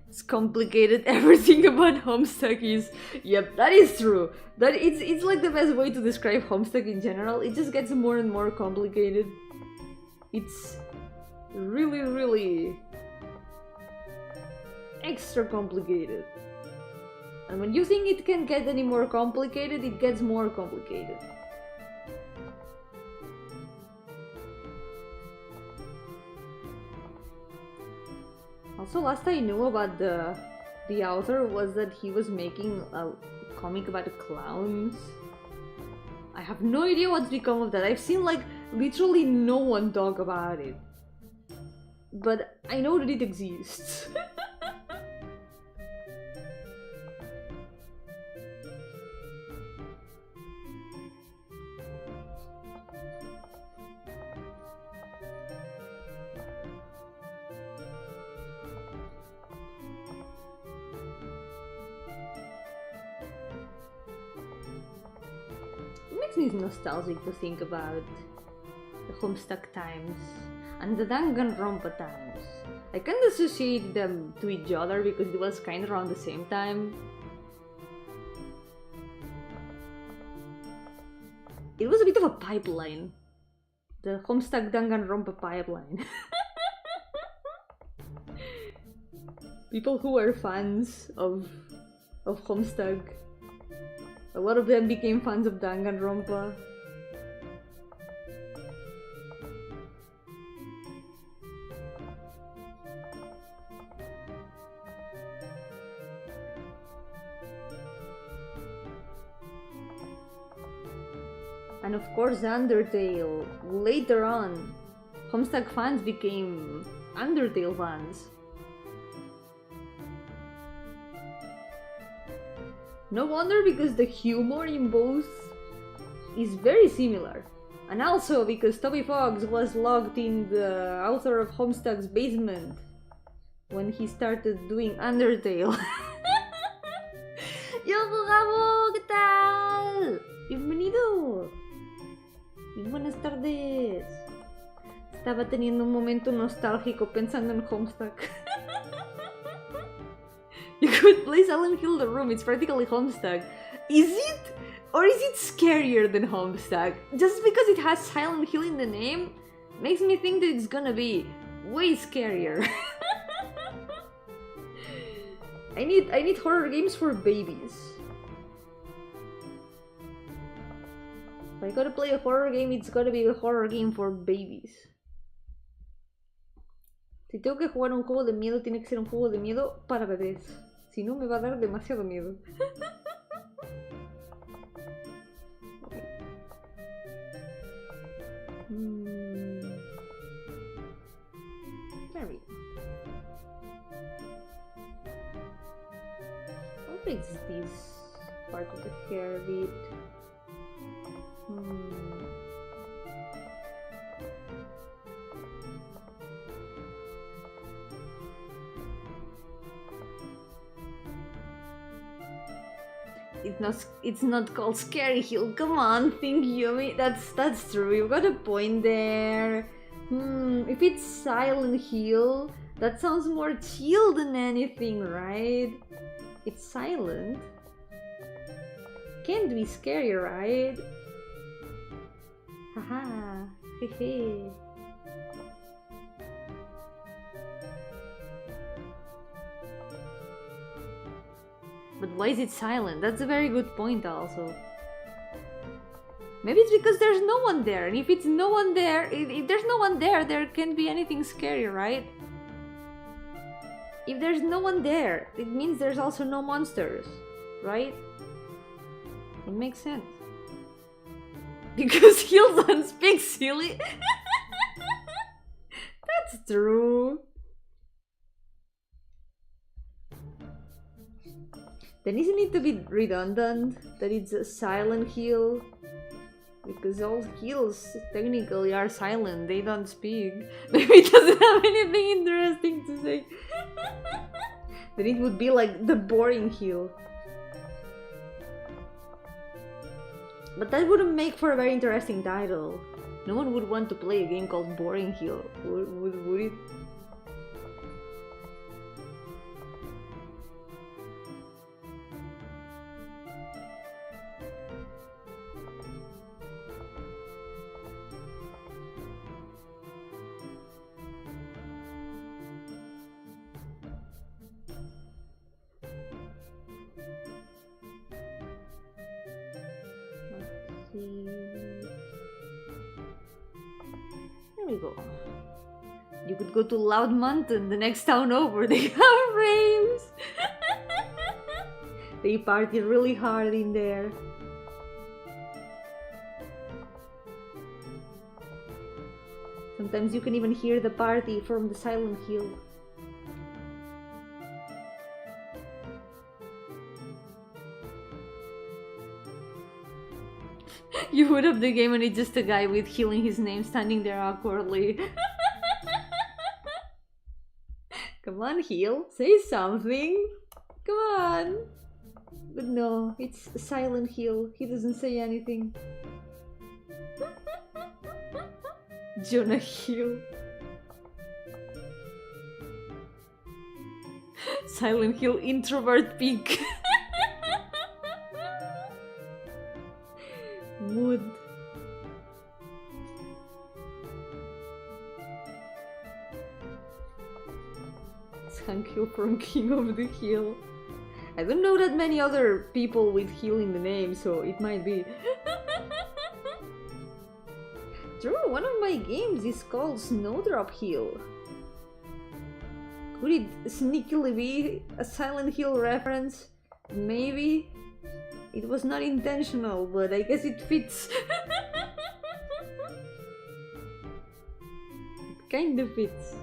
It's complicated. Everything about Homestuck is... Yep, that is true. That it's like the best way to describe Homestuck in general. It just gets more and more complicated. It's really, really extra complicated. And when you think it can get any more complicated, it gets more complicated. Also, last I knew about the author was that he was making a comic about clowns. I have no idea what's become of that. I've seen like literally no one talk about it. But I know that it exists. It makes me nostalgic to think about the Homestuck times and the Danganronpa times. I can't associate them to each other because it was kind of around the same time. It was a bit of a pipeline. The Homestuck Danganronpa pipeline. People who were fans of Homestuck, a lot of them became fans of Danganronpa. And of course Undertale. Later on, Homestuck fans became Undertale fans. No wonder, because the humor in both is very similar. And also because Toby Fox was locked in the author of Homestuck's basement when he started doing Undertale. ¡Yo, Gabo! ¿Qué tal? ¡Bienvenido! Muy buenas tardes. Estaba teniendo un momento nostálgico pensando en Homestuck. You could play Silent Hill the Room, it's practically Homestuck. Is it? Or is it scarier than Homestuck? Just because it has Silent Hill in the name makes me think that it's gonna be way scarier. I need horror games for babies. If I gotta play a horror game, it's gotta be a horror game for babies. Si tengo que jugar un juego de miedo, tiene que ser un juego de miedo para bebés. Si no, me va a dar demasiado miedo. There we go. I'll fix this part of the hair a bit. It's not called Scary Hill. Come on, think Yomi. That's true. You got a point there. If it's Silent Hill, that sounds more chill than anything, right? It's silent. Can't be scary, right? Haha. Hehe. But why is it silent? That's a very good point also. Maybe it's because there's no one there, and if it's no one there, if there's no one there, there can't be anything scary, right? If there's no one there, it means there's also no monsters, right? It makes sense. Because heels don't speak, silly. That's true. Then isn't it a bit redundant that it's a silent heel? Because all heels technically are silent, they don't speak. Maybe it doesn't have anything interesting to say. Then it would be like the boring heel. But that wouldn't make for a very interesting title. No one would want to play a game called Boring Heel, would it? There we go. You could go to Loud Mountain, the next town over. They have raves. They party really hard in there. Sometimes you can even hear the party from the silent hill. You would up the game and it's just a guy with healing his name standing there awkwardly. Come on, heal, say something. Come on. But no, it's a silent heal. He doesn't say anything. Jonah Hill. Silent Hill introvert peak. Mood. It's Hank Hill from King of the Hill. I don't know that many other people with Hill in the name, so it might be. True, one of my games is called Snowdrop Hill. Could it sneakily be a Silent Hill reference? Maybe. It was not intentional, but I guess it fits. It kind of fits.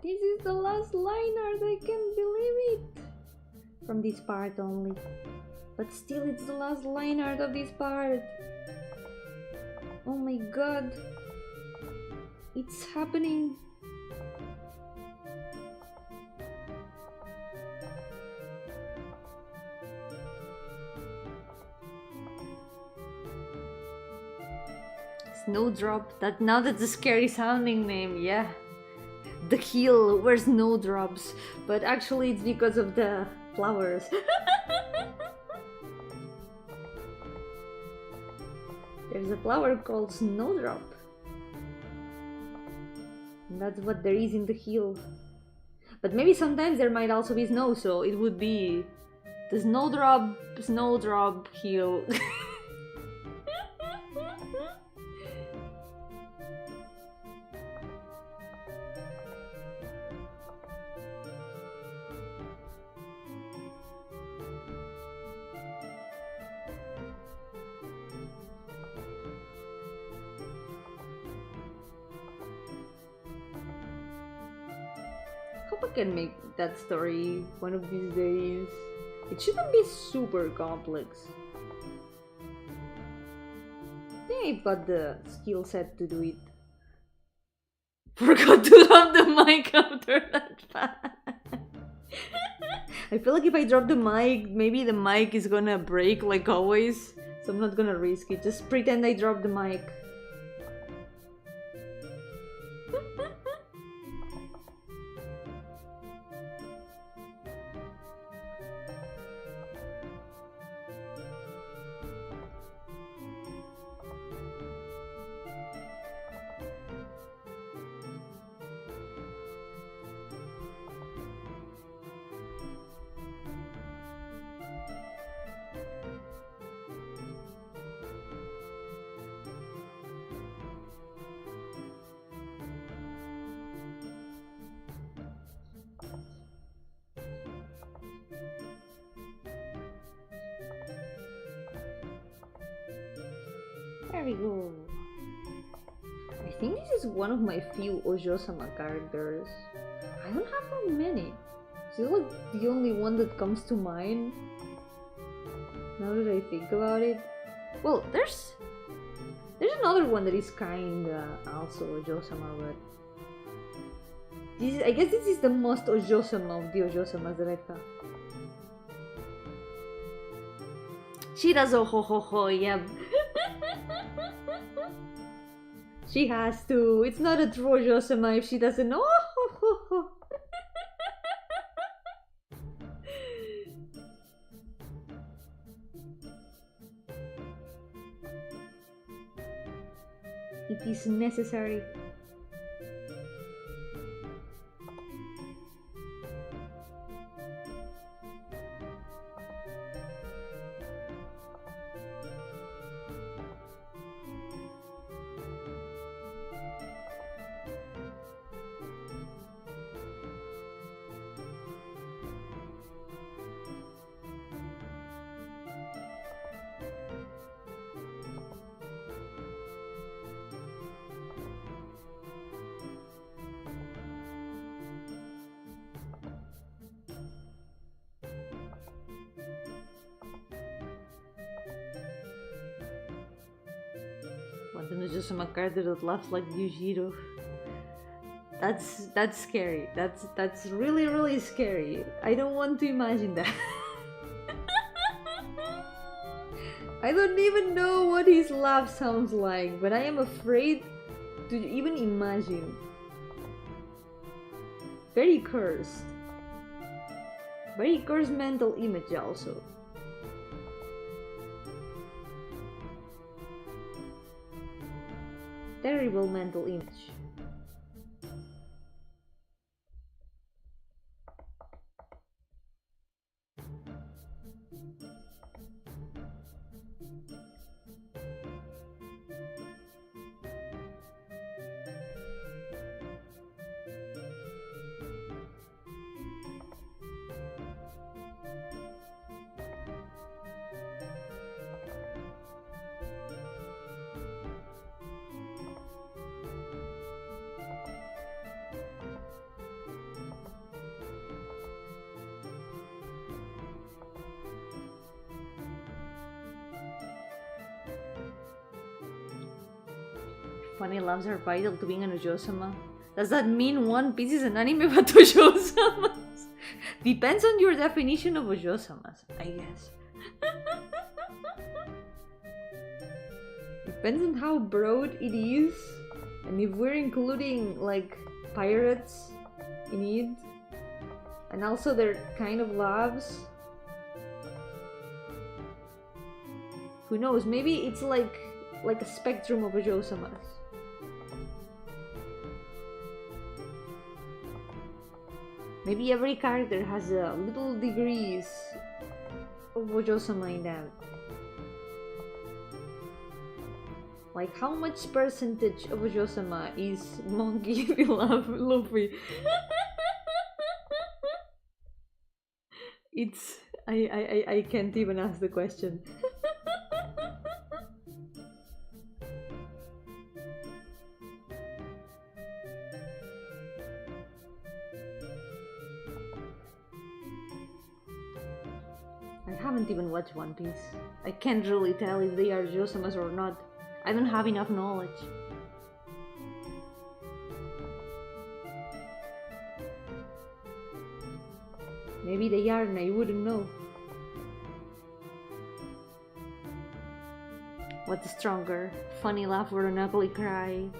This is the last liner, I can't believe it! From this part only. But still, it's the last liner of this part. Oh my god. It's happening. Snowdrop, now that's a scary sounding name, yeah. The hill where snow drops, but actually it's because of the flowers. There's a flower called Snowdrop. And that's what there is in the hill. But maybe sometimes there might also be snow, so it would be the Snowdrop hill. Hope I can make that story one of these days. It shouldn't be super complex. I think I've got the skill set to do it. Forgot to have the mic after that part. I feel like if I drop the mic, maybe the mic is gonna break like always. So I'm not gonna risk it. Just pretend I dropped the mic. There we go. I think this is one of my few Ojo-sama characters. I don't have that many. Is it like the only one that comes to mind? Now that I think about it. Well, there's another one that is kinda also Ojo-sama, but I guess this is the most Ojo-sama of the Ojo-samas that I've got. She does oh ho ho ho, yep. She has to. It's not a true Ojo-sama if she doesn't know. Oh, ho, ho, ho. It is necessary. Want an Ojo-sama character that laughs like Yujiro. That's scary. That's really scary. I don't want to imagine that. I don't even know what his laugh sounds like, but I am afraid to even imagine. Very cursed. Very cursed mental image also. Terrible mental image. Funny laughs are vital to being an Ojo-sama. Does that mean One Piece is an anime about Ojo-samas? Depends on your definition of Ojo-samas, I guess. Depends on how broad it is, and if we're including like pirates in it, and also their kind of laughs. Who knows? Maybe it's like a spectrum of Ojo-samas. Maybe every character has little degrees of Ojo-sama in them. Like how much percentage of Ojo-sama is Monkey if you love Luffy? It's... I can't even ask the question. I haven't even watched One Piece. I can't really tell if they are Ojo-samas or not. I don't have enough knowledge. Maybe they are and I wouldn't know. What's stronger? Funny laugh or an ugly cry?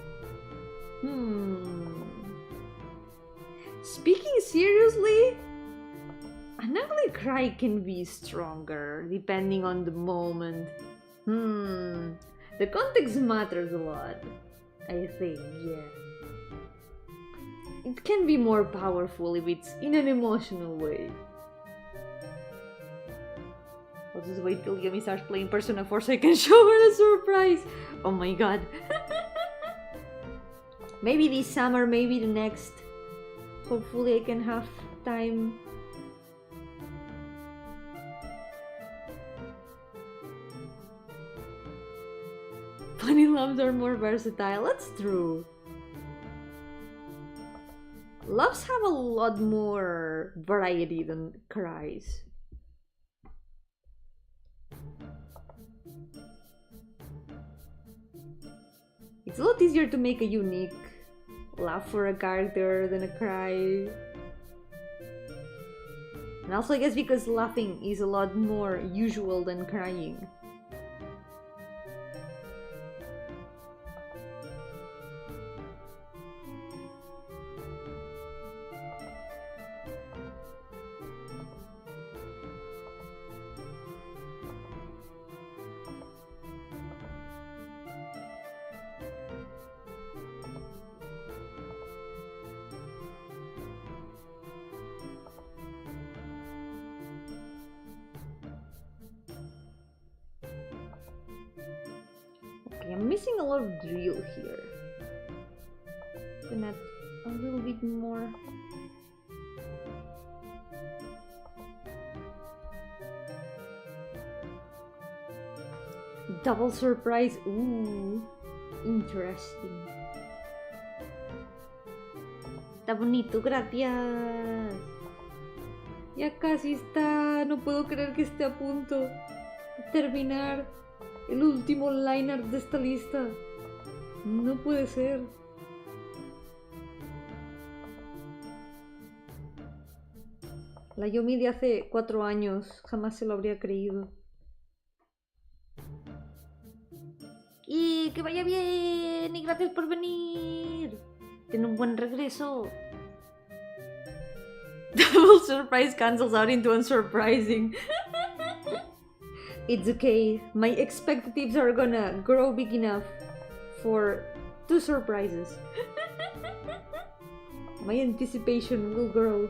Speaking seriously, an ugly cry can be stronger depending on the moment. The context matters a lot, I think, yeah. It can be more powerful if it's in an emotional way. I'll just wait till Yomi starts playing Persona 4 so I can show her a surprise. Oh my god. Maybe this summer, maybe the next. Hopefully I can have time. Funny loves are more versatile. That's true. Loves have a lot more variety than cries. It's a lot easier to make a unique laugh for a character than a cry. And also I guess because laughing is a lot more usual than crying. I'm missing a lot of drill here. Can add a little bit more. Double surprise. Ooh, interesting. Está bonito, gracias. Ya casi está. No puedo creer que esté a punto de terminar el último liner de esta lista. No puede ser. La Yomi de hace 4 años jamás se lo habría creído. Y que vaya bien y gracias por venir. Ten un buen regreso. Double surprise cancels out into unsurprising. It's okay. My expectations are gonna grow big enough for 2 surprises. My anticipation will grow.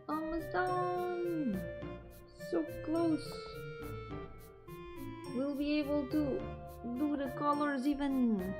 Almost done! So close! We'll be able to do the colors even.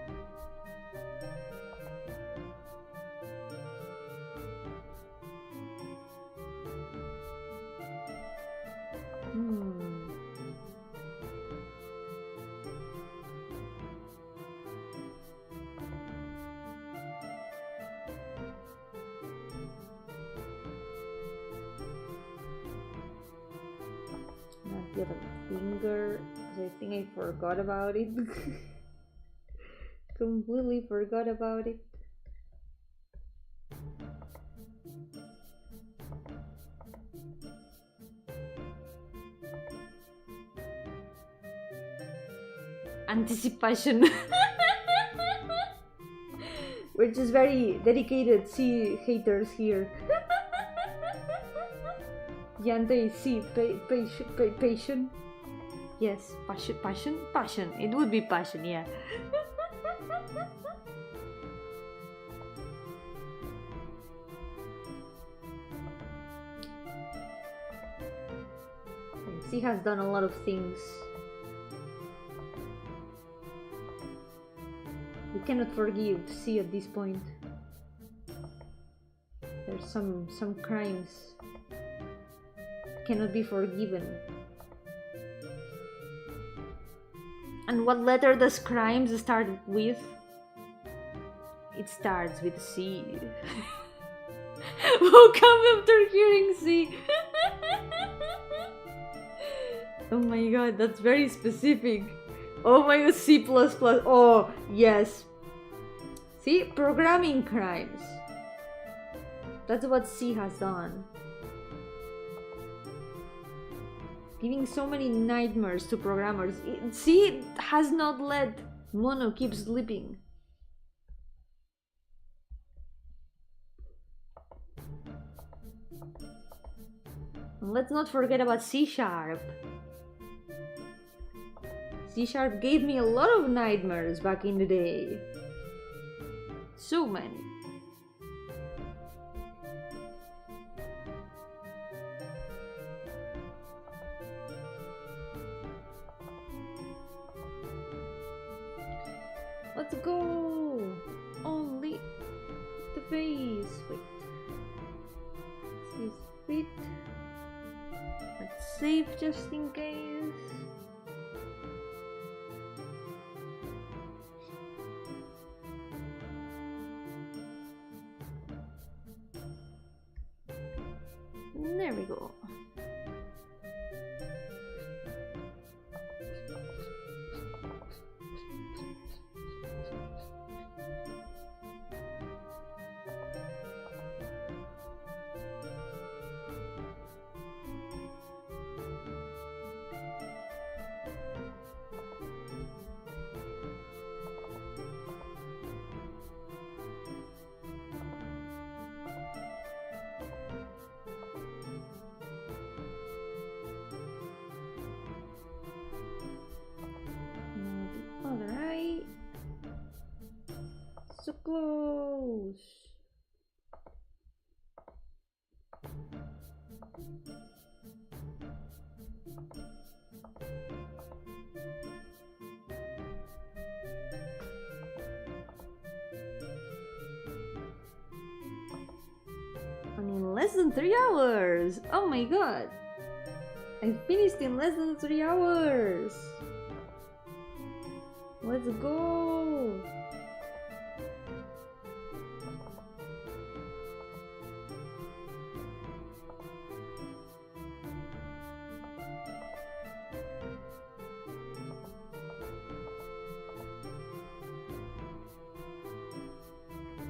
The other finger, because I think I forgot about it. Completely forgot about it. Anticipation. We're just very dedicated sea haters here. Yante, see, passion. Yes, passion. It would be passion, yeah. C has done a lot of things. We cannot forgive C at this point. There's some crimes cannot be forgiven. And what letter does crimes start with? It starts with C. How come after hearing C? Oh my god, that's very specific. Oh my god, C++. Oh, yes. See? Programming crimes. That's what C has done. Giving so many nightmares to programmers. C has not let Mono keep sleeping. And let's not forget about C#. C# gave me a lot of nightmares back in the day. So many. Let's go! Only the face. Wait. This is fit. Let's save just in case. There we go. Alright. So close. And in less than 3 hours. Oh my god. I finished in less than 3 hours. Let's go!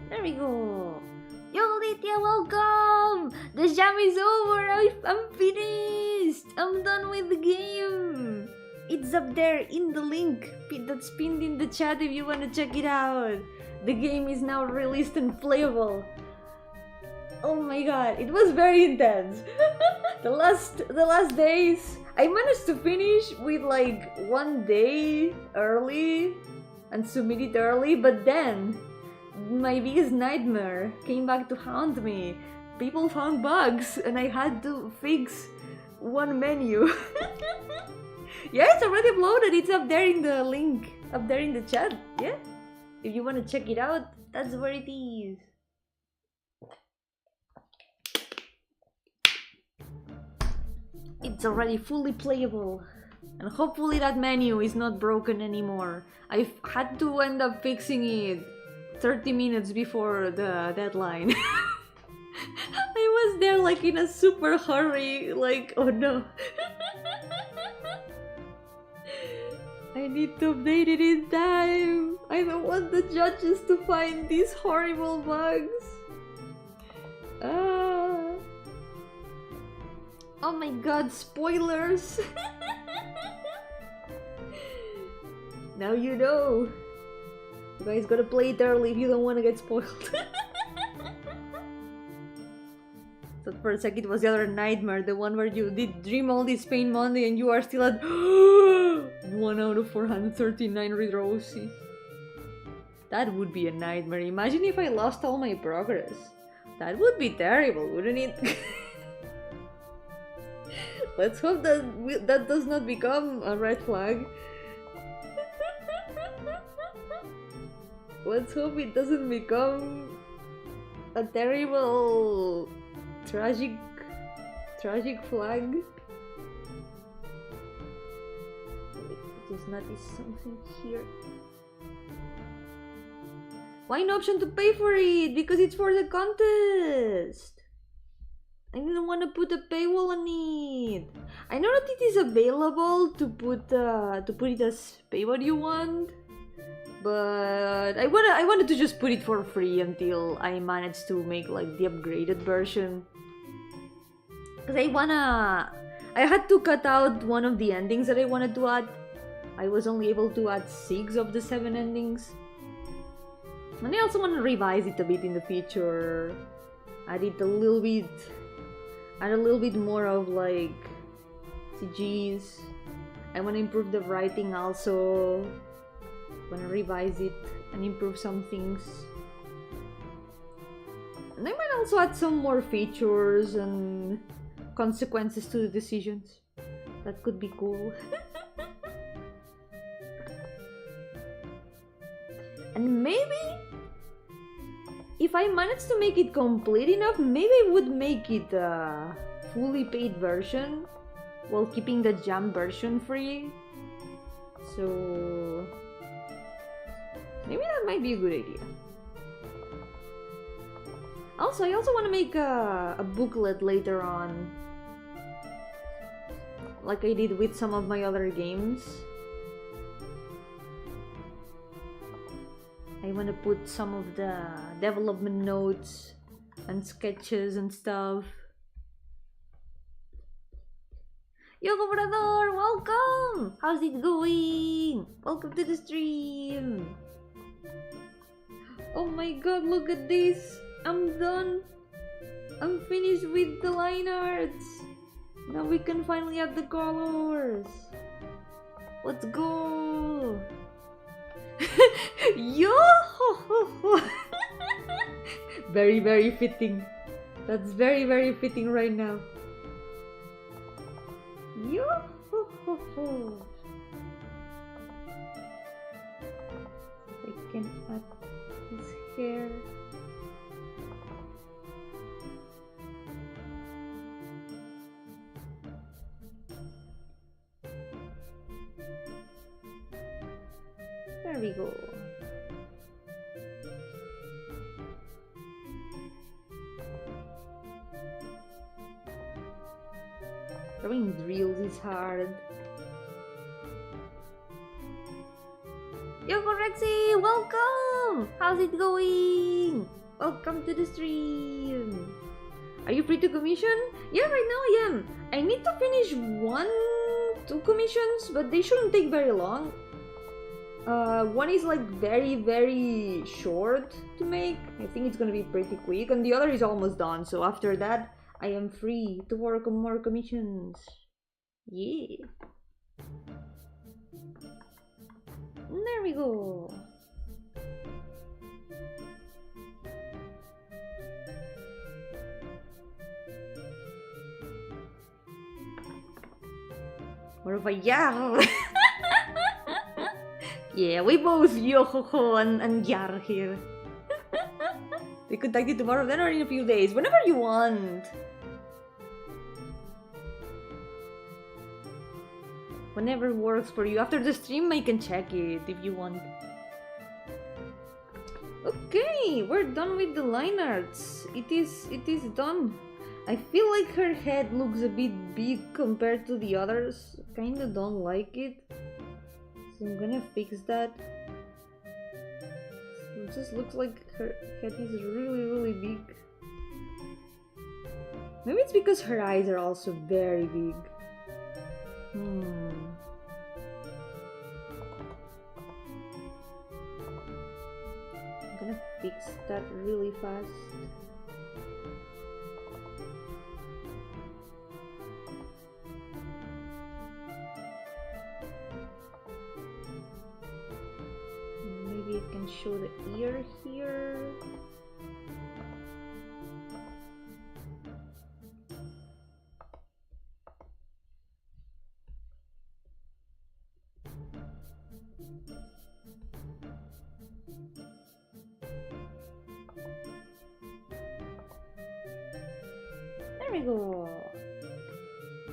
There we go! Yo, Lydia, welcome! The jam is over! I'm finished! I'm done with the game! It's up there in the link that's pinned in the chat if you want to check it out. The game is now released and playable. Oh my god, it was very intense. the last days, I managed to finish with like 1 day early and submit it early, but then my biggest nightmare came back to haunt me. People found bugs and I had to fix one menu. Yeah, it's already uploaded. It's up there in the link, up there in the chat. Yeah, if you want to check it out, that's where it is. It's already fully playable, and hopefully that menu is not broken anymore. I've had to end up fixing it 30 minutes before the deadline. I was there like in a super hurry, like, oh no. I need to update it in time. I don't want the judges to find these horrible bugs. Oh my god, spoilers! Now you know. You guys gotta play it early if you don't want to get spoiled. So for a second it was the other nightmare, the one where you did dream all this Pain Monday and you are still at 1 out of 439 redraws. That would be a nightmare. Imagine if I lost all my progress. That would be terrible, wouldn't it? Let's hope that that does not become a red flag. Let's hope it doesn't become a terrible, tragic flag. Does not is something here. Why no option to pay for it? Because it's for the contest. I didn't want to put a paywall on it. I know that it is available to put it as pay what you want, but I wanted to just put it for free until I managed to make like the upgraded version. Cause I had to cut out one of the endings that I wanted to add. I was only able to add 6 of the 7 endings. And I also want to revise it a bit in the future. Add a little bit more of like CGs. I want to improve the writing also. I want to revise it and improve some things. And I might also add some more features and consequences to the decisions. That could be cool. And maybe if I manage to make it complete enough, maybe I would make it a fully paid version while keeping the jam version free. So maybe that might be a good idea. Also, I also want to make a booklet later on, like I did with some of my other games. I want to put some of the development notes and sketches and stuff. Yo, Obrador, welcome! How's it going? Welcome to the stream! Oh my god, look at this! I'm done! I'm finished with the line arts! Now we can finally add the colors! Let's go! Yo! Very, very fitting. That's very, very fitting right now. Yo! I can add his hair. There we go. Throwing drills is hard. Yo, Rexy, welcome! How's it going? Welcome to the stream. Are you free to commission? Yeah, right now I am. I need to finish 2 commissions, but they shouldn't take very long. One is like very, very short to make. I think it's gonna be pretty quick, and the other is almost done. So after that, I am free to work on more commissions. Yeah. There we go. More of a yar. Yeah, we both yo-ho-ho and yar here. We contact you tomorrow then or in a few days, whenever you want. Whenever works for you. After the stream, I can check it if you want. Okay, we're done with the line arts. It is done. I feel like her head looks a bit big compared to the others. Kinda don't like it. So I'm gonna fix that. It just looks like her head is really, really big. Maybe it's because her eyes are also very big. I'm gonna fix that really fast. Maybe I can show the ear here. There we go.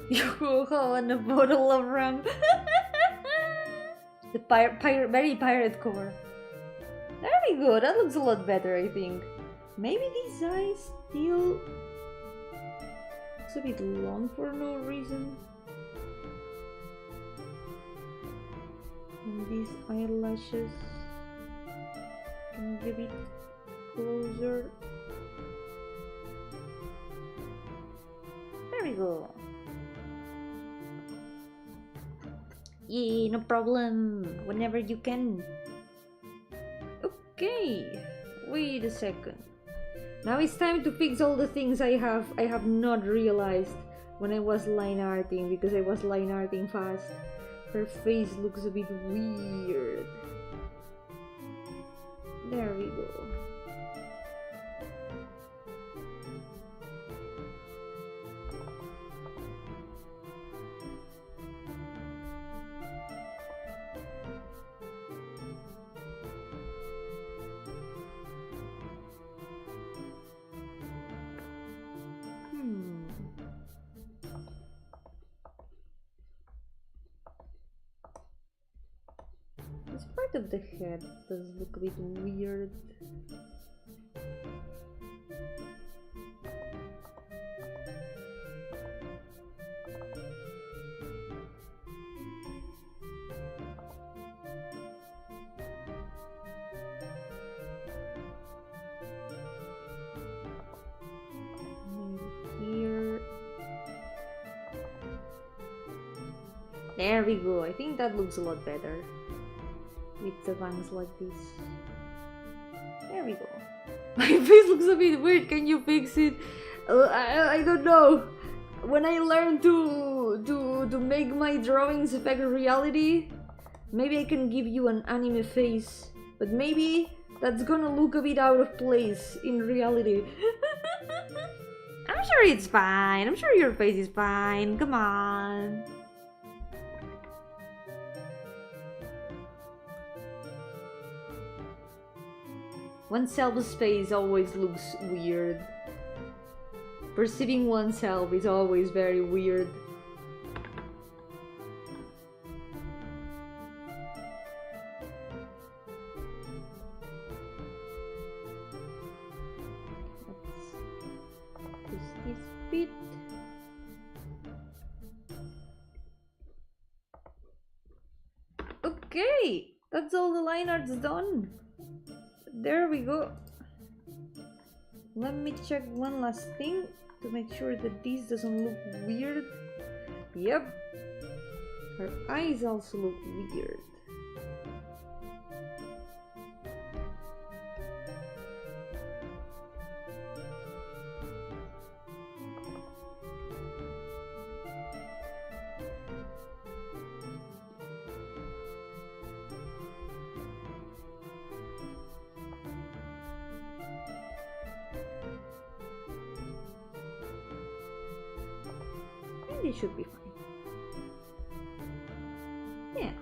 Yo-ho and a bottle of rum. The very pirate core. There we go, that looks a lot better, I think. Maybe these eyes still... It's a bit long for no reason. And these eyelashes can be a bit closer. There we go. Yeah, no problem. Whenever you can. Okay. Wait a second. Now it's time to fix all the things I have not realized when I was line arting, because I was line arting fast. Her face looks a bit weird. There we go. This part of the head does look a bit weird. Here. There we go. I think that looks a lot better. With the bangs like this. There we go. My face looks a bit weird. Can you fix it? I don't know. When I learn to make my drawings affect reality, maybe I can give you an anime face. But maybe that's gonna look a bit out of place in reality. I'm sure it's fine. I'm sure your face is fine. Come on. Oneself's face always looks weird. Perceiving oneself is always very weird. Let's use this bit. Okay, that's all the line art's done. There we go. Let me check one last thing to make sure that this doesn't look weird. Yep. Her eyes also look weird. It should be fine. Yeah.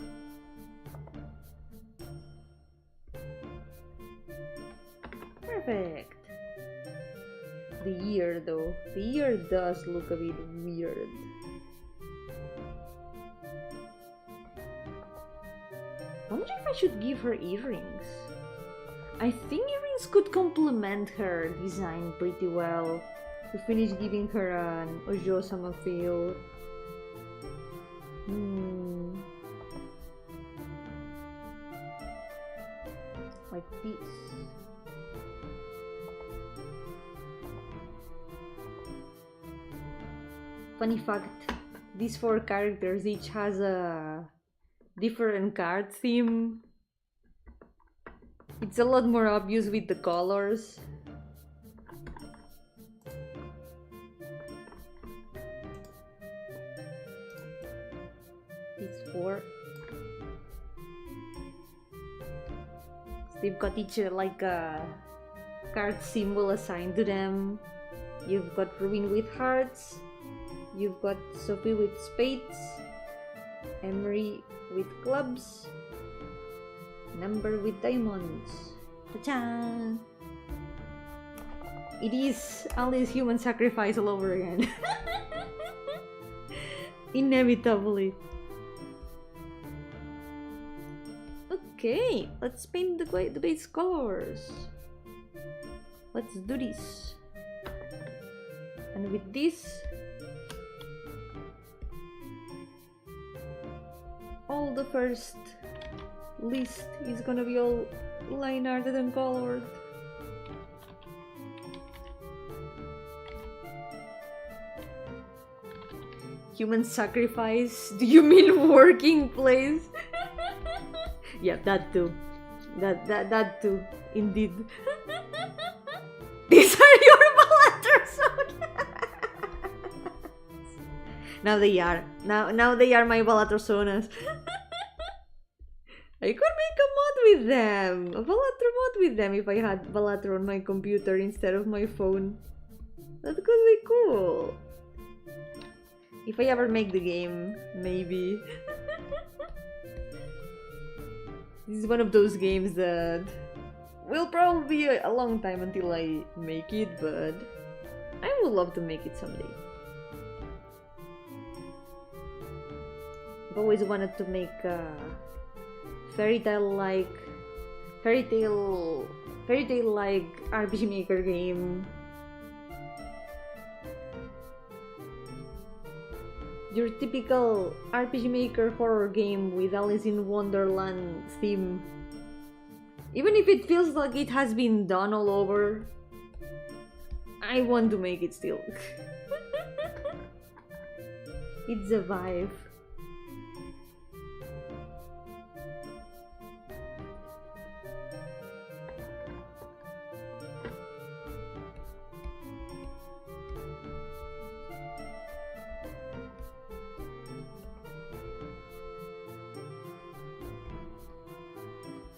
Perfect. The ear though. The ear does look a bit weird. I wonder if I should give her earrings. I think earrings could complement her design pretty well. To finish giving her an Ojo-sama feel. Like this. Funny fact, these 4 characters each has a different card theme. It's a lot more obvious with the colors. These 4. They've got each like a card symbol assigned to them. You've got Ruin with hearts. You've got Sophie with spades. Emery with clubs. Number with diamonds. Ta-cha! It is Alice human sacrifice all over again. Inevitably. Okay, let's paint the base colors. Let's do this. And with this, all the first list is gonna be all line arted and colored. Human sacrifice? Do you mean working place? Yeah, that too. That too, indeed. These are your Balatrosonas! Now they are. Now they are my Balatrosonas. I could make a mod with them. A Balatro mod with them if I had Balatro on my computer instead of my phone. That could be cool. If I ever make the game, maybe. This is one of those games that will probably be a long time until I make it, but I would love to make it someday. I've always wanted to make a fairy tale like RPG Maker game. Your typical RPG Maker horror game with Alice in Wonderland theme. Even if it feels like it has been done all over, I want to make it still. It's a vibe.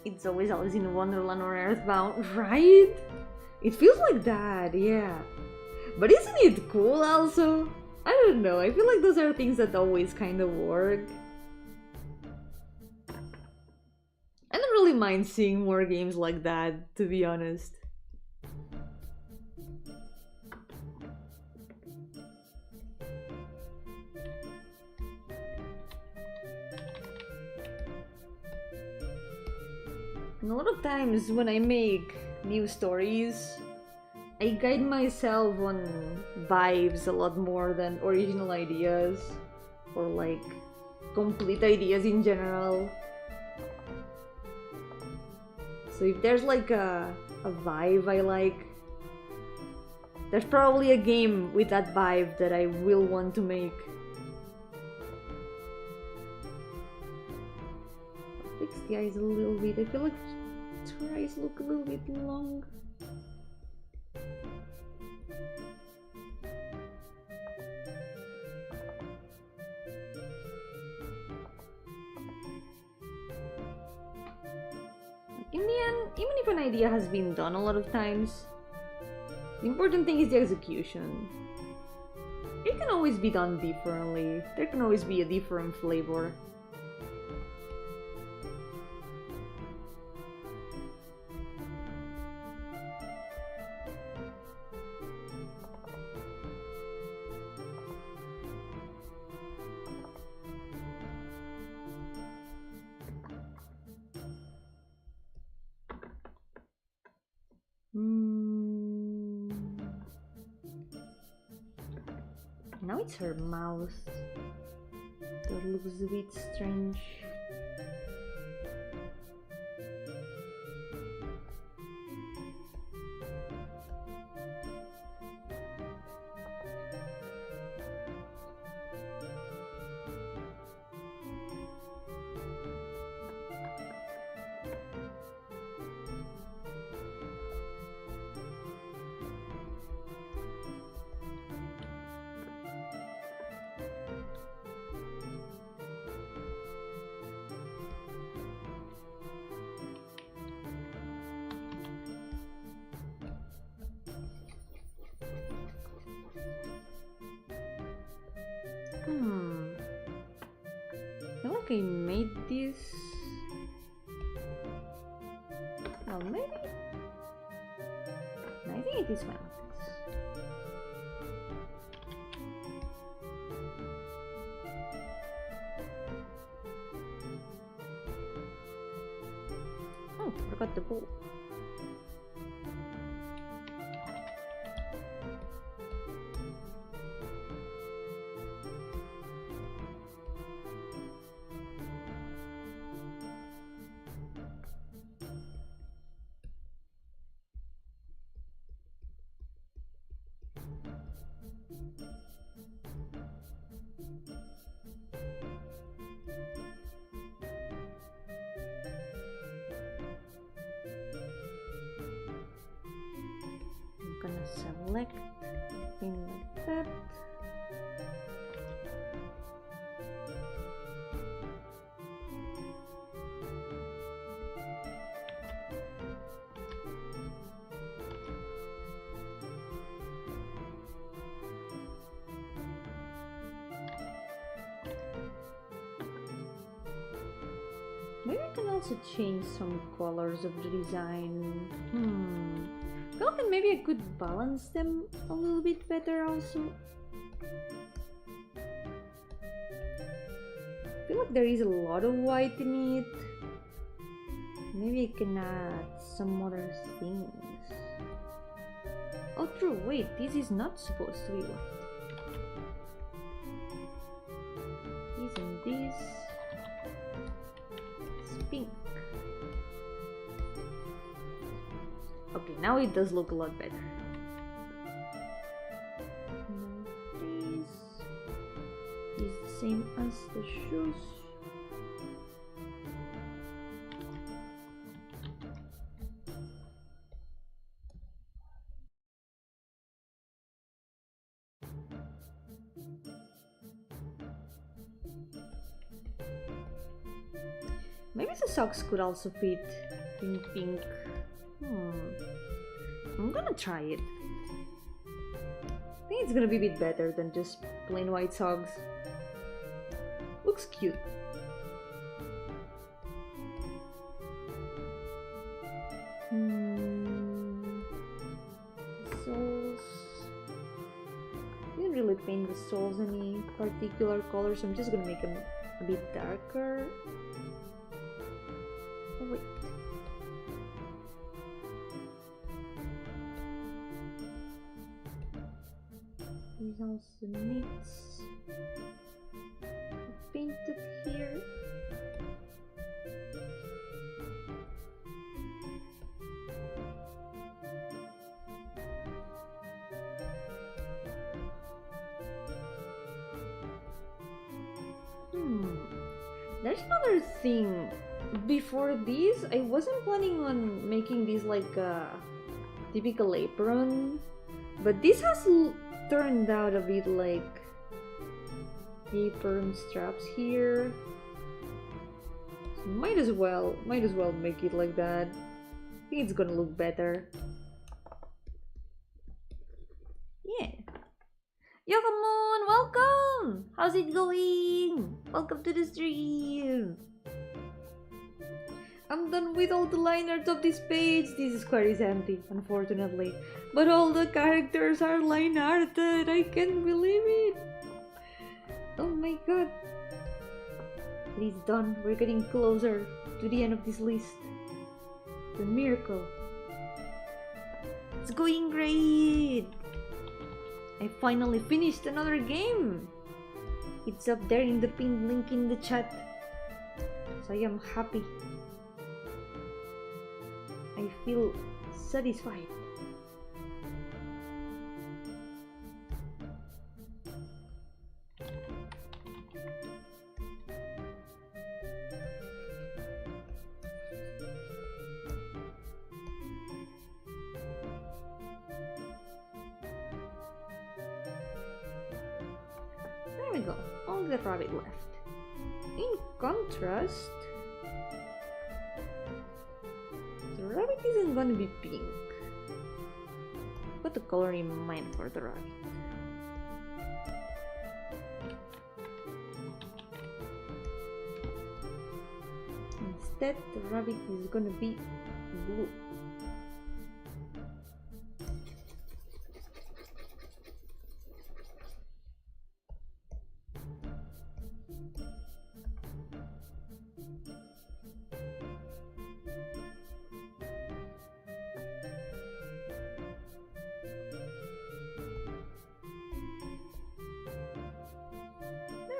It's always Alice in Wonderland or Earthbound, right? It feels like that, yeah. But isn't it cool also? I don't know, I feel like those are things that always kind of work. I don't really mind seeing more games like that, to be honest. And a lot of times when I make new stories, I guide myself on vibes a lot more than original ideas or like complete ideas in general. So if there's like a vibe I like, there's probably a game with that vibe that I will want to make. Fix the eyes a little bit. I feel like her eyes look a little bit long. In the end, even if an idea has been done a lot of times, the important thing is the execution. It can always be done differently. There can always be a different flavor. Now it's her mouth that looks a bit strange. I feel like I made this. Oh, maybe. I think it is one of this. forgot the bowl. Select thing like that. Maybe I can also change some colors of the design. Well, then maybe I could balance them a little bit better also. I feel like there is a lot of white in it. Maybe I can add some other things. Oh true, wait, this is not supposed to be white. This and this. It's pink. Okay, now it does look a lot better. This is the same as the shoes. Maybe the socks could also fit in pink. I'm gonna try it. I think it's gonna be a bit better than just plain white socks. Looks cute. Soles. Didn't really paint the soles any particular color, so I'm just gonna make them a bit darker. Oh wait. These also needs painted here. There's another thing. Before this, I wasn't planning on making this like a typical apron, but this has turned out a bit like apron straps here. So might as well make it like that. I think it's gonna look better. Yeah. Yogamon, welcome! How's it going? Welcome to the stream. I'm done with all the line art of this page. This square is empty, unfortunately. But all the characters are line arted. I can't believe it. Oh my god. It is done. We're getting closer to the end of this list. The miracle. It's going great. I finally finished another game. It's up there in the pinned link in the chat. So I am happy. I feel satisfied. There we go, only the rabbit left. In contrast, the rabbit isn't gonna be pink. Put the color in mind for the rabbit. Instead, the rabbit is gonna be blue.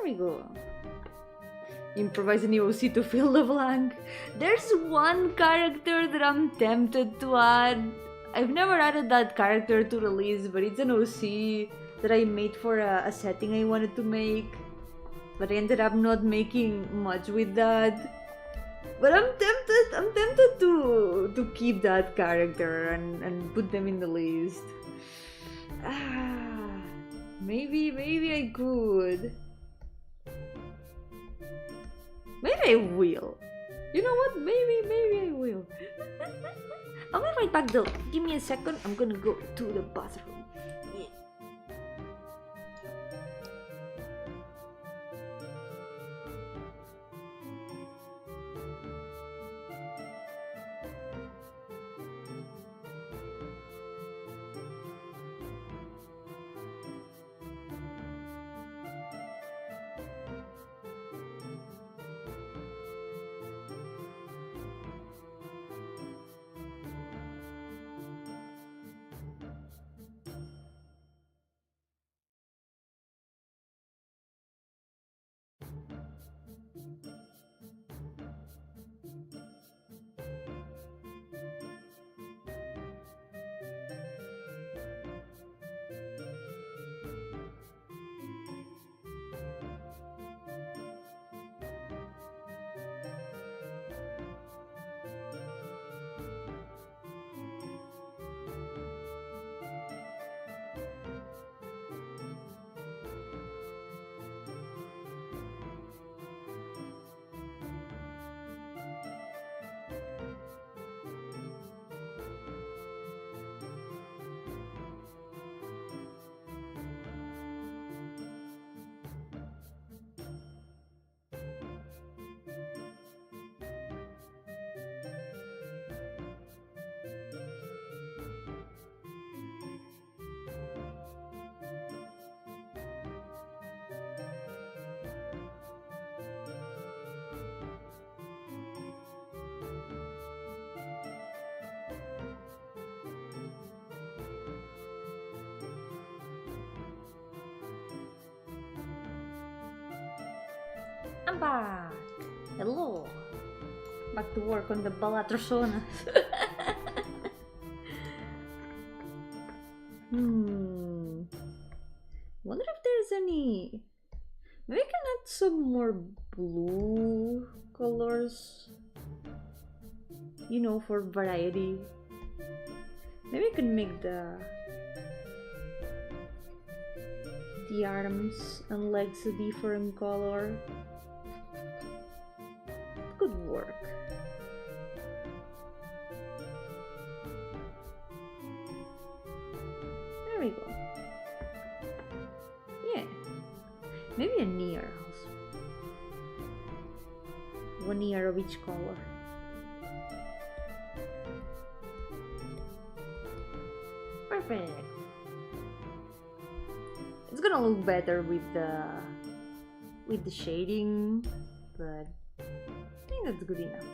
There we go. Improvise an OC to fill the blank. There's one character that I'm tempted to add. I've never added that character to the list, but it's an OC that I made for a setting I wanted to make. But I ended up not making much with that. But I'm tempted to keep that character and put them in the list. Maybe I could. Maybe I will. You know what? Maybe I will. I'll be right back though. Give me a second. I'm gonna go to the bathroom. I'm back! Hello! Back to work on the Balatrosonas. Wonder if there's any... Maybe I can add some more blue colors. You know, for variety. Maybe I can make the arms and legs a different color. Could work. There we go. Yeah. Maybe an ear also. One ear of each color. Perfect. It's gonna look better with the shading, but I think that's good enough.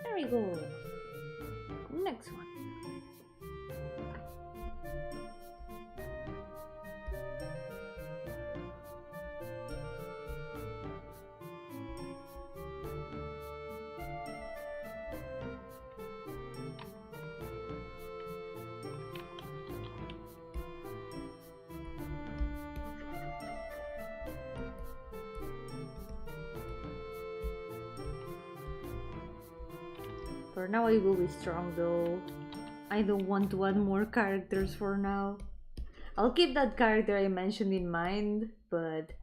There we go. Next one. For now I will be strong though. I don't want to add more characters for now. I'll keep that character I mentioned in mind, but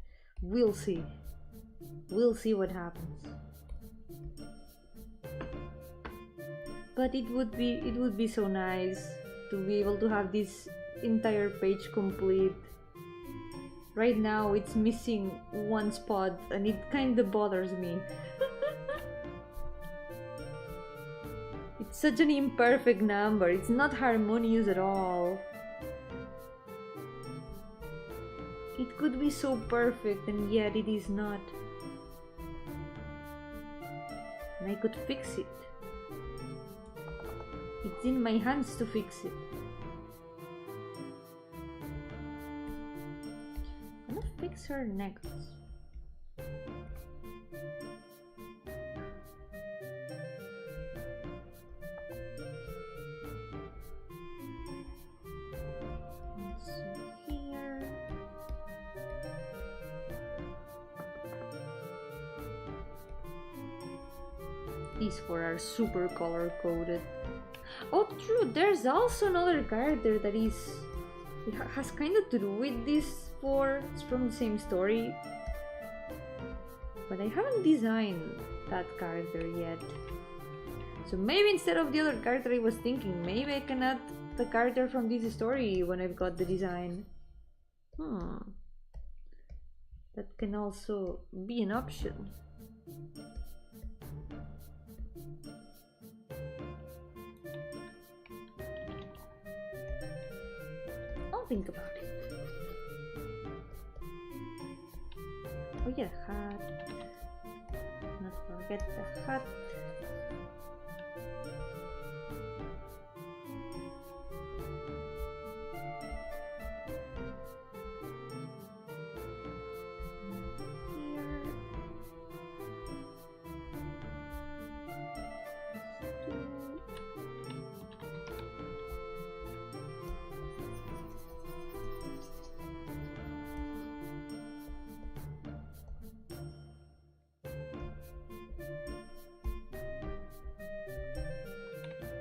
we'll see. We'll see what happens. But it would be so nice to be able to have this entire page complete. Right now it's missing one spot and it kinda bothers me. It's such an imperfect number, it's not harmonious at all. It could be so perfect and yet it is not. And I could fix it. It's in my hands to fix it. fix her necklace. Let's see here. These four are super color coded. Oh, true, there's also another character that has kind of to do with these four. It's from the same story. But I haven't designed that character yet. So maybe instead of the other character I was thinking, maybe I can add the character from this story when I've got the design. That can also be an option. I'll think about it. Oh yeah, hat. Not forget the hat.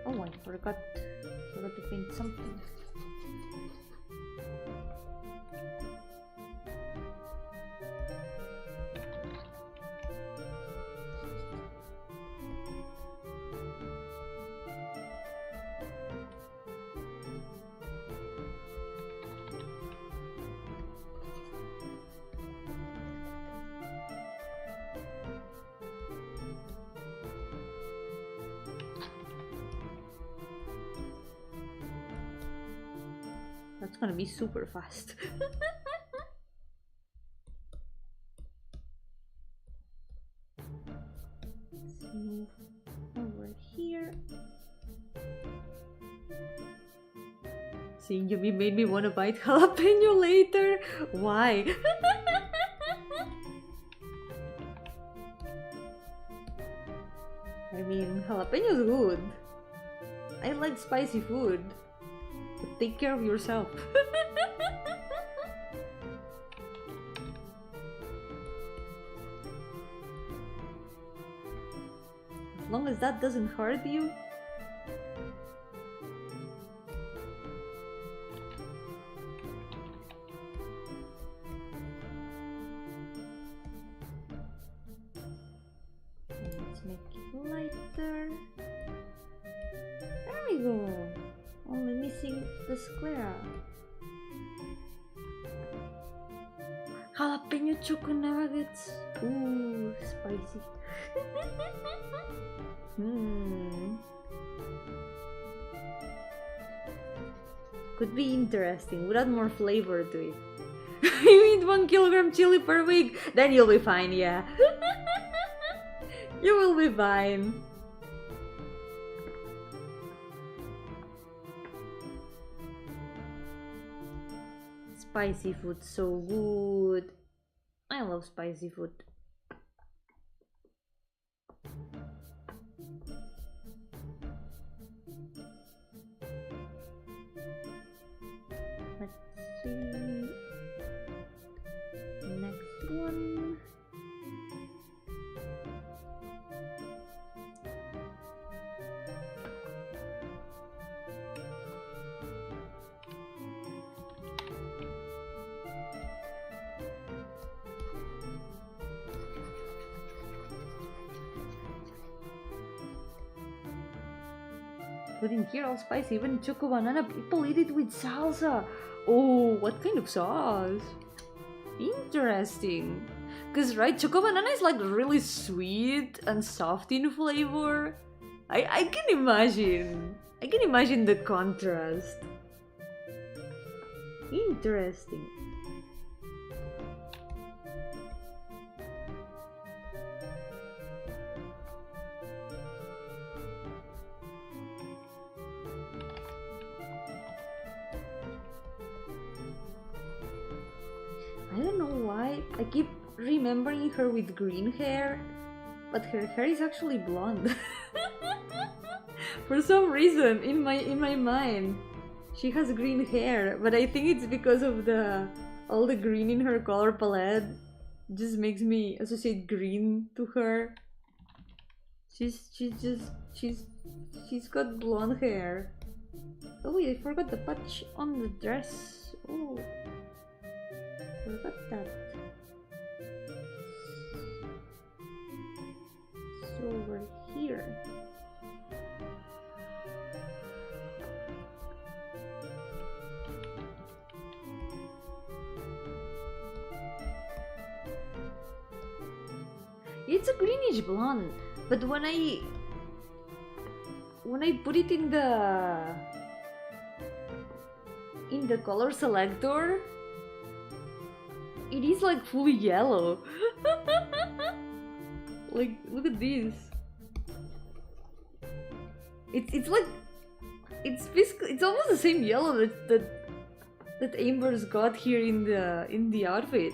Oh, I forgot to paint something. That's gonna be super fast. Let's move over here. Seeing Yomi made me want to bite jalapeno later. Why? I mean, jalapeno's good. I like spicy food. But take care of yourself. As long as that doesn't hurt you. Let's make it lighter. There we go. Only missing the sclera. Jalapeno choco nuggets. Ooh, spicy. Could be interesting. Would add more flavor to it. You eat 1 kilogram chili per week, then you'll be fine, yeah. You will be fine. Spicy food, so good. I love spicy food. Let's see. Next one. Put in here all spicy, even choco banana, people eat it with salsa. Oh, what kind of sauce? Interesting. Cause right, choco banana is like really sweet and soft in flavor. I can imagine. I can imagine the contrast. Interesting. I don't know why. I keep remembering her with green hair, but her hair is actually blonde. For some reason, in my mind, she has green hair, but I think it's because of all the green in her color palette. Just makes me associate green to her. She's got blonde hair. Oh wait, I forgot the patch on the dress. Oh, forgot that. So over here. It's a greenish blonde, but when I put it in the color selector, it is like fully yellow. Like, look at this. It's like it's almost the same yellow that Amber's got here in the outfit.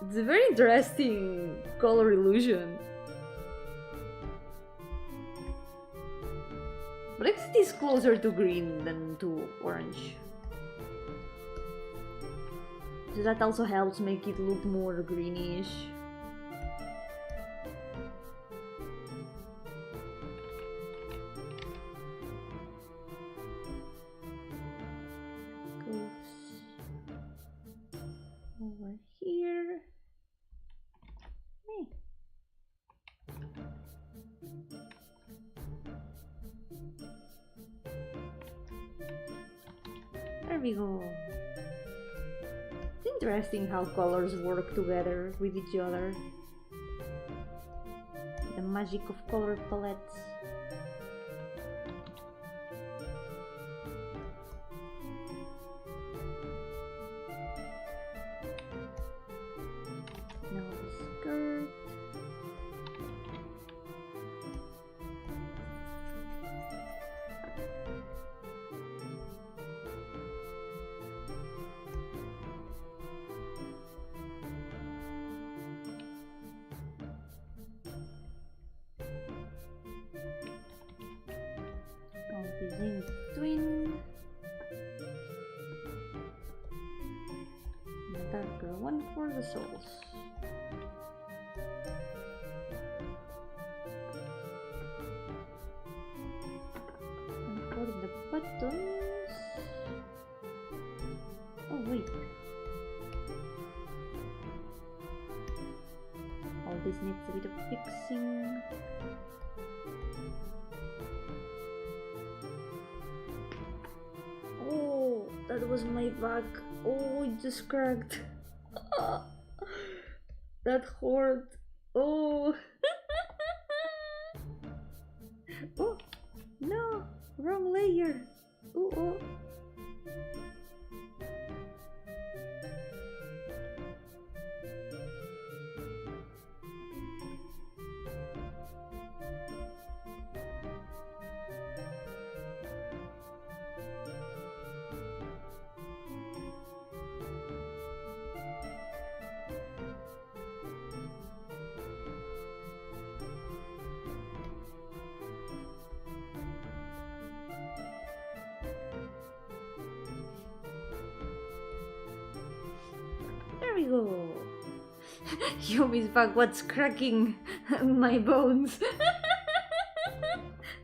It's a very interesting color illusion. But I guess it is closer to green than to orange. So that also helps make it look more greenish. Goes over here. Hey. There we go. It's interesting how colors work together with each other. The magic of color palettes. Now the skirt. Using twin, the darker one for the soles. And for the buttons, oh wait, all this needs a bit of fixing. That was my back. Oh, it just cracked. That hurt. Oh. Oh, no, wrong layer. Oh, oh. There we go. Yomi's back. What's cracking? My bones.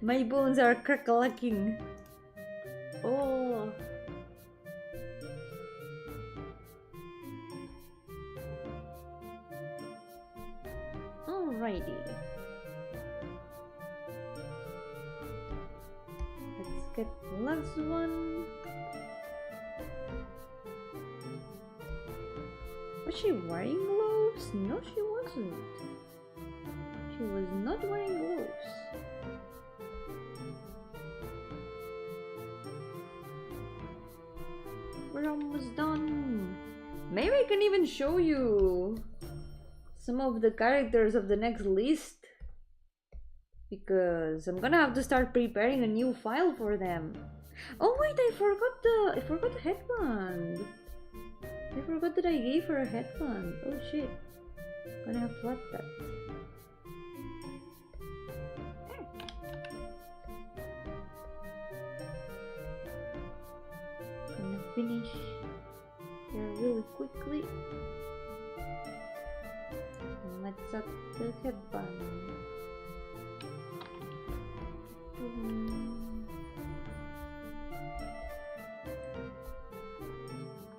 My bones are crack-lacking. Oh. Alrighty. Let's get the last one. Was she wearing gloves? No, she wasn't. She was not wearing gloves. We're almost done. Maybe I can even show you some of the characters of the next list, because I'm gonna have to start preparing a new file for them. Oh wait, I forgot the headband. I forgot that I gave her a headband. Oh shit. Gonna have to add that. Gonna finish here really quickly. Let's add the headband.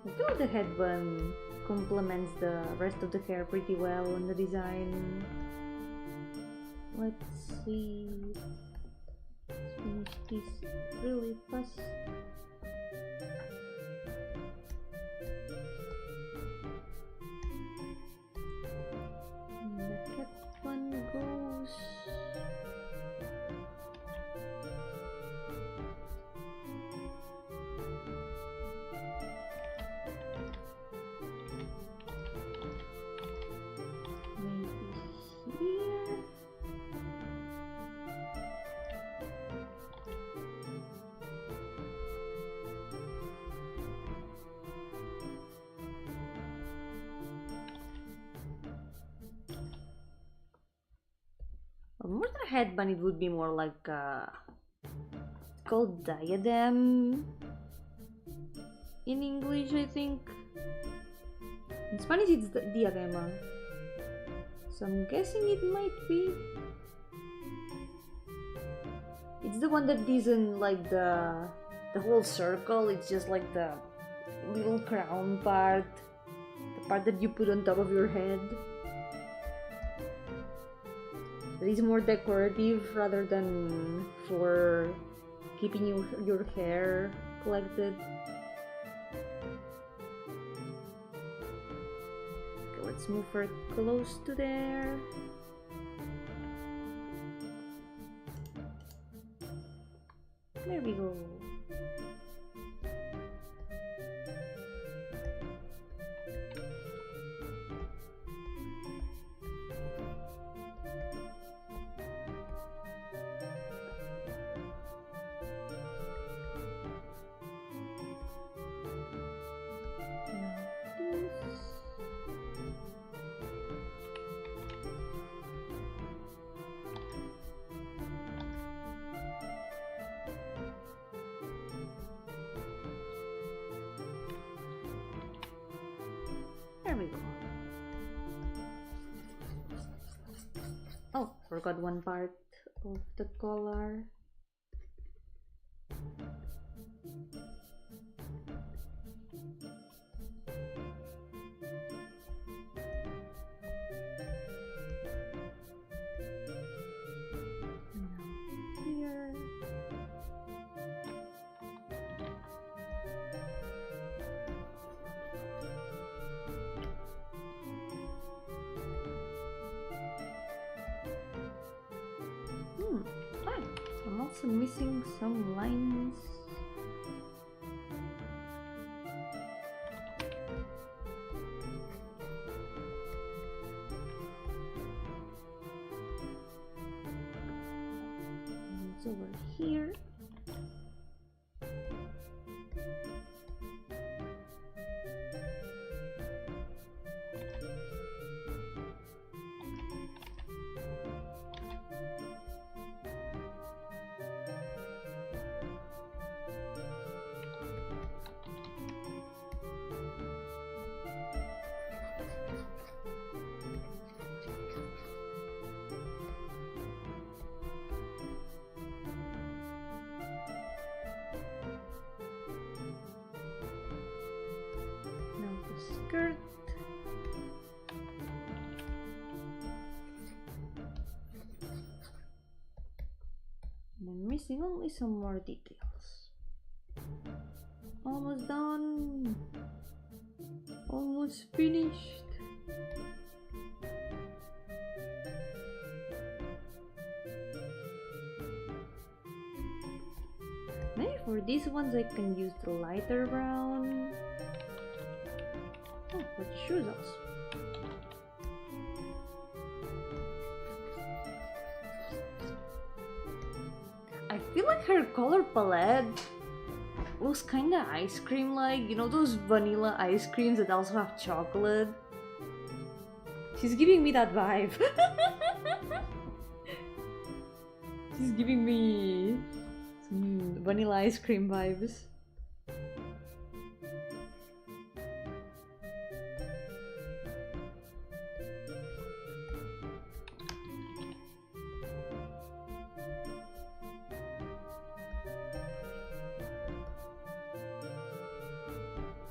I feel the headband complements the rest of the hair pretty well on the design. Let's see. Let's finish this really fast. And the headband goes. More than a headband, it would be more like it's called diadem in English, I think. In Spanish, it's diadema. So I'm guessing it might be. It's the one that isn't like the whole circle. It's just like the little crown part, the part that you put on top of your head. It is more decorative rather than for keeping your hair collected. Okay, let's move her close to there. There we go. There we go. Oh, forgot one part of the collar. Here. I'm also missing some lines. It's over here. Skirt. And I'm missing only some more details. Almost done. Almost finished. Maybe for these ones I can use the lighter brown. Oh, for the shoes also. I feel like her color palette looks kinda ice cream like, you know those vanilla ice creams that also have chocolate? She's giving me that vibe. She's giving me some vanilla ice cream vibes.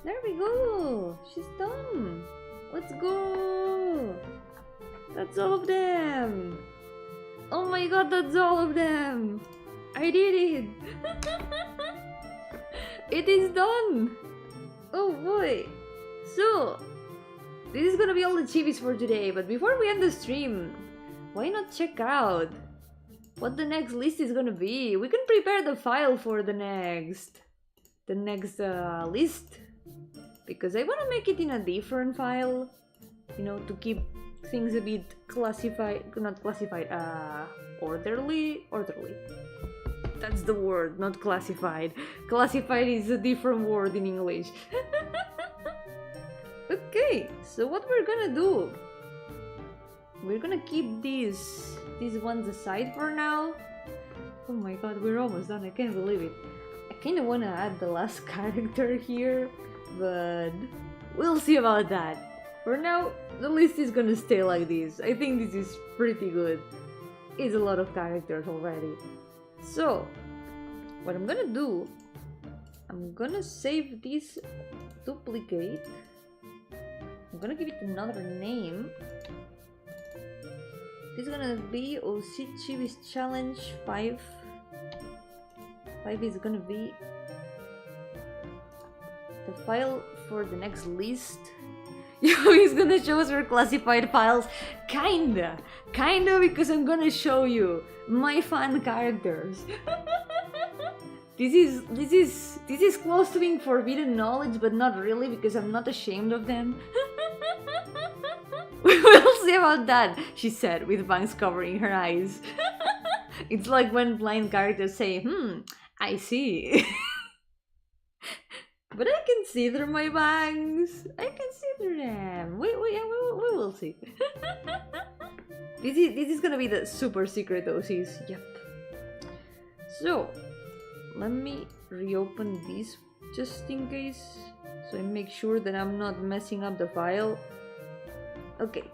There we go! She's done! Let's go! That's all of them! Oh my god, that's all of them! I did it! It is done! Oh boy! So, this is gonna be all the chibis for today, but before we end the stream, why not check out what the next list is gonna be? We can prepare the file for the next list, because I wanna make it in a different file, you know, to keep things a bit orderly. That's the word, not classified. Classified is a different word in English. Okay, so what we're gonna do, we're gonna keep these ones aside for now. Oh my god, we're almost done, I can't believe it. I kinda wanna add the last character here, but we'll see about that. For now, the list is gonna stay like this. I think this is pretty good. It's a lot of characters already. So, what I'm gonna do, I'm gonna save this duplicate. I'm gonna give it another name. This is gonna be OC Chibis Challenge 5. 5 is gonna be the file for the next list. He's gonna show us her classified files. Kinda, because I'm gonna show you my fan characters. This is close to being forbidden knowledge, but not really, because I'm not ashamed of them. We'll see about that, she said, with bangs covering her eyes. It's like when blind characters say, I see. But I can see through my bangs. I can see through them. We will see. This is gonna be the super secret OCs. Yep. So, let me reopen this just in case, so I make sure that I'm not messing up the file. Okay.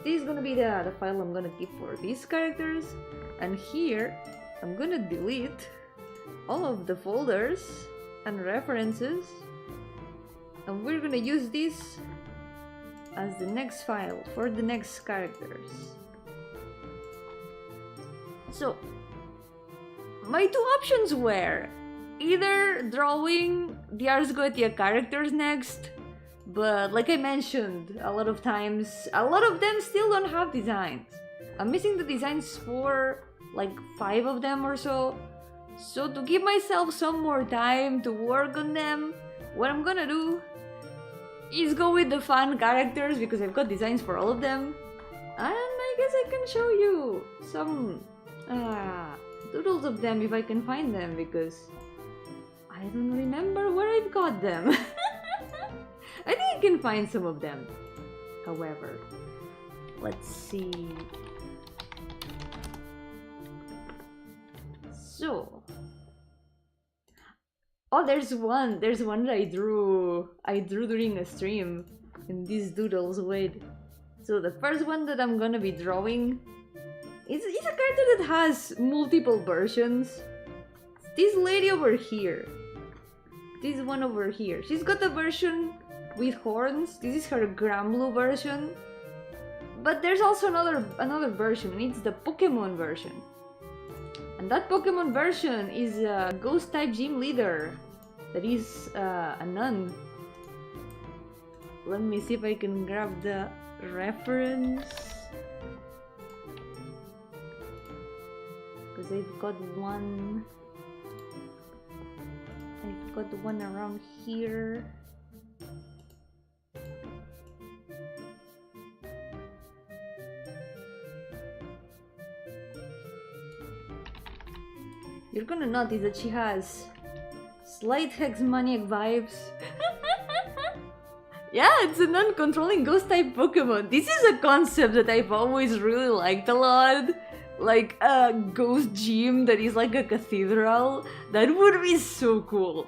This is gonna be the file I'm gonna keep for these characters. And here, I'm gonna delete all of the folders and references, and we're gonna use this as the next file for the next characters. So, my two options were either drawing the Ars Goetia characters next, but like I mentioned a lot of times, a lot of them still don't have designs. I'm missing the designs for like 5 of them or so. So to give myself some more time to work on them, what I'm gonna do is go with the fan characters, because I've got designs for all of them. And I guess I can show you some doodles of them if I can find them, because I don't remember where I've got them. I think I can find some of them. However, let's see. So, oh, there's one that I drew during a stream, and these doodles, wait. So the first one that I'm gonna be drawing is a character that has multiple versions. This lady over here, this one over here, she's got a version with horns. This is her Grand Blue version, but there's also another version, and it's the Pokemon version. And that Pokemon version is a ghost type gym leader that is a nun. Let me see if I can grab the reference, because I've got one around here. You're gonna notice that she has slight hexmaniac vibes. Yeah, it's a non-controlling ghost type Pokemon. This is a concept that I've always really liked a lot. Like a ghost gym that is like a cathedral. That would be so cool.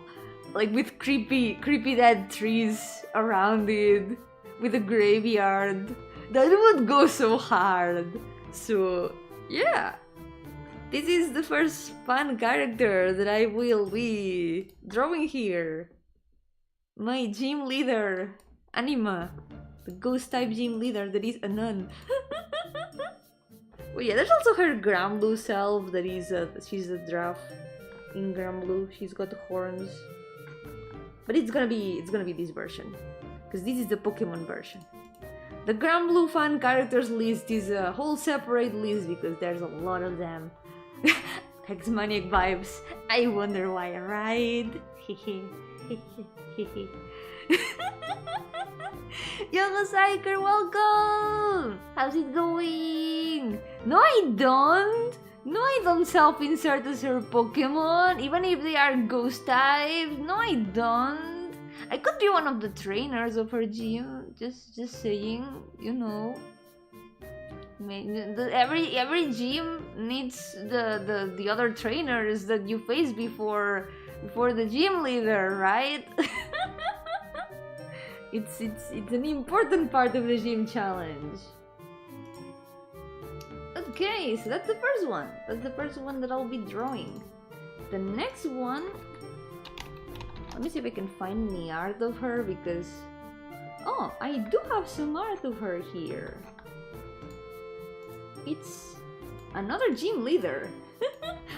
Like with creepy dead trees around it. With a graveyard. That would go so hard. So, yeah. This is the first fun character that I will be drawing here. My gym leader. Anima, the ghost type gym leader that is a nun. Well, yeah, there's also her Granblue self that is she's a giraffe in Granblue. She's got horns, but it's gonna be this version because this is the Pokemon version. The Granblue fan characters list is a whole separate list because there's a lot of them. Hexmaniac vibes. I wonder why, right? Young Psyker, welcome! How's it going? No, I don't! No, I don't self-insert as her Pokemon, even if they are ghost types. No, I don't. I could be one of the trainers of her gym. Just saying, you know. Every gym needs the other trainers that you face before the gym leader, right? It's an important part of the gym challenge. Okay, so that's the first one. That's the first one that I'll be drawing. The next one... Let me see if I can find any art of her because... Oh, I do have some art of her here. It's another gym leader.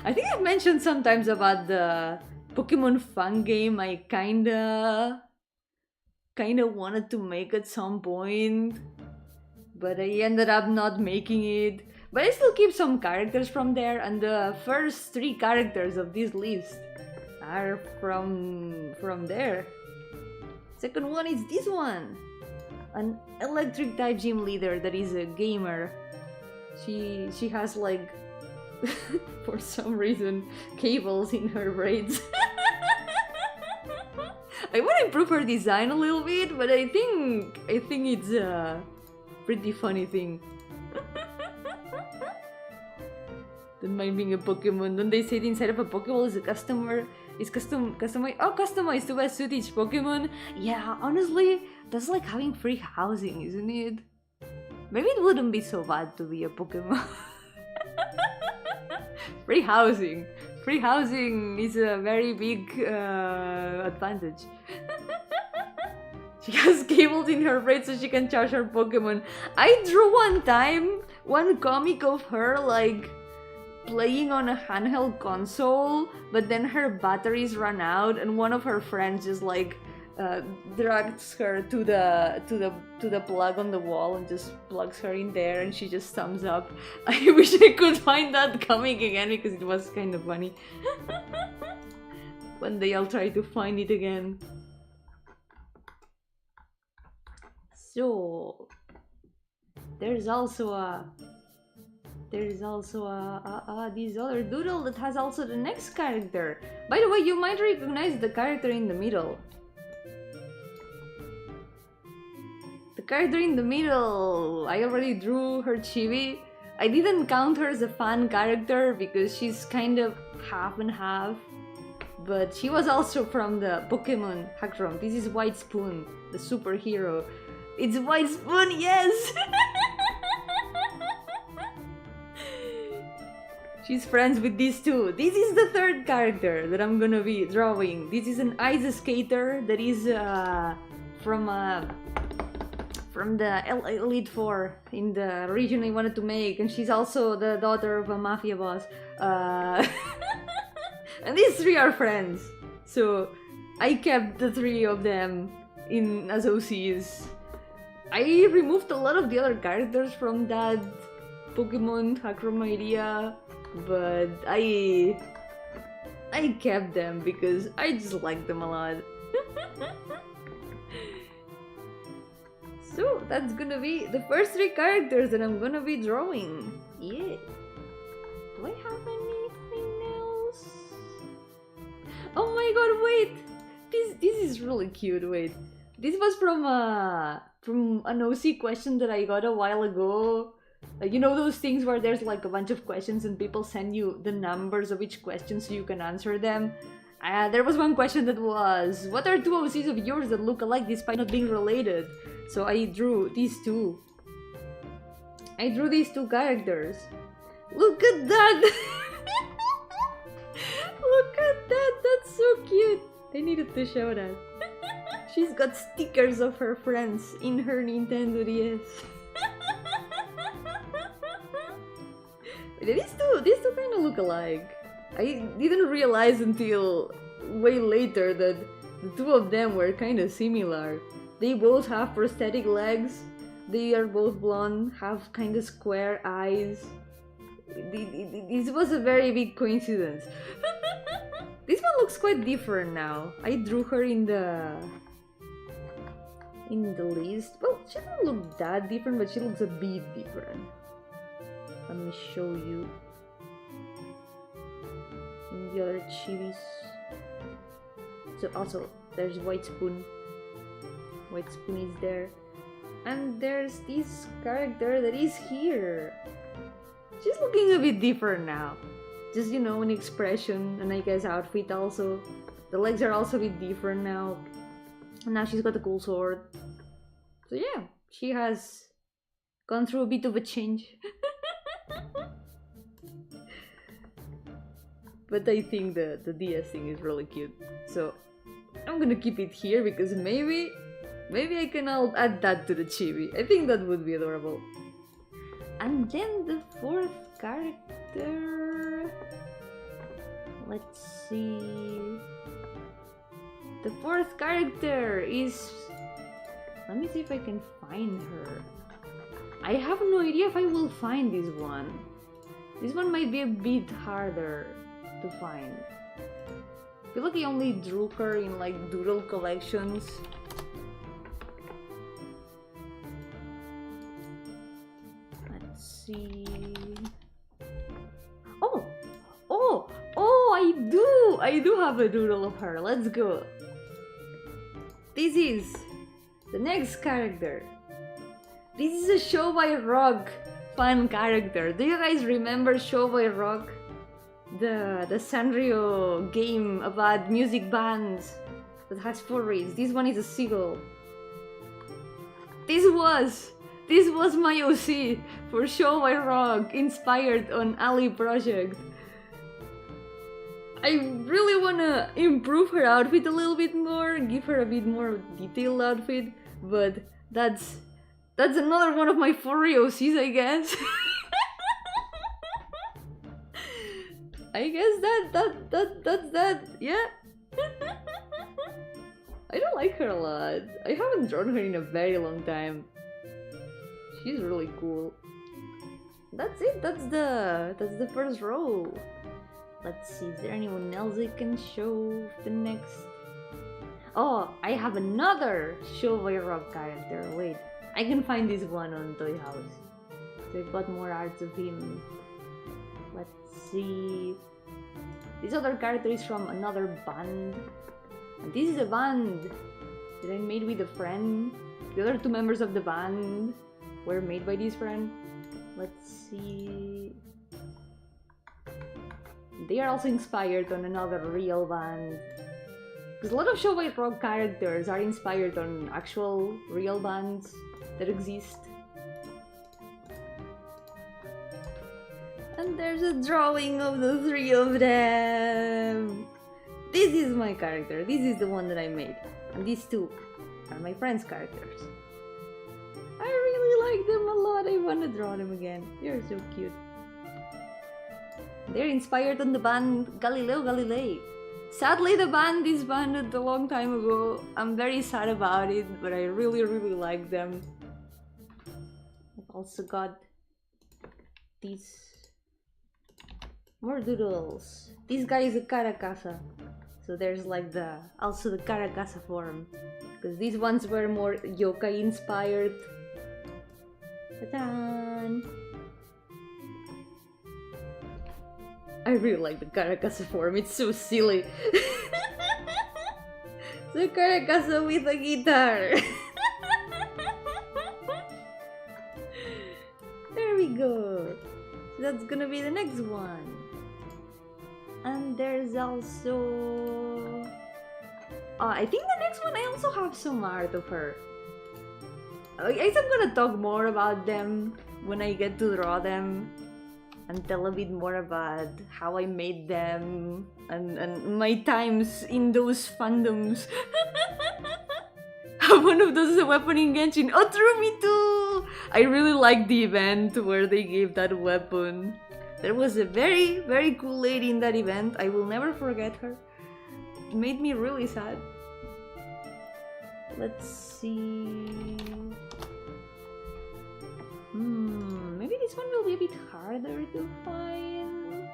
I think I've mentioned sometimes about the Pokemon fun game I kinda wanted to make at some point, but I ended up not making it. But I still keep some characters from there, and the first 3 characters of this list are from there. Second one is this one, an electric type gym leader that is a gamer. She has like for some reason cables in her braids. I want to improve her design a little bit, but I think it's a pretty funny thing. Don't mind being a Pokemon. Don't they say the inside of a Pokeball is customized to best suit each Pokemon? Yeah, honestly, that's like having free housing, isn't it? Maybe it wouldn't be so bad to be a Pokemon. Free housing. Free housing is a very big advantage. She has cables in her braid so she can charge her Pokemon. I drew one comic of her like playing on a handheld console, but then her batteries ran out and one of her friends just like drags her to the plug on the wall and just plugs her in there and she just thumbs up. I wish I could find that comic again because it was kind of funny. One day I'll try to find it again. So there's also this other doodle that has also the next character. By the way, you might recognize the character in the middle. The character in the middle, I already drew her chibi. I didn't count her as a fan character because she's kind of half and half. But she was also from the Pokemon Hack ROM. This is White Spoon, the superhero. It's White Spoon, yes! She's friends with these two. This is the third character that I'm gonna be drawing. This is an ice skater that is from the Elite Four in the region I wanted to make, and she's also the daughter of a mafia boss. And these 3 are friends, so I kept the 3 of them in as OCs. I removed a lot of the other characters from that Pokemon Hack ROM idea, but I kept them because I just like them a lot. So that's gonna be the first 3 characters that I'm gonna be drawing. Yeah. Do I have anything else? Oh my god, wait! This is really cute, wait. This was from an OC question that I got a while ago. Like, you know those things where there's like a bunch of questions and people send you the numbers of each question so you can answer them? There was one question that was, what are two OCs of yours that look alike despite not being related? So I drew these two. I drew these two characters. Look at that! Look at that! That's so cute! I needed to show that. She's got stickers of her friends in her Nintendo DS. These two kind of look alike. I didn't realize until way later that the two of them were kind of similar. They both have prosthetic legs. They are both blonde, have kind of square eyes. This was a very big coincidence. This one looks quite different now. I drew her in the list. Well, she doesn't look that different, but she looks a bit different. Let me show you. And the other chibis. So also, there's White Spoon. White Spoon is there. And there's this character that is here. She's looking a bit different now. Just, you know, an expression, and I guess outfit also. The legs are also a bit different now. And now she's got a cool sword. So yeah, she has gone through a bit of a change. But I think the DS thing is really cute. So I'm gonna keep it here because maybe I can add that to the chibi. I think that would be adorable. And then the fourth character... Let's see... The fourth character is... Let me see if I can find her. I have no idea if I will find this one. This one might be a bit harder to find. I feel like I only drew her in like doodle collections. Let's see... Oh, I do have a doodle of her. Let's go. This is the next character. This is a Show by Rock fan character. Do you guys remember Show by Rock? The Sanrio game about music bands that has furries. This one is a seagull. This was my OC for Show by Rock, inspired on Ali Project. I really wanna improve her outfit a little bit more, give her a bit more detailed outfit, but that's another one of my furry OCs, I guess. I guess that's that, yeah. I don't like her a lot. I haven't drawn her in a very long time. She's really cool. That's it, that's the first row. Let's see, is there anyone else I can show the next? Oh, I have another Show by Rock character. Wait, I can find this one on Toy House. They've got more arts of him. Let's see. This other character is from another band. And this is a band that I made with a friend. The other two members of the band were made by this friend. Let's see. They are also inspired on another real band. Because a lot of Show by Rock characters are inspired on actual real bands that exist. And there's a drawing of the three of them. This is my character. This is the one that I made. And these two are my friends' characters. I really like them a lot. I want to draw them again. They're so cute. They're inspired on the band Galileo Galilei. Sadly, the band disbanded a long time ago. I'm very sad about it, but I really like them. I've also got these more doodles. This guy is a Caracasa. So there's like also the Caracasa form. Because these ones were more yokai inspired. Ta-da! I really like the Caracasa form, it's so silly. Sakura Kaso with a guitar. There we go. That's gonna be the next one. And there's also... I think the next one I also have some art of her. I guess I'm gonna talk more about them when I get to draw them and tell a bit more about how I made them and my times in those fandoms. One of those is a weapon in Genshin. Oh, true, me too! I really liked the event where they gave that weapon. There was a very, very cool lady in that event. I will never forget her. It made me really sad. Let's see... maybe this one will be a bit harder to find.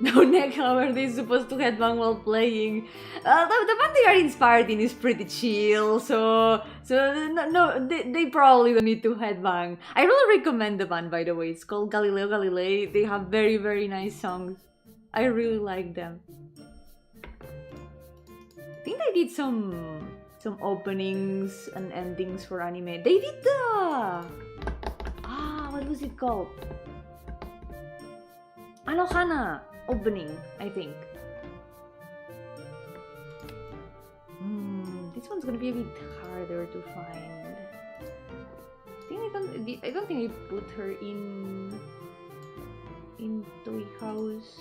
No, neck, how are they supposed to headbang while playing? The band they are inspired in is pretty chill, so no, they probably don't need to headbang. I really recommend the band, by the way. It's called Galileo Galilei. They have very, very nice songs. I really like them. I think they did some openings and endings for anime. They did the... what was it called? Anohana opening, I think. This one's gonna be a bit harder to find. I don't think I put her in Toy House.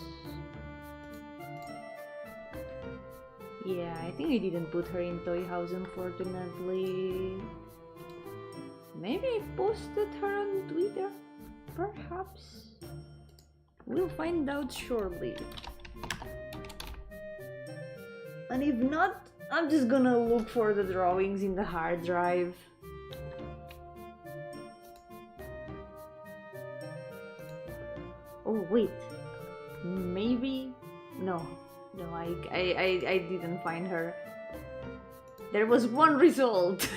Yeah, I think I didn't put her in Toy House, unfortunately. Maybe I posted her on Twitter? Perhaps? We'll find out shortly. And if not, I'm just gonna look for the drawings in the hard drive. Oh, wait. Maybe? No, I didn't find her. There was one result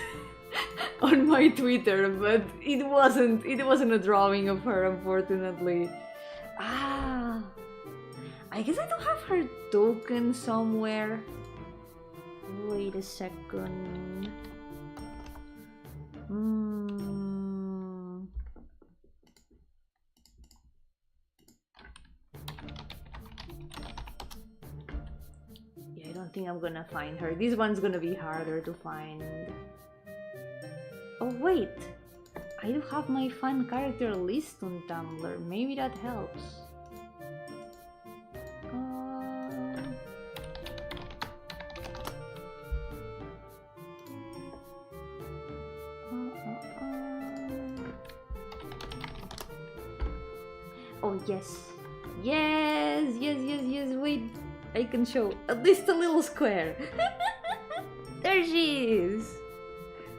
on my Twitter, but it wasn't a drawing of her, unfortunately. I guess I don't have her token somewhere. Wait a second. Yeah, I don't think I'm gonna find her. This one's gonna be harder to find. Oh wait, I do have my fan character list on Tumblr. Maybe that helps. Oh yes, yes, wait, I can show at least a little square. There she is.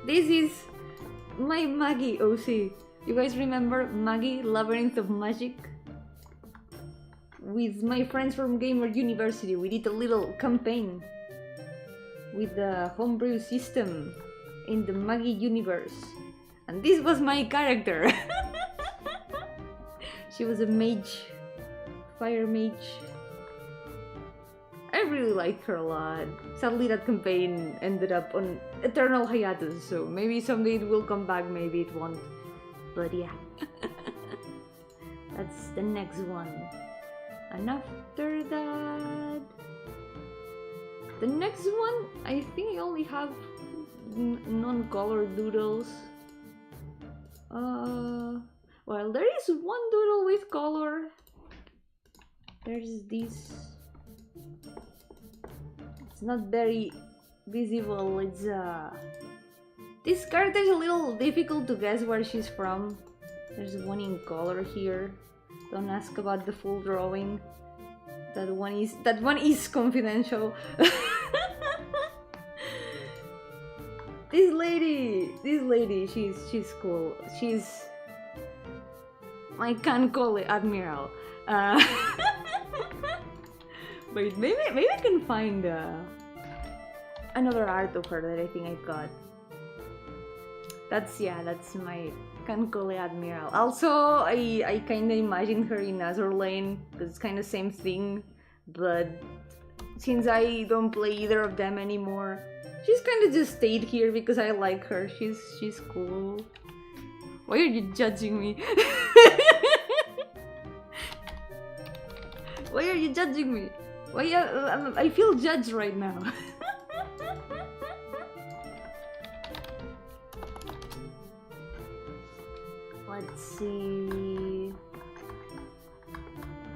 This is my Maggie OC. You guys remember Maggie, Labyrinth of Magic? With my friends from Gamer University, we did a little campaign with the homebrew system in the Maggie universe. And this was my character. She was a mage, fire mage. I really liked her a lot. Sadly, that campaign ended up on eternal hiatus, so maybe someday it will come back, maybe it won't. But yeah, that's the next one. And after that, the next one, I think I only have non-color doodles. Well, there is one doodle with color. There's this. It's not very visible. It's this character is a little difficult to guess where she's from. There's one in color here. Don't ask about the full drawing. That one is confidential. This lady, she's cool. I can't call it Admiral. Wait, maybe I can find another art of her that I think I got. That's my can't call it Admiral. Also, I kinda imagined her in Azur Lane, because it's kinda same thing, but since I don't play either of them anymore. She's kind of just stayed here because I like her. She's cool. Why are you judging me? Why are you judging me? Why I feel judged right now. Let's see.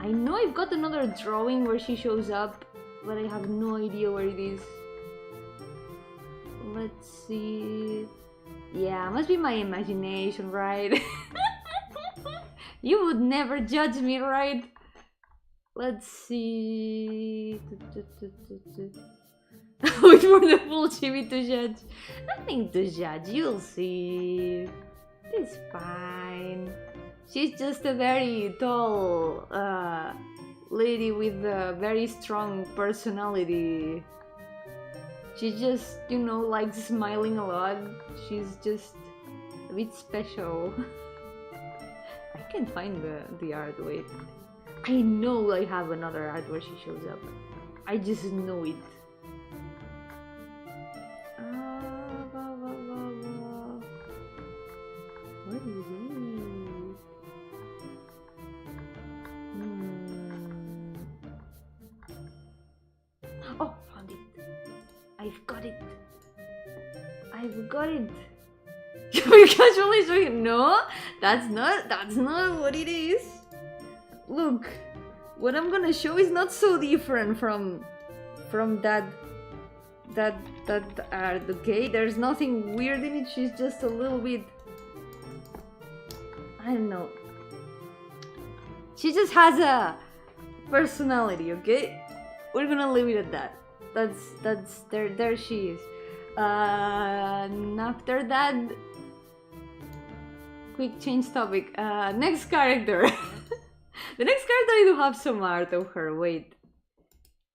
I know I've got another drawing where she shows up, but I have no idea where it is. Let's see. Yeah, must be my imagination, right? You would never judge me, right? Let's see. Wait for the full chibi to judge. Nothing to judge, you'll see. It's fine. She's just a very tall lady with a very strong personality. She just, you know, likes smiling a lot. She's just a bit special. I can't find the art, wait. I know I have another art where she shows up. I just know it. What is it? Oh, found it. I've got it. I've got it. You're casually showing. No, that's not what it is. Look, what I'm gonna show is not so different from that art, okay? There's nothing weird in it, she's just a little bit, I don't know. She just has a personality, okay? We're gonna leave it at that. That's there she is. And after that, quick change topic. Next character. The next character, I do have some art of her. Wait,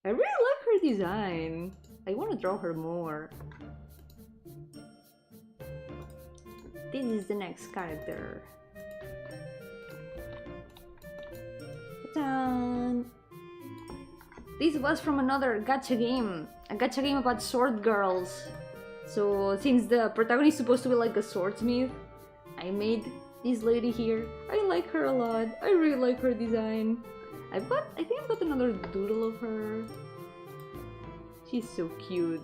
I really like her design. I want to draw her more. This is the next character. Ta-da! This was from another gacha game. A gacha game about sword girls. So since the protagonist is supposed to be like a swordsmith, I made this lady here. I like her a lot. I really like her design. I think I've got another doodle of her. She's so cute.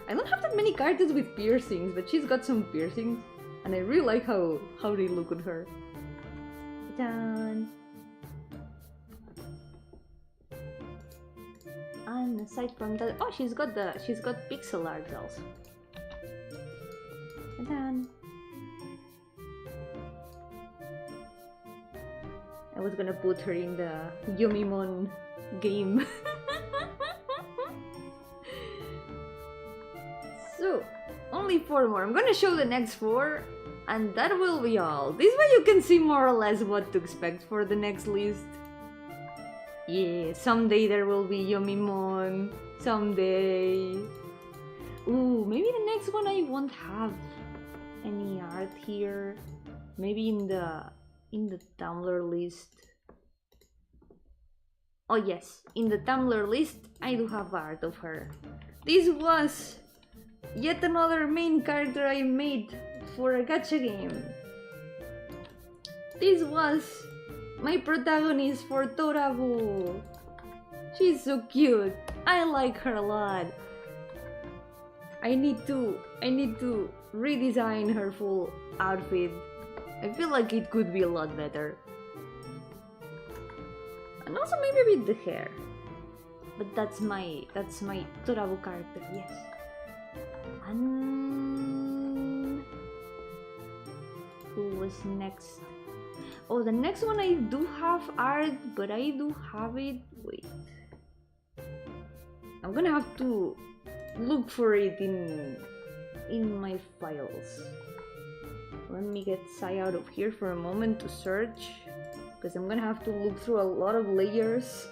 I don't have that many characters with piercings, but she's got some piercings, and I really like how they look on her. Done. And aside from that, oh, she's got pixel art also. Done. I was gonna put her in the Yomimon game. So, only 4 more. I'm gonna show the next 4, and that will be all. This way you can see more or less what to expect for the next list. Yeah, someday there will be Yomimon. Someday. Ooh, maybe the next one I won't have any art here. Maybe in the Tumblr list. Oh yes, in the Tumblr list I do have art of her. This was yet another main character I made for a gacha game. This was my protagonist for Torabu. She's so cute. I like her a lot. I need to redesign her full outfit. I feel like it could be a lot better. And also maybe with the hair. But that's my Torabu character, yes. And who was next? Oh, the next one I do have art, but I do have it. Wait. I'm gonna have to look for it in my files. Let me get Sai out of here for a moment to search, because I'm gonna have to look through a lot of layers.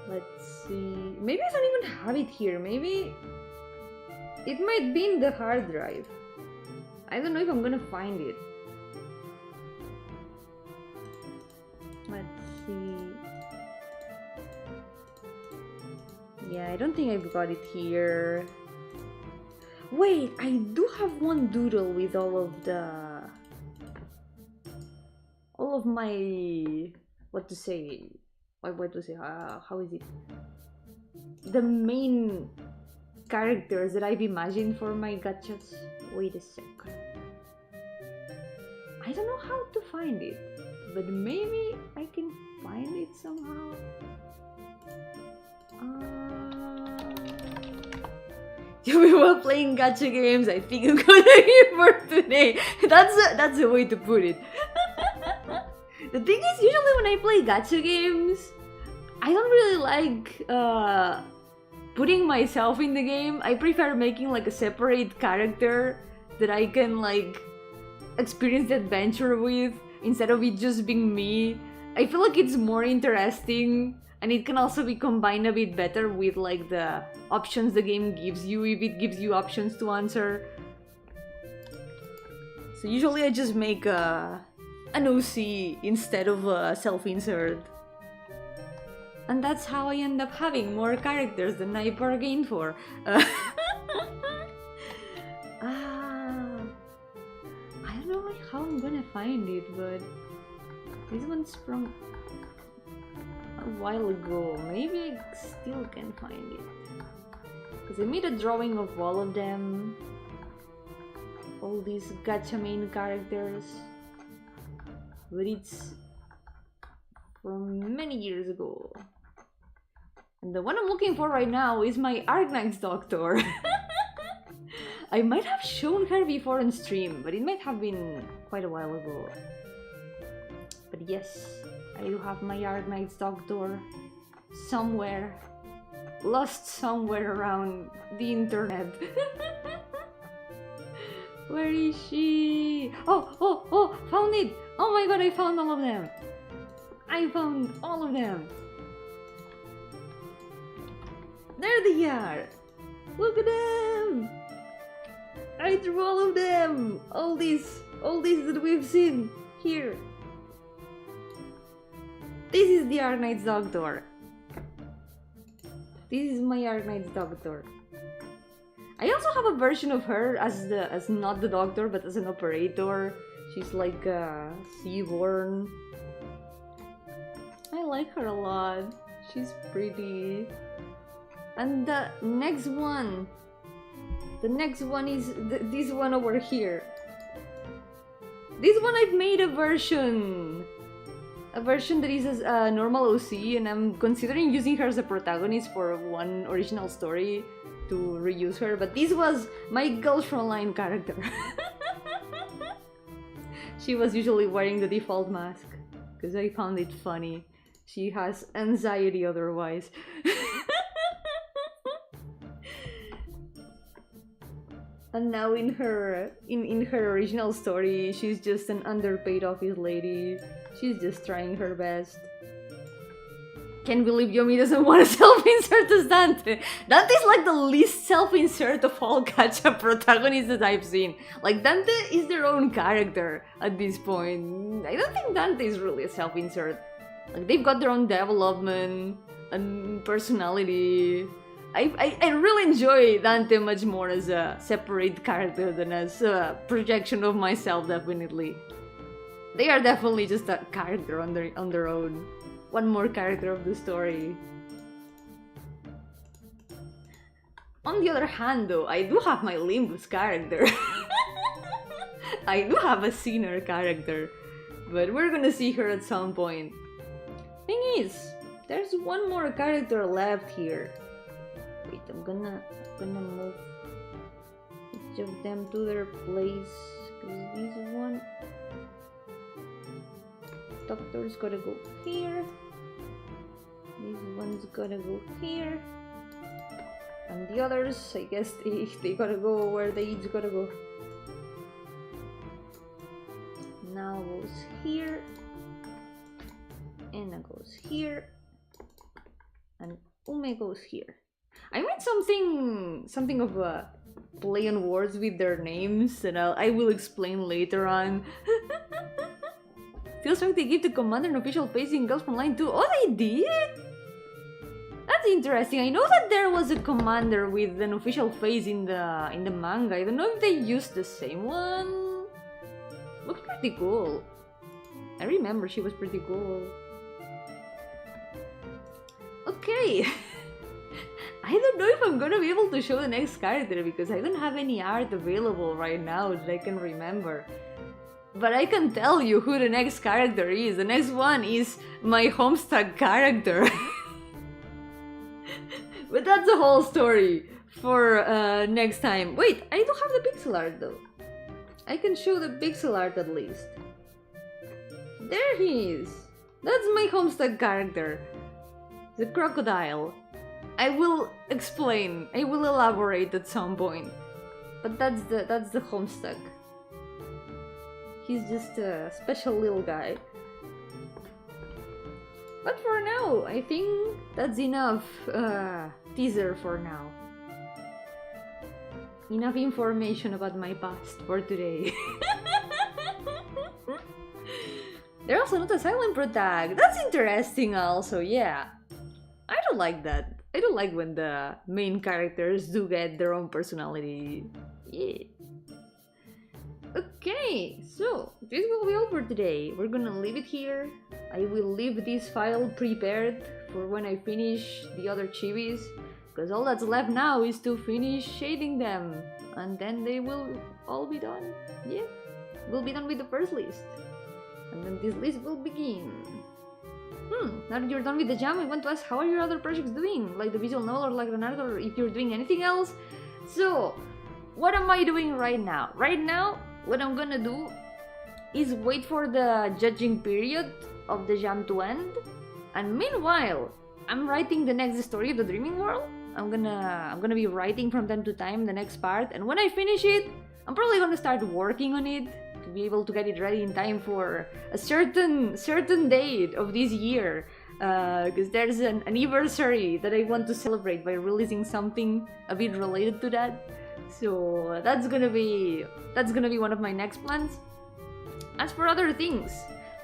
Let's see. Maybe I don't even have it here. Maybe it might be in the hard drive. I don't know if I'm gonna find it. Let's see. Yeah, I don't think I've got it here. Wait, I do have one doodle with all of my what to say, how is it? The main characters that I've imagined for my gachas. Wait a second. I don't know how to find it, but maybe I can find it somehow. We were playing gacha games. I think I'm gonna give for today. That's a way to put it. The thing is, usually when I play gacha games, I don't really like putting myself in the game. I prefer making like a separate character that I can like experience the adventure with instead of it just being me. I feel like it's more interesting, and it can also be combined a bit better with like the options the game gives you, if it gives you options to answer. So usually I just make an OC instead of a self-insert. And that's how I end up having more characters than I bargained for. I don't know how I'm gonna find it, but this one's from a while ago. Maybe I still can find it. Because I made a drawing of all of them. All these gacha main characters. But it's from many years ago. And the one I'm looking for right now is my Arknight's Doctor. I might have shown her before on stream, but it might have been quite a while ago. But yes, I do have my Arknight's Doctor somewhere. Lost somewhere around the internet. Where is she? Oh, found it! Oh my god, I found all of them! I found all of them! There they are! Look at them! I drew all of them! All these that we've seen here. This is the Arknight's Doctor. This is my Arknight's Doctor. I also have a version of her as not the doctor, but as an operator. She's like seaborn. I like her a lot. She's pretty. And the next one is this one over here. This one I've made a version that is a normal OC, and I'm considering using her as a protagonist for one original story to reuse her, but this was my Girls from Line character. She was usually wearing the default mask, because I found it funny. She has anxiety otherwise. And now in her original story, she's just an underpaid office lady. She's just trying her best. Can't believe Yomi doesn't want to self-insert as Dante. Dante's like the least self-insert of all gacha protagonists that I've seen. Like, Dante is their own character at this point. I don't think Dante is really a self-insert. Like, they've got their own development and personality. I really enjoy Dante much more as a separate character than as a projection of myself, definitely. They are definitely just a character on their own. One more character of the story. On the other hand, though, I do have my Limbus character. I do have a Sinner character, but we're gonna see her at some point. Thing is, there's one more character left here. Wait, I'm gonna move each of them to their place. Cause this one, Doctor's gotta go here. This one's gotta go here. And the others, I guess they gotta go where they each gotta go. Now goes here. Anna goes here. And Ume goes here. I made something of a play on words with their names that I will explain later on. Feels like they give the commander an official face in Girls from Line 2. Oh, they did? That's interesting. I know that there was a commander with an official face in the manga. I don't know if they used the same one. Looks pretty cool. I remember she was pretty cool. Okay. I don't know if I'm gonna be able to show the next character because I don't have any art available right now that I can remember. But I can tell you who the next character is. The next one is my Homestuck character. But that's a whole story for next time. Wait, I don't have the pixel art though. I can show the pixel art at least. There he is. That's my Homestuck character. The crocodile. I will explain. I will elaborate at some point. But that's the Homestuck. He's just a special little guy. But for now, I think that's enough teaser for now. Enough information about my past for today. They're also not a silent protag. That's interesting also, yeah. I don't like that. I don't like when the main characters do get their own personality. Yeah. Okay, so this will be all for today. We're gonna leave it here. I will leave this file prepared for when I finish the other chibis, because all that's left now is to finish shading them, and then they will all be done. Yeah, we'll be done with the first list, and then this list will begin. Now that you're done with the jam, I want to ask, how are your other projects doing? Like the visual novel or like Leonardo, or if you're doing anything else? So, what am I doing right now? Right now, what I'm gonna do is wait for the judging period of the jam to end, and meanwhile, I'm writing the next story of the Dreaming World. I'm gonna be writing from time to time the next part, and when I finish it, I'm probably gonna start working on it to be able to get it ready in time for a certain date of this year, because there's an anniversary that I want to celebrate by releasing something a bit related to that. So that's gonna be one of my next plans. As for other things,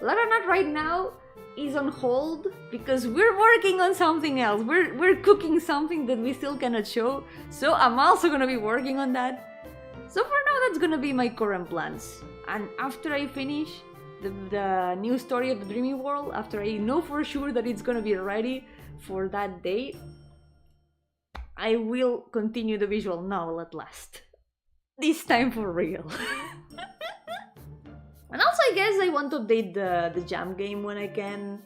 Laranat right now is on hold because we're working on something else. We're cooking something that we still cannot show. So I'm also gonna be working on that. So for now, that's gonna be my current plans. And after I finish the new story of the Dreaming World, after I know for sure that it's gonna be ready for that date, I will continue the visual novel at last. This time for real. And also I guess I want to update the jam game when I can.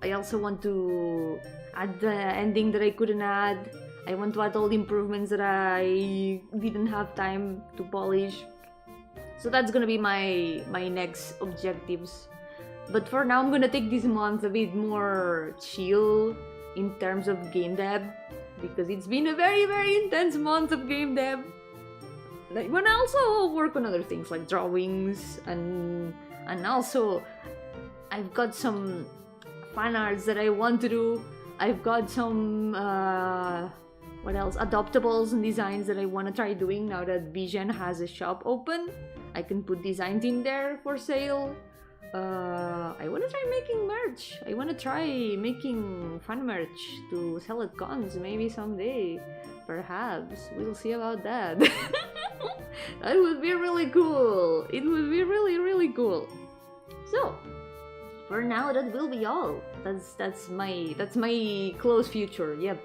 I also want to add the ending that I couldn't add. I want to add all the improvements that I didn't have time to polish. So that's gonna be my next objectives. But for now, I'm gonna take this month a bit more chill in terms of game dev, because it's been a very, very intense month of game dev. Like, when I also work on other things like drawings, and also I've got some fan arts that I want to do. I've got some what else? Adoptables and designs that I want to try doing now that Vision has a shop open. I can put designs in there for sale. I want to try making merch. I want to try making fan merch to sell at cons maybe someday. Perhaps. We'll see about that. That would be really cool. It would be really, really cool. So, for now, that will be all. That's my close future. Yep.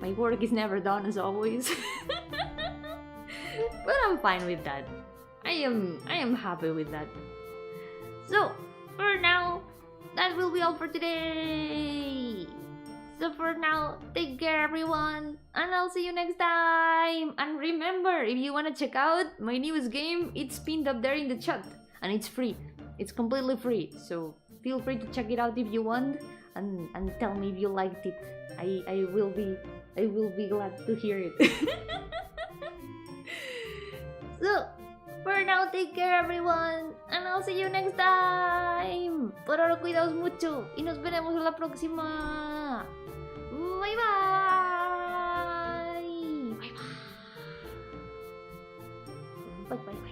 My work is never done as always. But I'm fine with that. I am happy with that. So, for now, that will be all for today. So for now, take care everyone, and I'll see you next time. And remember, if you want to check out my newest game, it's pinned up there in the chat, and it's free. It's completely free, so feel free to check it out if you want, and tell me if you liked it. I will be glad to hear it. So, for now, take care everyone, and I'll see you next time. Por ahora, cuidaos mucho, y nos veremos en la próxima. Bye bye. Bye bye. Bye bye.